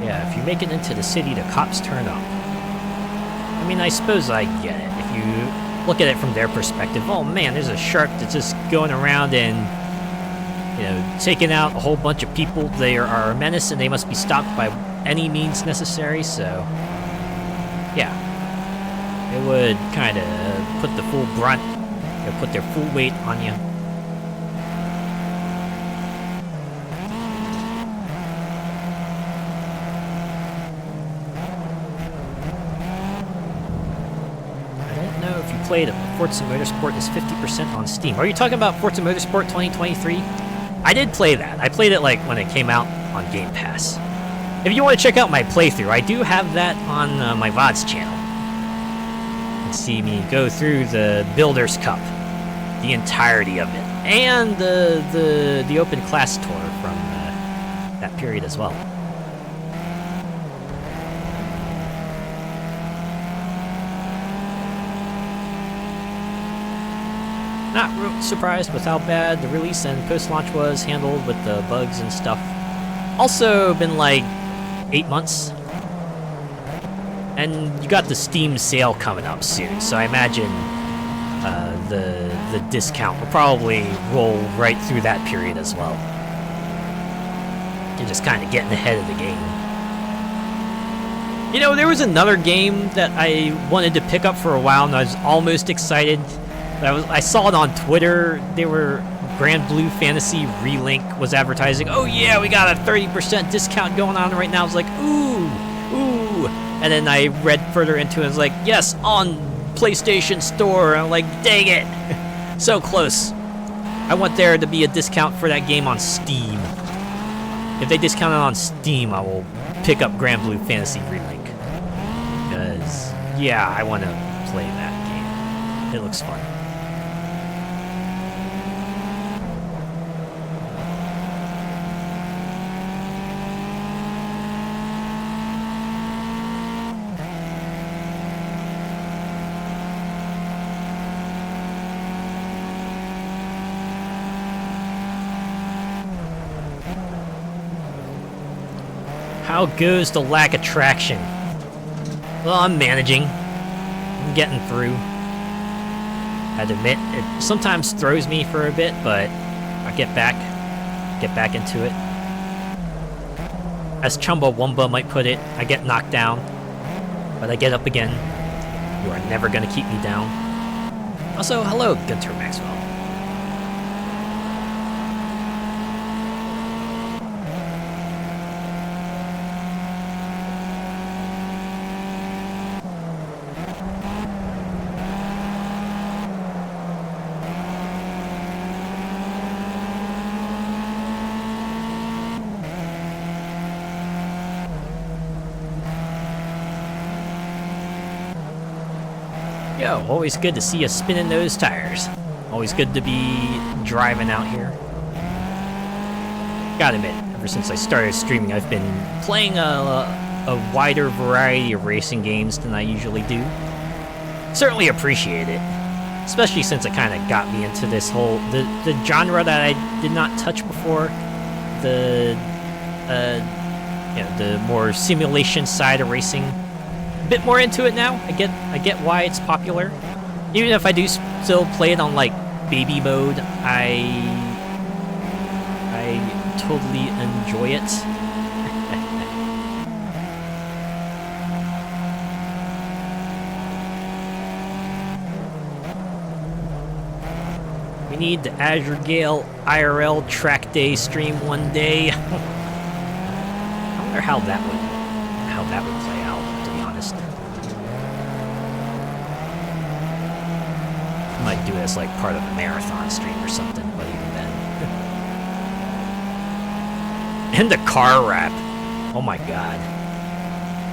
If you make it into the city, the cops turn up. I mean, I suppose I get it. If you look at it from their perspective, oh man, there's a shark that's just going around and, you know, taking out a whole bunch of people. They are a menace and they must be stopped by any means necessary, so... Yeah. It would kind of put the full brunt, you know, put their full weight on you. Played Forza Motorsport is 50% on Steam. Are you talking about Forza Motorsport 2023? I did play that. I played it like when it came out on Game Pass. If you want to check out my playthrough, I do have that on my VODs channel. You can see me go through the Builders Cup, the entirety of it, and the open class tour from that period as well. Not real surprised with how bad the release and post-launch was handled with the bugs and stuff. Also been like 8 months. And you got the Steam sale coming up soon, so I imagine the discount will probably roll right through that period as well. You're just kind of getting ahead of the game. You know, there was another game that I wanted to pick up for a while and I was almost excited. I saw it on Twitter. They were Grand Blue Fantasy Relink was advertising. Oh yeah, we got a 30% discount going on right now. I was like, ooh. And then I read further into it. I was like, yes, on PlayStation Store. And I'm like, dang it, so close. I want there to be a discount for that game on Steam. If they discount it on Steam, I will pick up Grand Blue Fantasy Relink. Because yeah, I want to play that game. It looks fun. How goes the lack of traction? Well, I'm managing. I'm getting through. I admit, it sometimes throws me for a bit, but I get back into it. As Chumbawamba might put it, I get knocked down, but I get up again. You are never gonna keep me down. Also, hello, Gunter Maxwell. Yo, always good to see you spinning those tires. Always good to be driving out here. Gotta admit, ever since I started streaming, I've been playing a wider variety of racing games than I usually do. Certainly appreciate it, especially since it kind of got me into this whole the genre that I did not touch before. The the more simulation side of racing. Bit more into it now. I get why it's popular. Even if I do still play it on like baby mode, I totally enjoy it. We need the Azure Gale IRL track day stream one day. I wonder how that would play out, to be honest. Might do it as like part of a marathon stream or something, but even then. And the car wrap. Oh my god.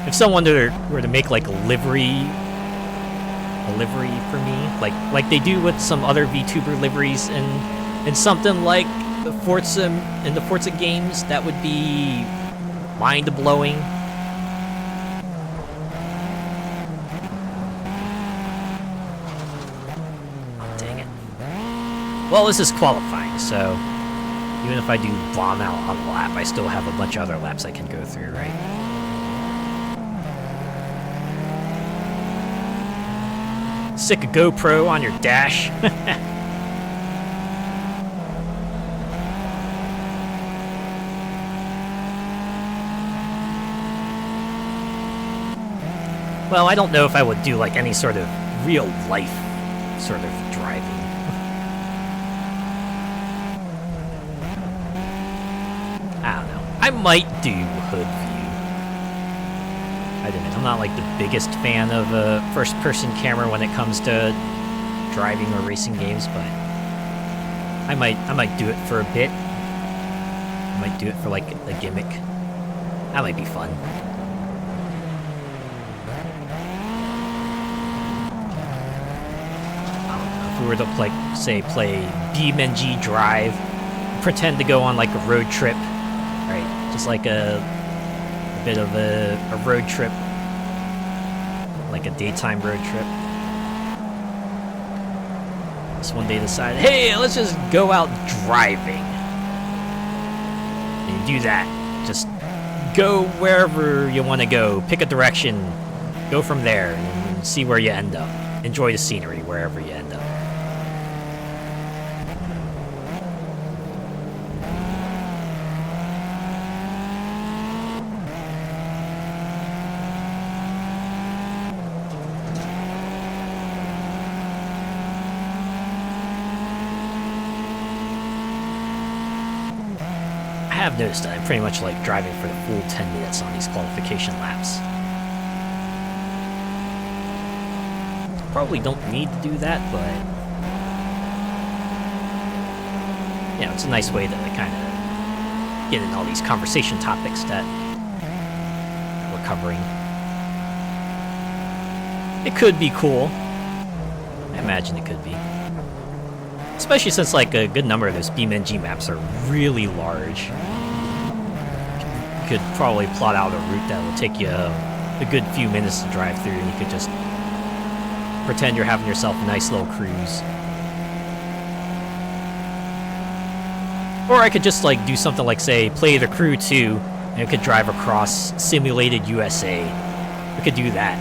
If someone were to make like a livery for me, like they do with some other VTuber liveries and something like the Forza games, that would be mind-blowing. Well, this is qualifying, so even if I do bomb out on a lap, I still have a bunch of other laps I can go through, right? Stick a GoPro on your dash. Well, I don't know if I would do like any sort of real life sort of driving. I don't know. I might do hood view. I don't know. I'm not like the biggest fan of a first-person camera when it comes to driving or racing games, but I might do it for a bit. I might do it for like a gimmick. That might be fun. I don't know. If we were to like say play BeamNG Drive, pretend to go on like a road trip. Right, just like a bit of a road trip, like a daytime road trip. Just one day decide, hey, let's just go out driving. And you do that. Just go wherever you want to go, pick a direction, go from there, and see where you end up. Enjoy the scenery wherever you end up. I have noticed that I pretty much like driving for the full 10 minutes on these qualification laps. Probably don't need to do that, but you know, it's a nice way to kind of get in all these conversation topics that we're covering. It could be cool. I imagine it could be. Especially since like a good number of those BeamNG maps are really large. You could probably plot out a route that will take you a good few minutes to drive through, and you could just pretend you're having yourself a nice little cruise. Or I could just like do something like say play the Crew 2 And we could drive across simulated USA. We could do that.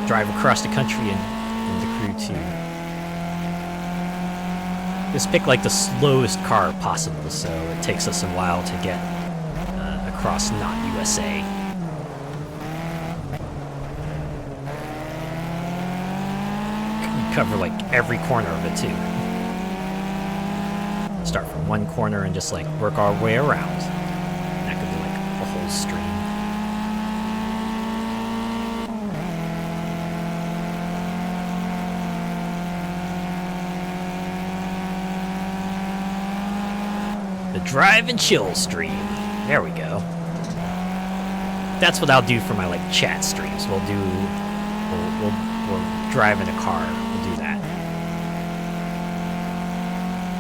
Drive across the country and the crew too. Just pick like the slowest car possible, so it takes us a while to get across not USA. You cover like every corner of it too. Start from one corner and just like work our way around. And that could be like a whole stream. The drive and chill stream. There we go. That's what I'll do for my like chat streams. We'll drive in a car. We'll do that.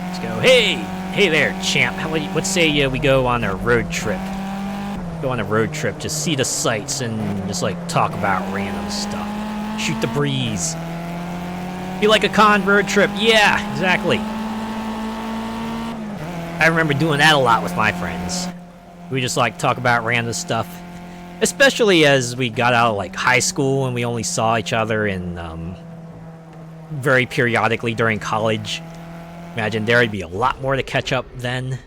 Let's go. Hey there, champ. Let's say we go on a road trip. Go on a road trip. Just see the sights and just like talk about random stuff. Shoot the breeze. Be like a con road trip. Yeah, exactly. I remember doing that a lot with my friends. We just like talk about random stuff, especially as we got out of like high school and we only saw each other in very periodically during college. Imagine there'd be a lot more to catch up then.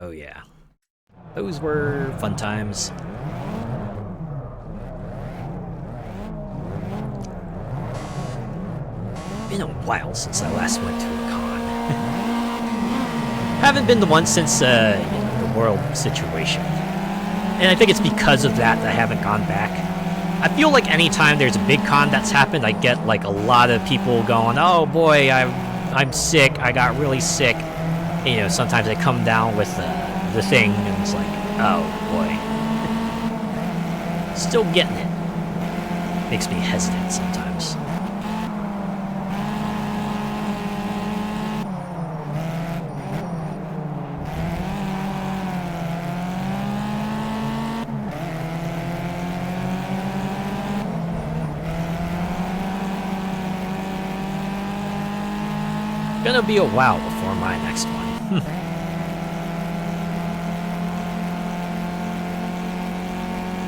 Oh yeah, those were fun times. Been a while since I last went to a con. Haven't been the one since the world situation. And I think it's because of that I haven't gone back. I feel like anytime there's a big con that's happened, I get like a lot of people going, oh boy, I'm sick, I got really sick. And, you know, sometimes they come down with the thing and it's like, oh boy. Still getting it. Makes me hesitant sometimes. Gonna be a while before my next one.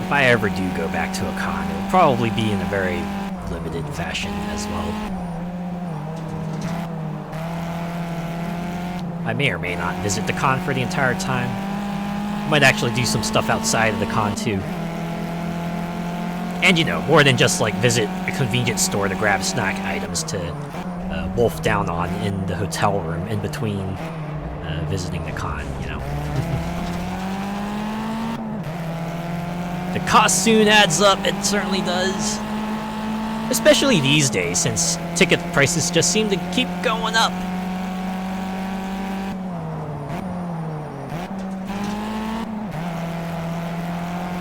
If I ever do go back to a con, it'll probably be in a very limited fashion as well. I may or may not visit the con for the entire time. Might actually do some stuff outside of the con too. And you know, more than just like visit a convenience store to grab snack items to wolf down on in the hotel room in between visiting the con, you know. The cost soon adds up, it certainly does. Especially these days, since ticket prices just seem to keep going up.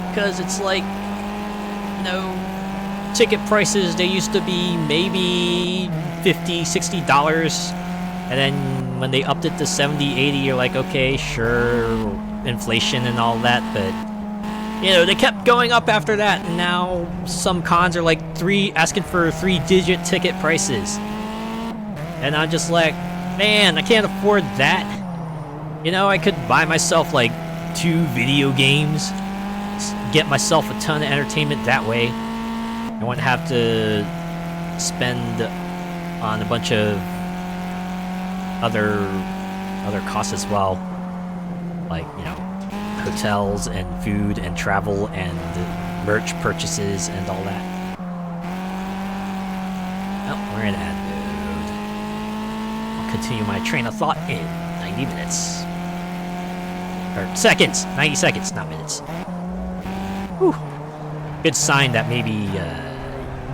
Because it's like, you know, ticket prices, they used to be maybe $50, $60, and then when they upped it to $70, $80, you're like, okay, sure, inflation and all that, but you know, they kept going up after that, and now some cons are like asking for 3-digit ticket prices, and I'm just like, man, I can't afford that. You know, I could buy myself like 2 video games, get myself a ton of entertainment that way. I wouldn't have to spend on a bunch of other costs as well, like, you know, hotels and food and travel and merch purchases and all that. Oh, we're in ad mode. I'll continue my train of thought in 90 minutes. Or seconds! 90 seconds, not minutes. Whew. Good sign that maybe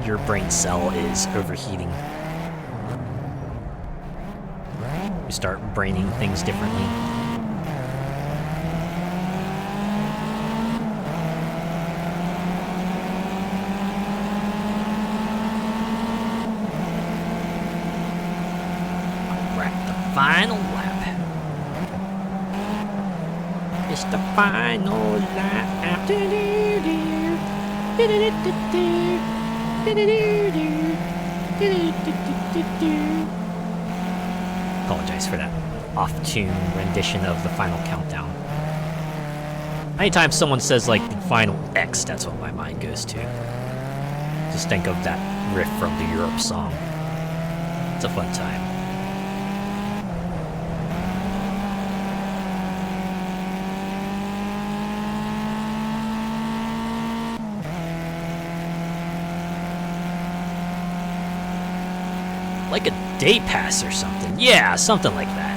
your brain cell is overheating. You start braining things differently. We're at the final lap. It's the final lap. Apologize for that. off-tune rendition of the final countdown. Anytime someone says, like, the final X, that's what my mind goes to. Just think of that riff from the Europe song. It's a fun time. Like a day pass or something. Yeah, something like that.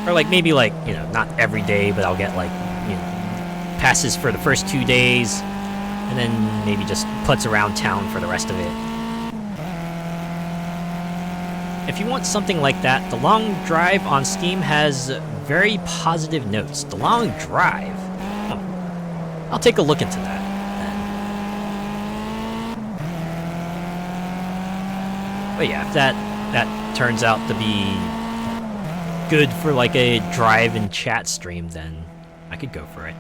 Or like maybe like, you know, not every day, but I'll get like, you know, passes for the first 2 days, and then maybe just putts around town for the rest of it. If you want something like that, The Long Drive on Steam has very positive notes. The Long Drive? Huh. I'll take a look into that. But yeah, if that turns out to be good for like a drive and chat stream, then I could go for it.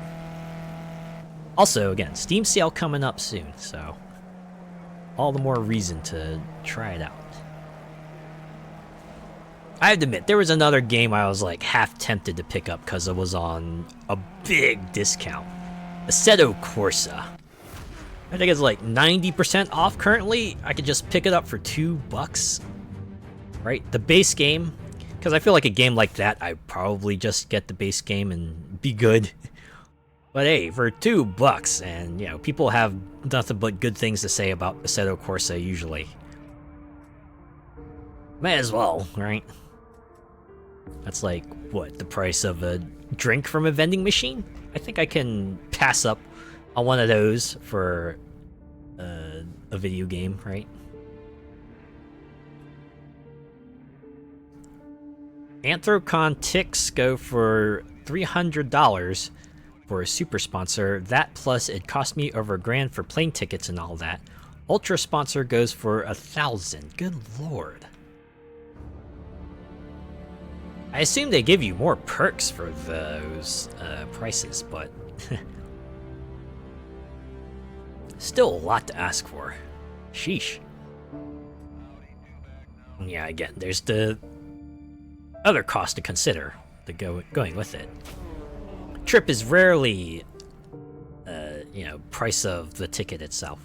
Also, again, Steam sale coming up soon, so all the more reason to try it out. I have to admit, there was another game I was like half tempted to pick up because it was on a big discount. Assetto Corsa. I think it's like 90% off currently. I could just pick it up for $2, right? The base game, because I feel like a game like that, I'd probably just get the base game and be good. But hey, for $2, and you know, people have nothing but good things to say about Assetto Corsa usually. May as well, right? That's like, what, the price of a drink from a vending machine? I think I can pass up on one of those for a video game, right? Anthrocon ticks go for $300 for a super sponsor. That plus it cost me over $1,000 for plane tickets and all that. Ultra sponsor goes for $1,000. Good lord. I assume they give you more perks for those prices, but still a lot to ask for. Sheesh. Yeah, again, there's the other cost to consider, going with it. Trip is rarely, you know, price of the ticket itself.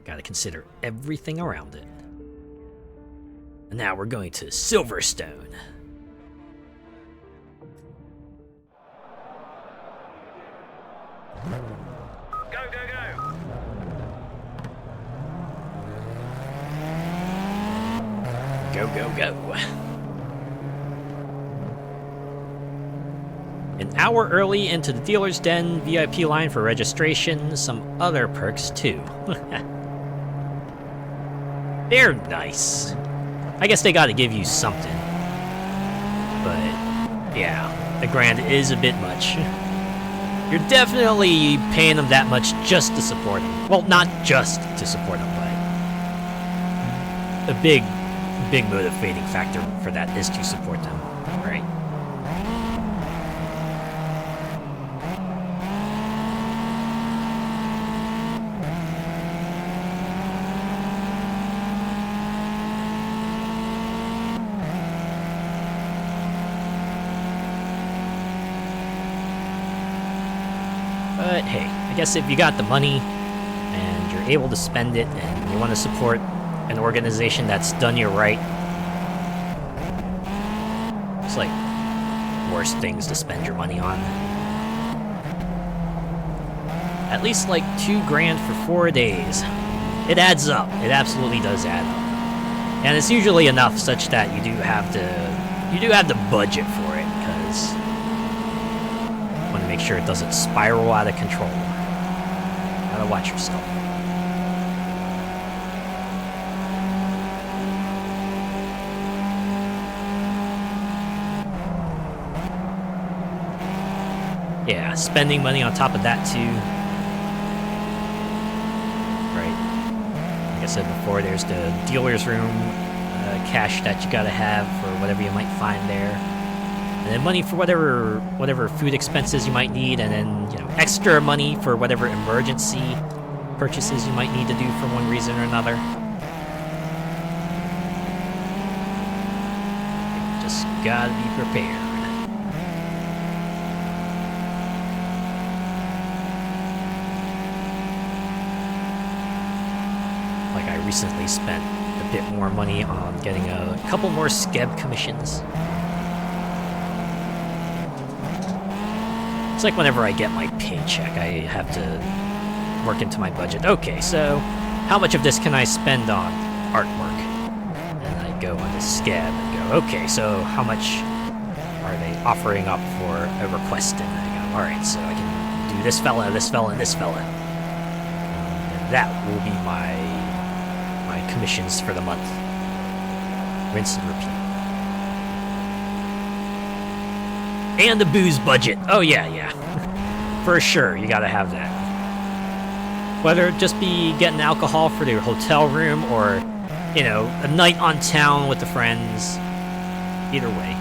Gotta consider everything around it. And now we're going to Silverstone. Go, go, go! Go, go, go. An hour early into the dealer's den, VIP line for registration, some other perks too. They're nice. I guess they gotta give you something. But, yeah, $1,000 is a bit much. You're definitely paying them that much just to support them. Well, not just to support them, but a big motivating factor for that is to support them, right? But hey, I guess if you got the money and you're able to spend it and you want to support an organization that's done you right, it's like worse things to spend your money on. At least like $2,000 for 4 days. It adds up. It absolutely does add up. And it's usually enough such that you do have the budget for it, because you want to make sure it doesn't spiral out of control. Gotta watch yourself. Yeah, spending money on top of that too. Right. Like I said before, there's the dealer's room cash that you gotta have for whatever you might find there. And then money for whatever food expenses you might need, and then, you know, extra money for whatever emergency purchases you might need to do for one reason or another. just gotta be prepared. Like, I recently spent a bit more money on getting a couple more skeb commissions. It's like whenever I get my paycheck, I have to work into my budget. Okay, so how much of this can I spend on artwork? And I go on the scab and go, okay, so how much are they offering up for a request? And I go, alright, so I can do this fella, this fella, and this fella. And that will be my commissions for the month. Rinse and repeat. And the booze budget. Oh yeah. For sure, you gotta have that. Whether it just be getting alcohol for your hotel room or, you know, a night on town with the friends. Either way.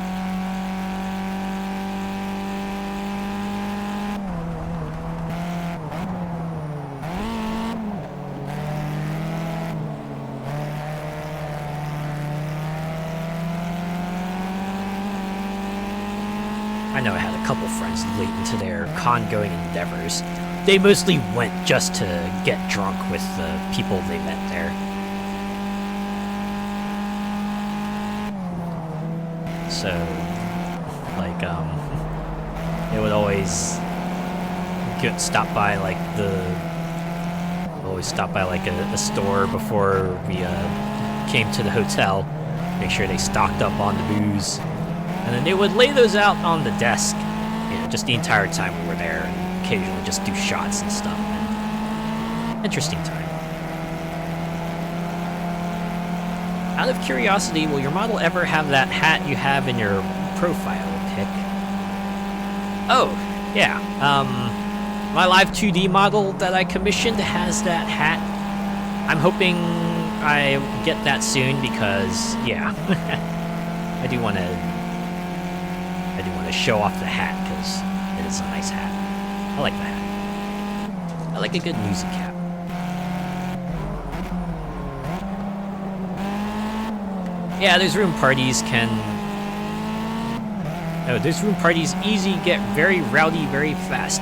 I know I had a couple friends late into their con-going endeavors. They mostly went just to get drunk with the people they met there. So, like, they would always stop by, like, a store before we, came to the hotel. Make sure they stocked up on the booze. And then they would lay those out on the desk, you know, just the entire time we were there, and occasionally just do shots and stuff. And interesting time. Out of curiosity, will your model ever have that hat you have in your profile pic? Oh, yeah. My live 2D model that I commissioned has that hat. I'm hoping I get that soon because, yeah, I do want to show off the hat because it is a nice hat. I like the hat. I like a good music cap. Yeah, those room parties easy get very rowdy very fast.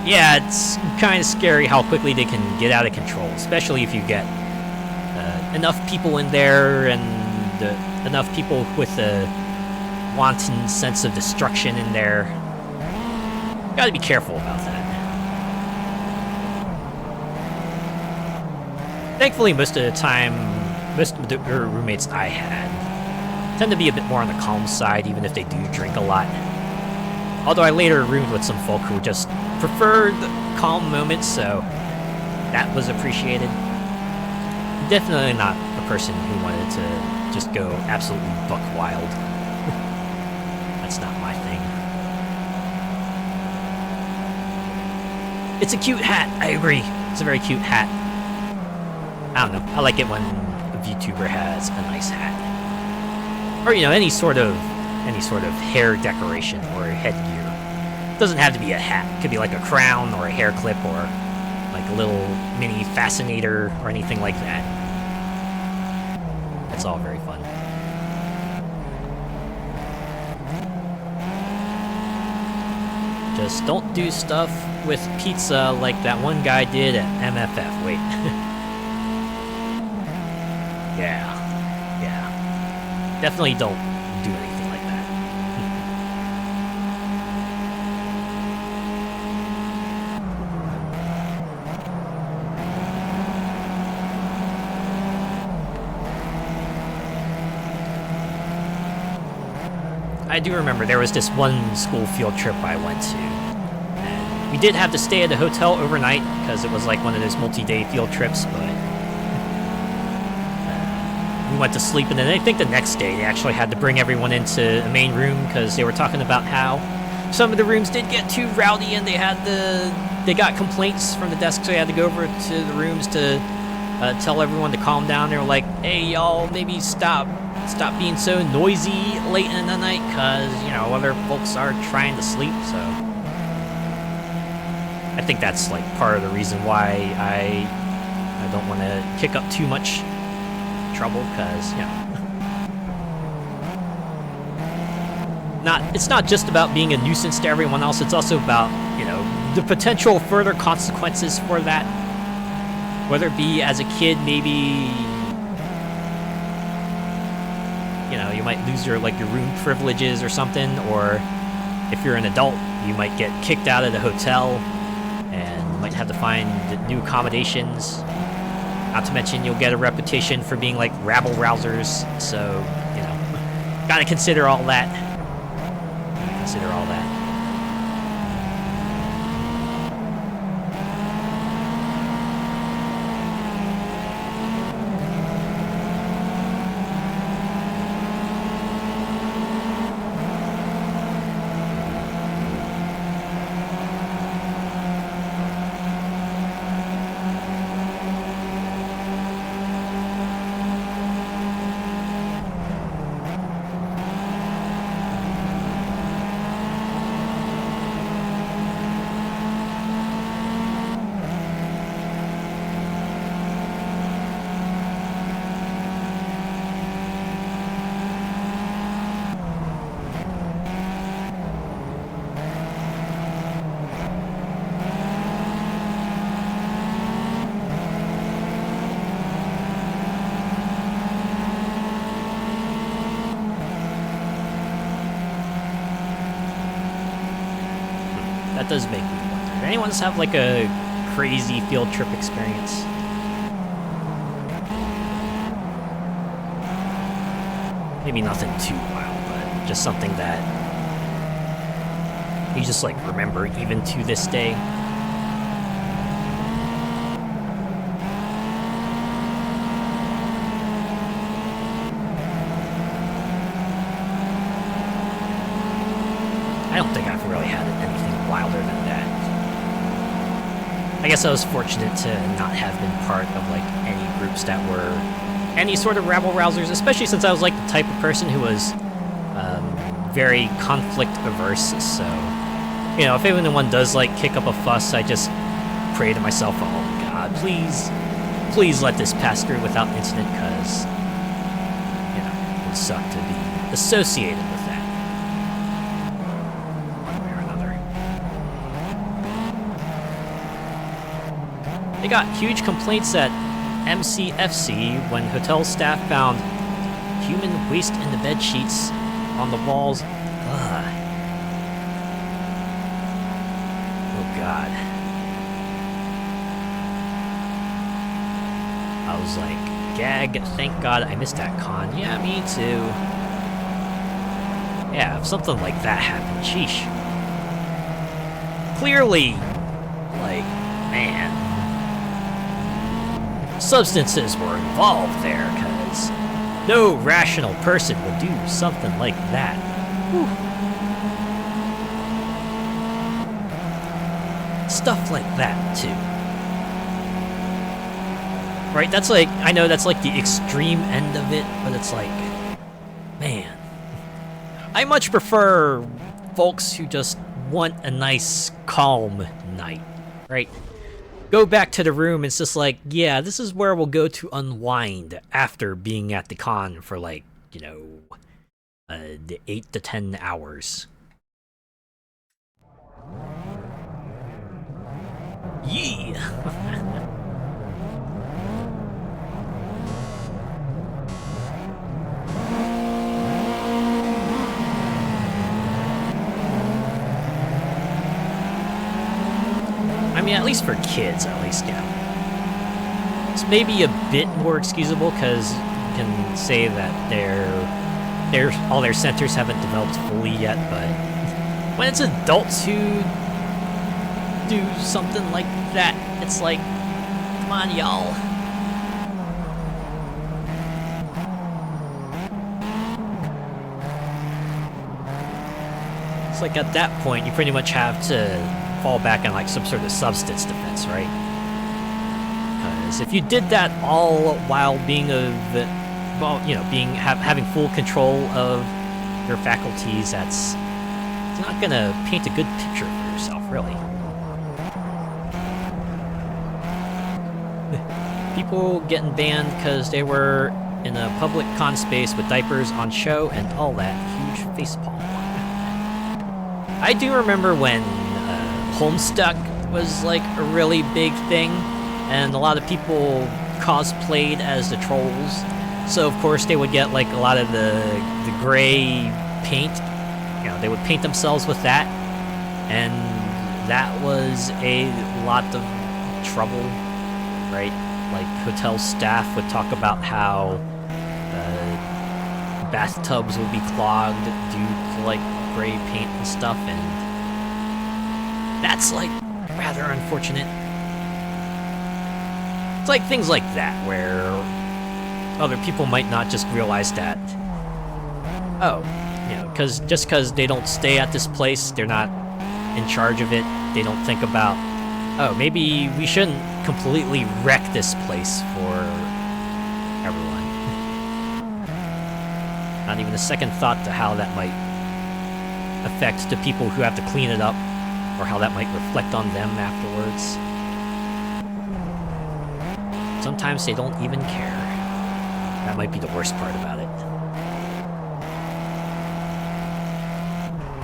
Yeah, it's kind of scary how quickly they can get out of control, especially if you get enough people in there and enough people with a wanton sense of destruction in there. Gotta be careful about that. Thankfully, most of the time, most of the roommates I had tend to be a bit more on the calm side, even if they do drink a lot. Although I later roomed with some folk who just preferred calm moments, so that was appreciated. Definitely not a person who wanted to just go absolutely buck wild. That's not my thing. It's a cute hat, I agree. It's a very cute hat. I don't know, I like it when a VTuber has a nice hat. Or, you know, any sort of hair decoration or headgear. It doesn't have to be a hat. It could be like a crown or a hair clip or like a little mini fascinator or anything like that. It's all very fun. Just don't do stuff with pizza like that one guy did at MFF. Wait. Yeah. Definitely don't do anything like that. I do remember there was this one school field trip I went to. And we did have to stay at a hotel overnight because it was like one of those multi-day field trips, but we went to sleep, and then I think the next day they actually had to bring everyone into the main room because they were talking about how some of the rooms did get too rowdy and they got complaints from the desk, so they had to go over to the rooms to tell everyone to calm down. They were like, hey, y'all, maybe stop being so noisy late in the night because, you know, other folks are trying to sleep. So I think that's like part of the reason why I don't want to kick up too much trouble because, you know, it's not just about being a nuisance to everyone else, it's also about, you know, the potential further consequences for that. Whether it be as a kid, maybe, you know, you might lose your room privileges or something, or if you're an adult, you might get kicked out of the hotel and might have to find new accommodations. Not to mention you'll get a reputation for being like rabble-rousers, so, you know, gotta consider all that. Consider all that. That does make me wonder. Did anyone else have like a crazy field trip experience? Maybe nothing too wild, but just something that you just like remember even to this day. I don't think I've really had anything wilder than that. I guess I was fortunate to not have been part of like any groups that were any sort of rabble-rousers, especially since I was like the type of person who was very conflict averse, so, you know, if anyone does like kick up a fuss, I just pray to myself, oh God, please let this pass through without incident, because, you know, it would suck to be associated with that. They got huge complaints at MCFC when hotel staff found human waste in the bed sheets on the walls. Ugh. Oh God. I was like, gag, thank God I missed that con. Yeah, me too. Yeah, if something like that happened, sheesh. Clearly, like, man, substances were involved there, because no rational person would do something like that. Whew. Stuff like that, too. Right, that's like, I know that's like the extreme end of it, but it's like, man. I much prefer folks who just want a nice, calm night, right? Go back to the room, it's just like, yeah, this is where we'll go to unwind after being at the con for like, you know, the 8 to 10 hours. Yeah! I mean, at least for kids, at least, yeah. It's maybe a bit more excusable because you can say that all their centers haven't developed fully yet, but when it's adults who do something like that, it's like, come on, y'all. It's like at that point, you pretty much have to fall back on like some sort of substance defense, right? Because if you did that all while being having full control of your faculties, it's not gonna paint a good picture for yourself, really. People getting banned because they were in a public con space with diapers on show and all that huge facepalm. I do remember when Homestuck was like a really big thing, and a lot of people cosplayed as the trolls. So of course they would get like a lot of the gray paint. You know, they would paint themselves with that, and that was a lot of trouble, right? Like hotel staff would talk about how bathtubs would be clogged due to like gray paint and stuff, and that's like rather unfortunate. It's like things like that where other people might not just realize that, oh, you know, just because they don't stay at this place, they're not in charge of it, they don't think about, oh, maybe we shouldn't completely wreck this place for everyone. Not even a second thought to how that might affect the people who have to clean it up, or how that might reflect on them afterwards. Sometimes they don't even care. That might be the worst part about it.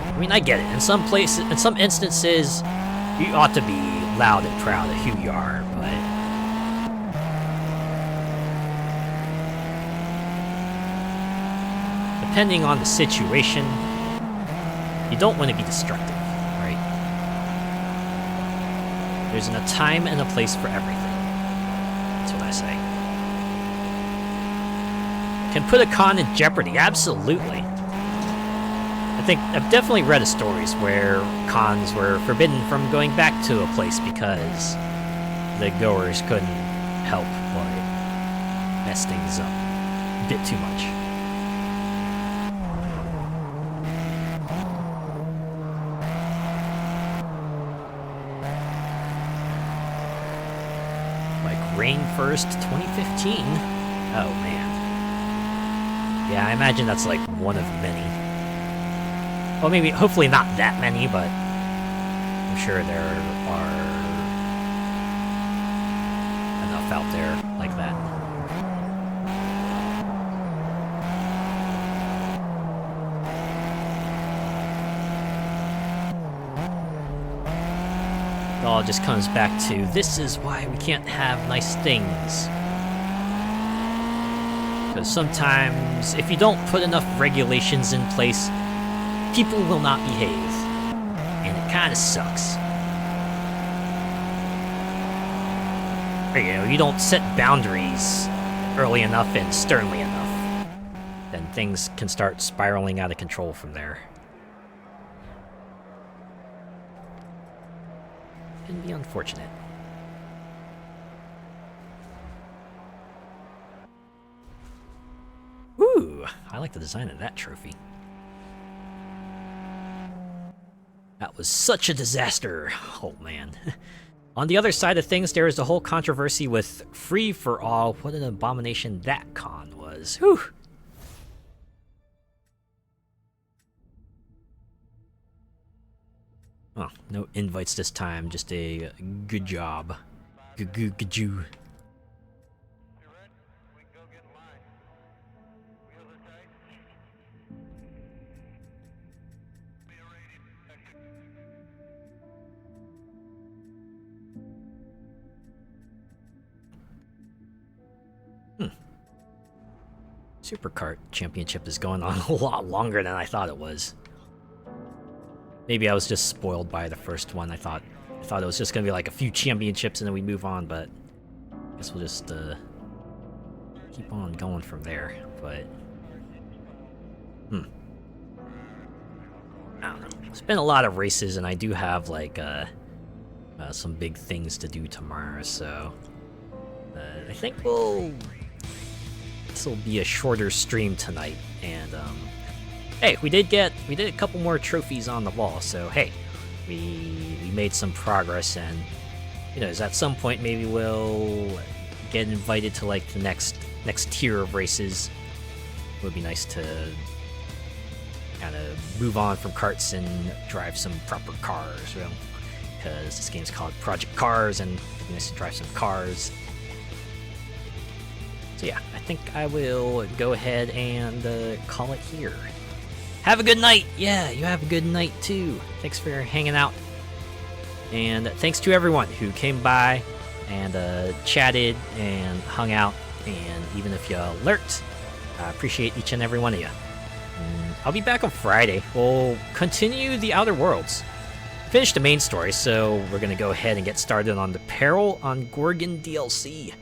I mean, I get it. In some places, in some instances, you ought to be loud and proud of who you are, but depending on the situation, you don't want to be destructive, right? There's a time and a place for everything. That's what I say. Can put a con in jeopardy, absolutely. I think I've definitely read of stories where cons were forbidden from going back to a place because the goers couldn't help but mess things up a bit too much. Rain 1st, 2015? Oh, man. Yeah, I imagine that's like one of many. Well, maybe, hopefully not that many, but I'm sure there are enough out there like that. It all just comes back to, this is why we can't have nice things. Because sometimes, if you don't put enough regulations in place, people will not behave. And it kind of sucks. Or, you know, you don't set boundaries early enough and sternly enough, then things can start spiraling out of control from there. Can be unfortunate. Ooh, I like the design of that trophy. That was such a disaster. Oh man. On the other side of things, there is the whole controversy with Free for All. What an abomination that con was. Whew. Oh, no invites this time, just a good job. Good. Super Kart Championship is going on a lot longer than I thought it was. Maybe I was just spoiled by the first one. I thought it was just gonna be like a few championships and then we move on, but I guess we'll just keep on going from there. But I don't know. It's been a lot of races, and I do have like some big things to do tomorrow, so I think this will be a shorter stream tonight, and hey, we did a couple more trophies on the wall, so hey, we made some progress, and you know, at some point maybe we'll get invited to like the next tier of races. It would be nice to kind of move on from karts and drive some proper cars, you know, because this game's called Project Cars, and it'd be nice to drive some cars. So yeah, I think I will go ahead and call it here. Have a good night. Yeah, you have a good night too. Thanks for hanging out. And thanks to everyone who came by and chatted and hung out. And even if you lurked, I appreciate each and every one of you. And I'll be back on Friday. We'll continue the Outer Worlds. Finish the main story, so we're going to go ahead and get started on the Peril on Gorgon DLC.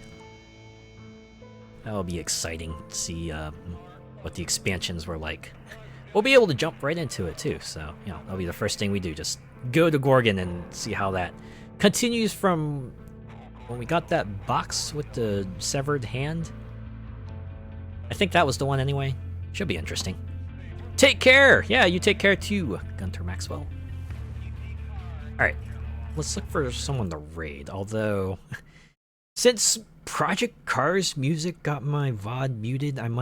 That'll be exciting to see what the expansions were like. We'll be able to jump right into it too, so you know that'll be the first thing we do. Just go to Gorgon and see how that continues from when we got that box with the severed hand. I think that was the one anyway. Should be interesting. Take care! Yeah, you take care too, Gunter Maxwell. Alright, let's look for someone to raid, although since Project Cars music got my VOD muted, I'm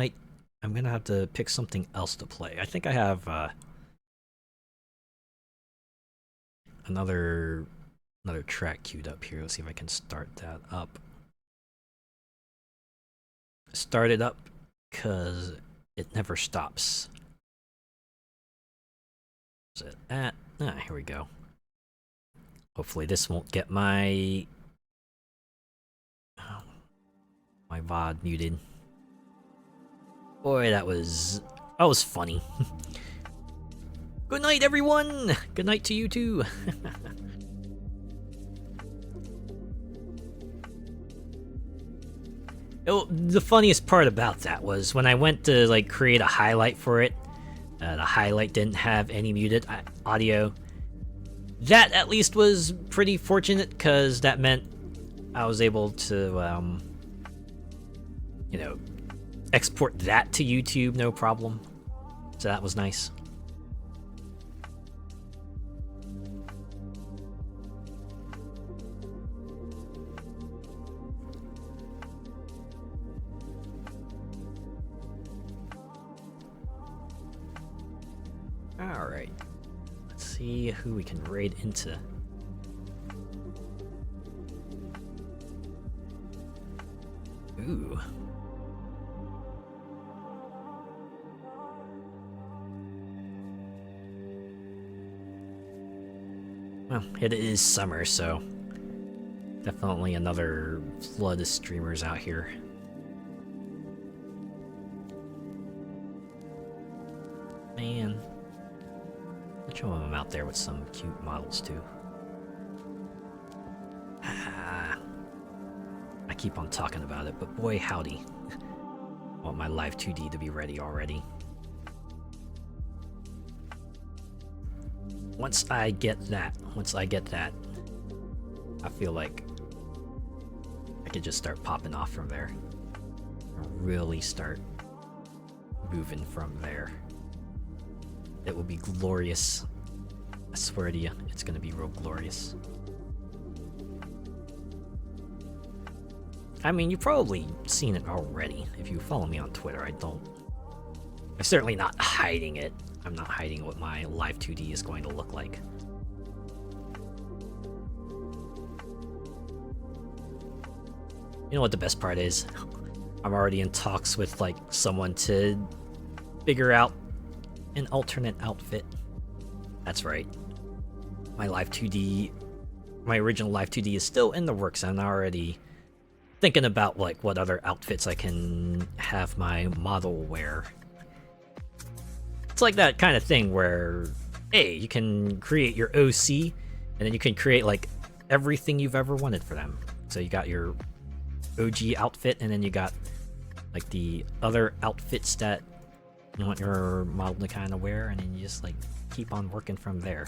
gonna have to pick something else to play. I think I have another track queued up here. Let's see if I can start that up. Start it up, cause it never stops. Where's it at? Ah, here we go. Hopefully this won't get my VOD muted. Boy, that was funny. Good night, everyone! Good night to you, too. The funniest part about that was when I went to like create a highlight for it, the highlight didn't have any muted audio. That at least was pretty fortunate, because that meant I was able to, you know, export that to YouTube, no problem. So that was nice. Alright. Let's see who we can raid into. Ooh. Well, it is summer, so definitely another flood of streamers out here. Man, bunch of them out there with some cute models too. I keep on talking about it, but boy howdy. I want my Live 2D to be ready already. Once I get that, I feel like I could just start popping off from there. Really start moving from there. It will be glorious. I swear to you, it's gonna be real glorious. I mean, you've probably seen it already. If you follow me on Twitter, I'm certainly not hiding it. I'm not hiding what my Live 2D is going to look like. You know what the best part is? I'm already in talks with like someone to figure out an alternate outfit. That's right. My original Live 2D is still in the works. I'm already thinking about like what other outfits I can have my model wear. It's like that kind of thing where, hey, you can create your OC, and then you can create like everything you've ever wanted for them. So you got your OG outfit, and then you got like the other outfits that you want your model to kind of wear, and then you just like keep on working from there.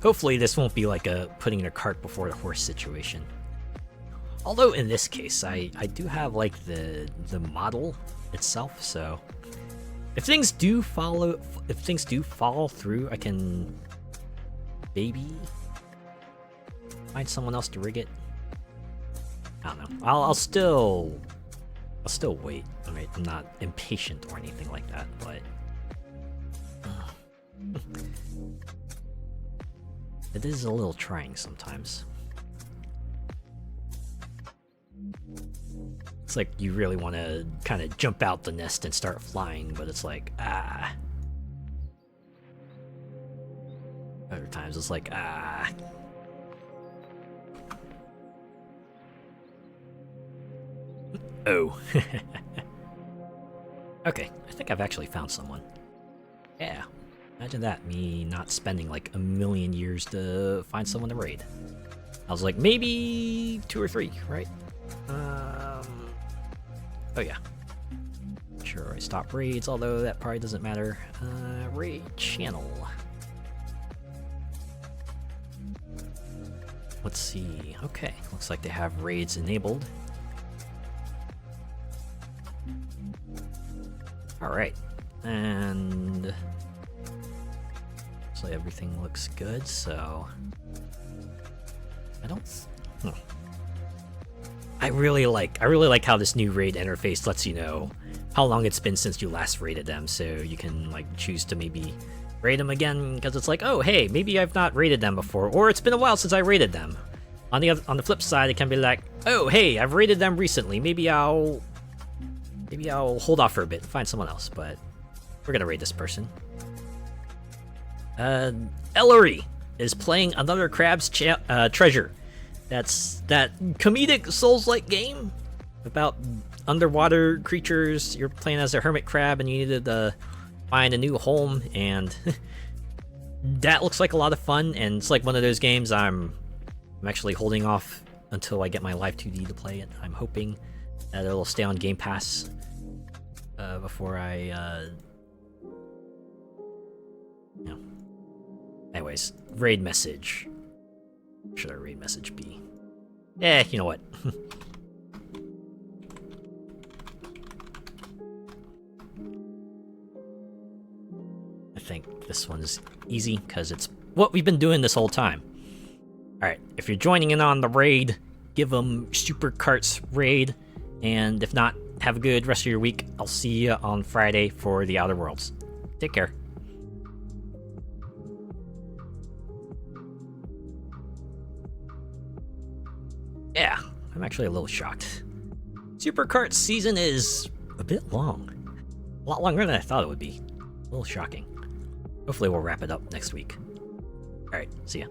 Hopefully this won't be like a putting the cart before the horse situation. Although in this case, I do have like the model itself, so if things do fall through, I can maybe find someone else to rig it. I don't know. I'll still wait. I mean, I'm not impatient or anything like that, but it is a little trying sometimes. It's like you really want to kind of jump out the nest and start flying, but it's like, Other times it's like, Oh. Okay, I think I've actually found someone. Yeah. Imagine that, me not spending like a million years to find someone to raid. I was like, maybe 2 or 3, right? Oh yeah. Sure, I stopped raids, although that probably doesn't matter. Raid channel. Let's see. Okay, looks like they have raids enabled. Alright, and so everything looks good, so I don't I really like how this new raid interface lets you know how long it's been since you last raided them, so you can like choose to maybe raid them again, because it's like, oh hey, maybe I've not raided them before, or it's been a while since I raided them. On the flip side, it can be like, oh hey, I've raided them recently, maybe I'll hold off for a bit and find someone else, but we're gonna raid this person. Ellery is playing another Crab's Treasure. That's that comedic Souls-like game about underwater creatures. You're playing as a hermit crab and you needed to find a new home, and that looks like a lot of fun, and it's like one of those games I'm actually holding off until I get my Live 2D to play it. I'm hoping that it'll stay on Game Pass before I Anyways, raid message. What should our raid message be? You know what? I think this one's easy because it's what we've been doing this whole time. Alright, if you're joining in on the raid, give them Super Kart's raid, and if not, have a good rest of your week. I'll see you on Friday for the Outer Worlds. Take care. Yeah, I'm actually a little shocked. Super Kart season is a bit long. A lot longer than I thought it would be. A little shocking. Hopefully we'll wrap it up next week. Alright, see ya.